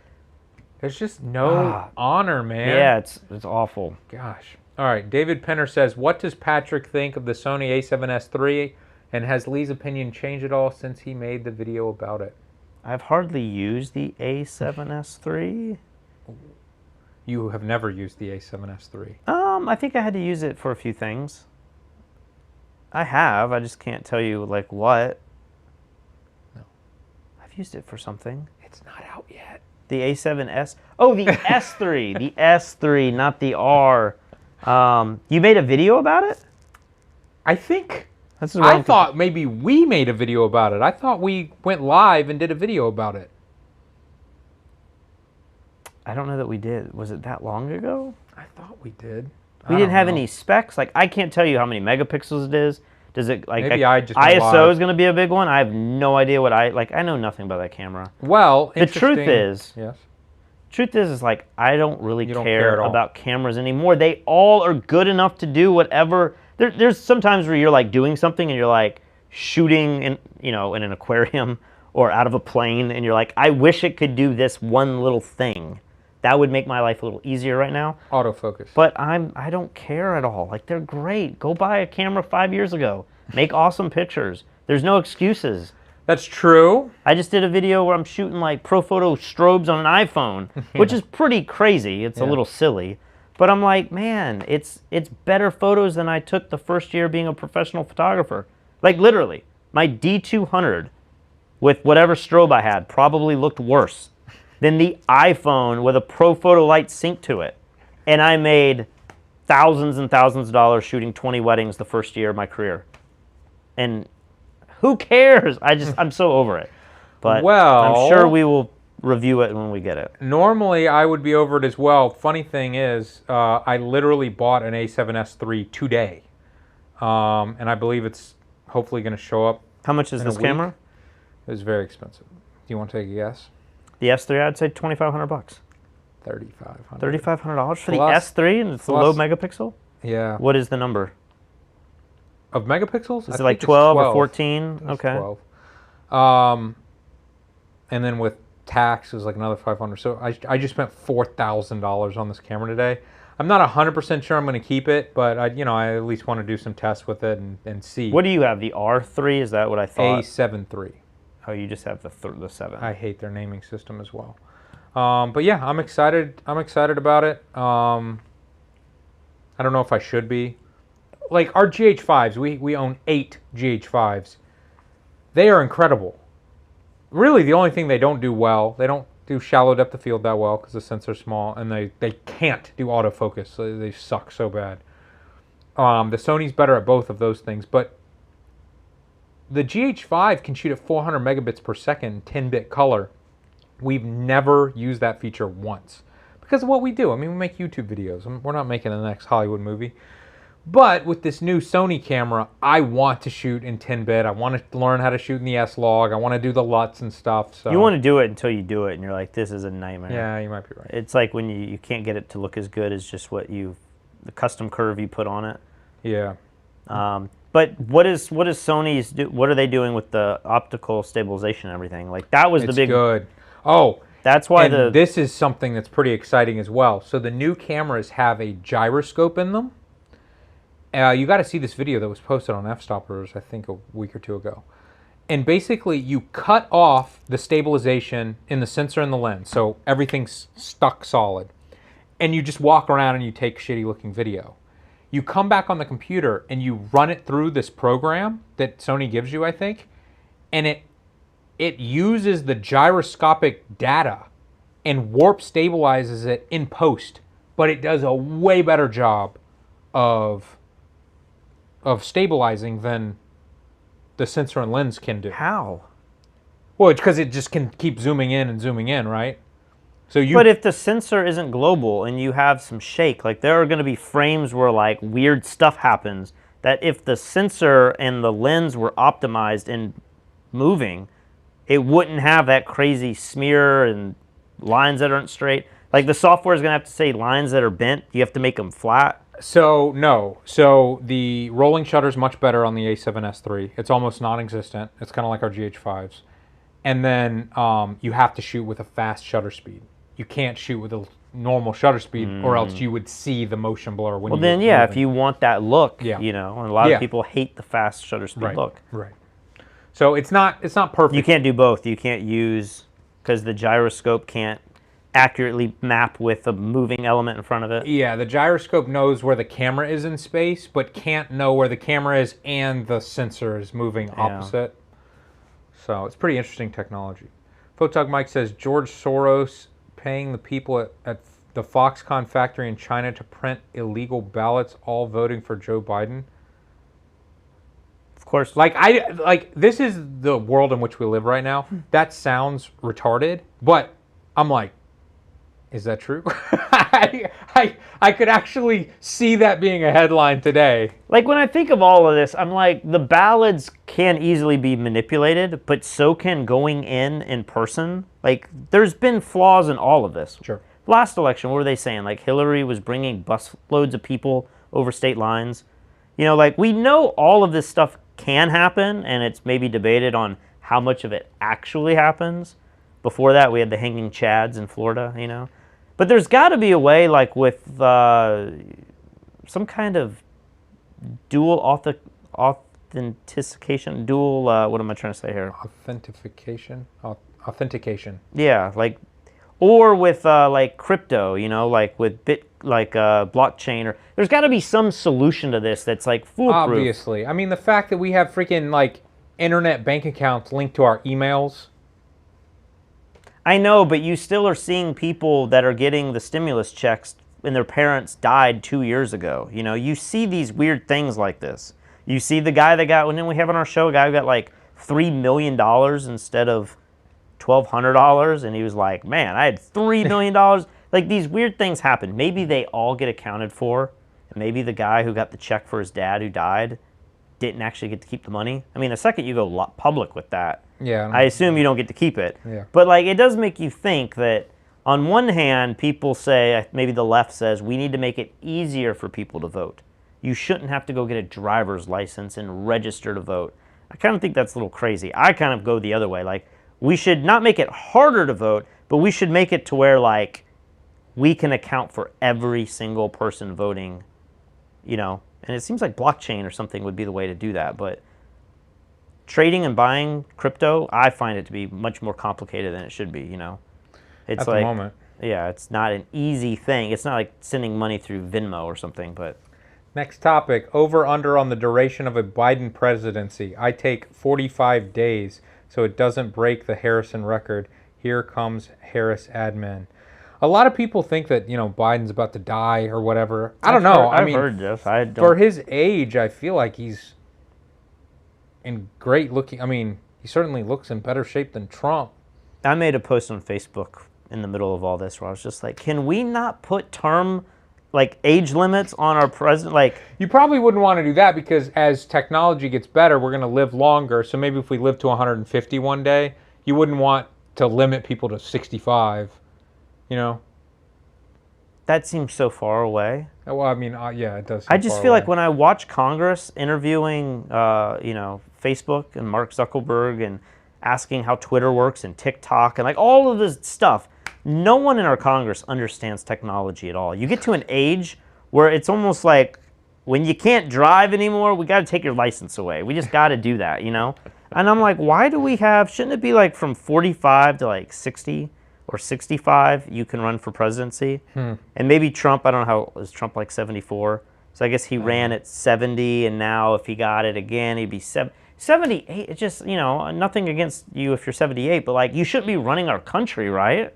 There's just no honor, man. Yeah, it's awful. Gosh. All right, David Penner says, what does Patrick think of the Sony a7S III, and has Lee's opinion changed at all since he made the video about it? I've hardly used the a7S III. You have never used the a7S III? I think I had to use it for a few things. I have. I just can't tell you, like, what. No. I've used it for something. It's not out yet. The A7S. Oh, the S3. The S3, not the R. You made a video about it? I think. I thought maybe we made a video about it. I thought we went live and did a video about it. I don't know that we did. Was it that long ago? I thought we did. We didn't have any specs. Like, I can't tell you how many megapixels it is. Does it, like, maybe I just ISO is going to be a big one? I have no idea what I know nothing about that camera. Well, the truth is, like, I don't really care about cameras anymore. They all are good enough to do whatever. There's sometimes where you're like doing something and you're like shooting in an aquarium or out of a plane, and you're like, I wish it could do this one little thing. That would make my life a little easier right now. Autofocus. But I don't care at all. Like, they're great. Go buy a camera 5 years ago. Make awesome pictures. There's no excuses. That's true. I just did a video where I'm shooting like ProPhoto strobes on an iPhone, which is pretty crazy. It's a little silly. But I'm like, man, it's better photos than I took the first year being a professional photographer. Like, literally, my D200 with whatever strobe I had probably looked worse than the iPhone with a ProPhoto Lite sync to it. And I made thousands and thousands of dollars shooting 20 weddings the first year of my career. And who cares? I'm so over it. But I'm sure we will review it when we get it. Normally, I would be over it as well. Funny thing is, I literally bought an A7S III today. And I believe it's hopefully going to show up. How much is this camera? It was very expensive. Do you want to take a guess? The S3, I'd say $2,500. $3,500. $3,500 for the S3, and it's the low megapixel? Yeah. What is the number? Of megapixels? Is it like 12 or 14? Okay. 12. And then with tax, it was like another $500. So I just spent $4,000 on this camera today. I'm not 100% sure I'm going to keep it, but I at least want to do some tests with it and see. What do you have? The R3? Is that what I thought? A7 III. Oh, you just have the 7. I hate their naming system as well. But yeah, I'm excited. I'm excited about it. I don't know if I should be. Like our GH5s, we own 8 GH5s. They are incredible. Really, the only thing they don't do well, they don't do shallow depth of field that well because the sensor's small, and they can't do autofocus. So they suck so bad. The Sony's better at both of those things, but the GH5 can shoot at 400 megabits per second, 10-bit color. We've never used that feature once because of what we do. I mean, we make YouTube videos. We're not making the next Hollywood movie. But with this new Sony camera, I want to shoot in 10-bit. I want to learn how to shoot in the S-Log. I want to do the LUTs and stuff. So you want to do it until you do it, and you're like, this is a nightmare. Yeah, you might be right. It's like when you can't get it to look as good as just what the custom curve you put on it. Yeah. But what is Sony's what are they doing with the optical stabilization and everything? Like that was the big. Good. Oh, that's why this is something that's pretty exciting as well. So the new cameras have a gyroscope in them. You got to see this video that was posted on F-Stoppers, I think a week or two ago. And basically, you cut off the stabilization in the sensor and the lens, so everything's stuck solid. And you just walk around and you take shitty-looking video. You come back on the computer and you run it through this program that Sony gives you, I think, and it uses the gyroscopic data and warp stabilizes it in post, but it does a way better job of stabilizing than the sensor and lens can do. How? Well, it's because it just can keep zooming in, right? So But if the sensor isn't global and you have some shake, like there are going to be frames where like weird stuff happens that if the sensor and the lens were optimized and moving, it wouldn't have that crazy smear and lines that aren't straight. Like the software is going to have to say lines that are bent. You have to make them flat. So no. So the rolling shutter is much better on the A7S III. It's almost non-existent. It's kind of like our GH5s. And then you have to shoot with a fast shutter speed. You can't shoot with a normal shutter speed, or else you would see the motion blur when. Well, then yeah, if you want that look, Yeah. you know, and a lot of people hate the fast shutter speed look. Right. So it's not perfect. You can't do both. You can't use because the gyroscope can't accurately map with a moving element in front of it. Yeah, the gyroscope knows where the camera is in space, but can't know where the camera is and the sensor is moving opposite. So it's pretty interesting technology. Photog Mike says George Soros paying the people at the Foxconn factory in China to print illegal ballots, all voting for Joe Biden. Of course. Like this is the world in which we live right now. That sounds retarded, but I'm like, is that true? I could actually see that being a headline today. Like when I think of all of this, I'm like, the ballots can easily be manipulated, but so can going in person. Like there's been flaws in all of this. Sure. Last election, what were they saying? Like Hillary was bringing busloads of people over state lines. You know, like we know all of this stuff can happen, and it's maybe debated on how much of it actually happens. Before that, we had the hanging chads in Florida, you know. But there's got to be a way, like with some kind of dual authentication, dual, what am I trying to say here? Authentication. Yeah, like, or with like crypto, you know, like with blockchain, or there's got to be some solution to this that's like foolproof. Obviously. I mean, the fact that we have freaking like internet bank accounts linked to our emails. I know, but you still are seeing people that are getting the stimulus checks and their parents died 2 years ago. You know, you see these weird things like this. You see the guy that got, when we have on our show, a guy who got like $3 million instead of $1,200, and he was like, man, I had $3 million. Like these weird things happen. Maybe they all get accounted for, and maybe the guy who got the check for his dad who died didn't actually get to keep the money. I mean, the second you go public with that, yeah, I assume you don't get to keep it. Yeah. But like, it does make you think that on one hand, people say, maybe the left says, we need to make it easier for people to vote. You shouldn't have to go get a driver's license and register to vote. I kind of think that's a little crazy. I kind of go the other way. Like, we should not make it harder to vote, but we should make it to where like we can account for every single person voting, you know. And it seems like blockchain or something would be the way to do that, but trading and buying crypto, I find it to be much more complicated than it should be, you know? It's At like, the moment. Yeah, it's not an easy thing. It's not like sending money through Venmo or something, but... Next topic, over/under on the duration of a Biden presidency. I take 45 days, so it doesn't break the Harrison record. Here comes Harris admin. A lot of people think that, you know, Biden's about to die or whatever. I don't know. I've heard this. I don't... For his age, I feel like he's in great looking... I mean, he certainly looks in better shape than Trump. I made a post on Facebook in the middle of all this where I was just like, can we not put term... like age limits on our president? Like, you probably wouldn't want to do that because as technology gets better, we're going to live longer. So maybe if we live to 150 one day, you wouldn't want to limit people to 65. You know, that seems so far away. Well, I mean, yeah, it does. I just feel like when I watch Congress interviewing, you know, Facebook and Mark Zuckerberg and asking how Twitter works and TikTok and like all of this stuff. No one in our Congress understands technology at all. You get to an age where it's almost like when you can't drive anymore, we got to take your license away. We just got to do that, you know? And I'm like, why do we have, shouldn't it be like from 45 to like 60 or 65 you can run for presidency? And maybe Trump, I don't know how, is Trump like 74? So I guess he ran at 70 and now if he got it again, he'd be 78. It's just, you know, nothing against you if you're 78, but like you shouldn't be running our country, right?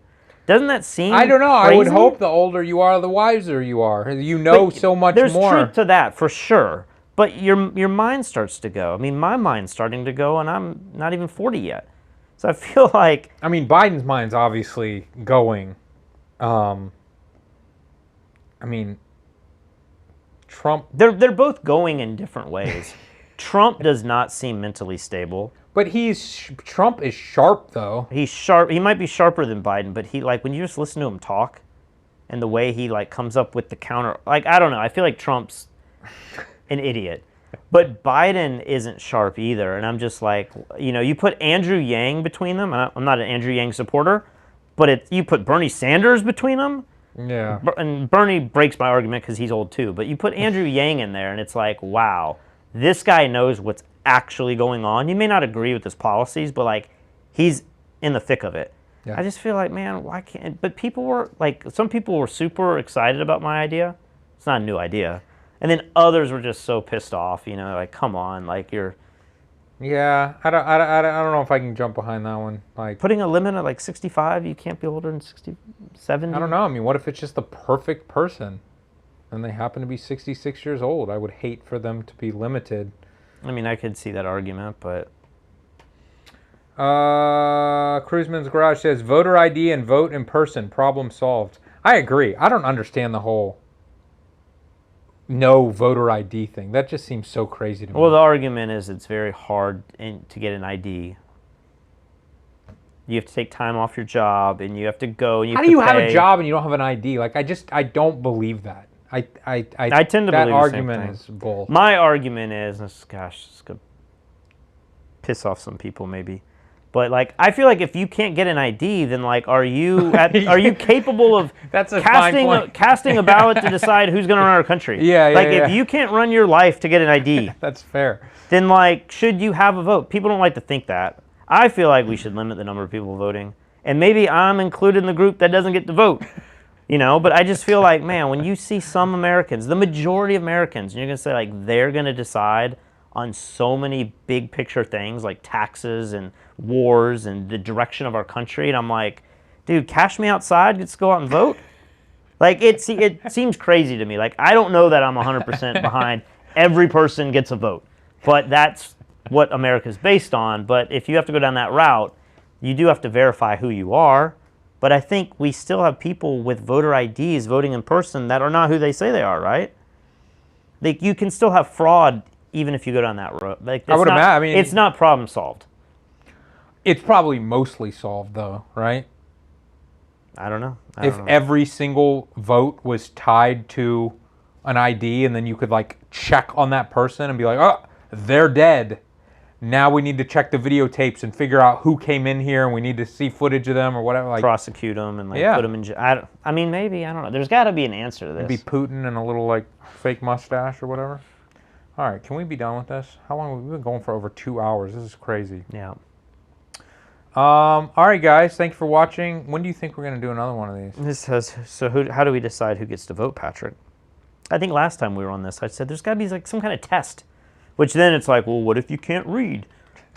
Doesn't that seem I don't know. crazy? I would hope the older you are, the wiser you are. You know so much there's more. There's truth to that, for sure. But your mind starts to go. I mean, my mind's starting to go, and I'm not even 40 yet. So I feel like... I mean, Biden's mind's obviously going. I mean, Trump... They're both going in different ways. Trump does not seem mentally stable. But Trump is sharp, though. He's sharp. He might be sharper than Biden, but he, like, when you just listen to him talk and the way he, like, comes up with the counter, like, I don't know. I feel like Trump's an idiot. But Biden isn't sharp either. And I'm just like, you know, you put Andrew Yang between them. I'm not an Andrew Yang supporter, but you put Bernie Sanders between them. Yeah. And Bernie breaks my argument because he's old, too. But you put Andrew Yang in there, and it's like, wow, this guy knows what's actually going on. You may not agree with his policies, but like he's in the thick of it. Yeah. I just feel like, man, why can't... But people were like, some people were super excited about my idea. It's not a new idea. And then others were just so pissed off, you know, like, come on, like you're... Yeah, I don't know if I can jump behind that one. Like putting a limit at like 65, you can't be older than 60, 70? I don't know. I mean, what if it's just the perfect person and they happen to be 66 years old? I would hate for them to be limited. I mean, I could see that argument, but... Cruiseman's Garage says, voter ID and vote in person, problem solved. I agree. I don't understand the whole no voter ID thing. That just seems so crazy to me. Well, the argument is it's very hard to get an ID. You have to take time off your job, and you have to go. And How do you have a job and you don't have an ID? Like, I don't believe that. I tend to believe that the argument same is thing. bull. My argument is, gosh, it's gonna piss off some people maybe, but like I feel like if you can't get an ID, then like are you capable of casting a ballot to decide who's going to run our country? Yeah, like if you can't run your life to get an ID, that's fair. Then like should you have a vote? People don't like to think that. I feel like we should limit the number of people voting, and maybe I'm included in the group that doesn't get to vote. You know, but I just feel like, man, when you see some Americans, the majority of Americans, and you're going to say, like, they're going to decide on so many big picture things like taxes and wars and the direction of our country. And I'm like, dude, cash me outside. Let's go out and vote. Like, it seems crazy to me. Like, I don't know that I'm 100% behind every person gets a vote. But that's what America's based on. But if you have to go down that route, you do have to verify who you are. But I think we still have people with voter IDs voting in person that are not who they say they are, right? Like you can still have fraud even if you go down that road. Like I would imagine. I mean, it's not problem solved. It's probably mostly solved, though, right? I don't know. If every single vote was tied to an ID, and then you could like check on that person and be like, oh, they're dead. Now we need to check the videotapes and figure out who came in here, and we need to see footage of them or whatever. Like prosecute them and like put them in jail. I mean, maybe I don't know. There's got to be an answer to this. Maybe Putin and a little like fake mustache or whatever. All right, can we be done with this? How long have we been going for? Over 2 hours. This is crazy. Yeah. All right, guys. Thank you for watching. When do you think we're going to do another one of these? This says, so how do we decide who gets to vote, Patrick? I think last time we were on this, I said there's got to be like some kind of test, which then it's like, well, what if you can't read?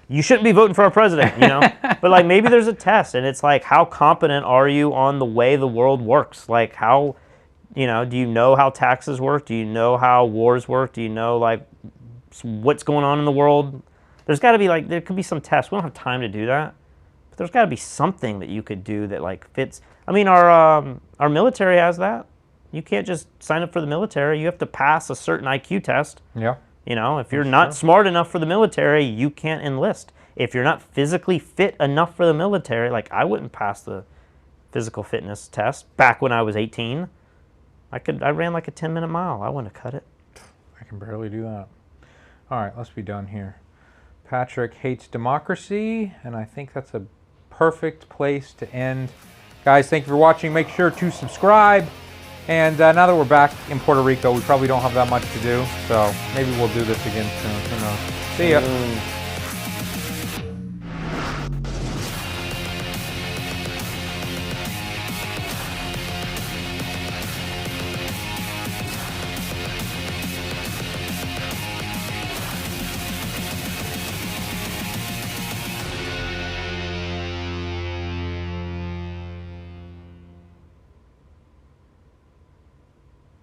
You shouldn't be voting for our president, you know? But like maybe there's a test, and it's like, how competent are you on the way the world works? Like how, you know, do you know how taxes work? Do you know how wars work? Do you know like what's going on in the world? There's got to be like, there could be some test. We don't have time to do that. But there's got to be something that you could do that like fits. I mean, our military has that. You can't just sign up for the military. You have to pass a certain IQ test. Yeah. You know, if you're not smart enough for the military, you can't enlist. If you're not physically fit enough for the military, like I wouldn't pass the physical fitness test back when I was 18. I ran like a 10-minute mile. I wouldn't have cut it. I can barely do that. All right, let's be done here. Patrick hates democracy, and I think that's a perfect place to end. Guys, thank you for watching. Make sure to subscribe. And now that we're back in Puerto Rico, we probably don't have that much to do, so maybe we'll do this again soon. Who knows? See ya.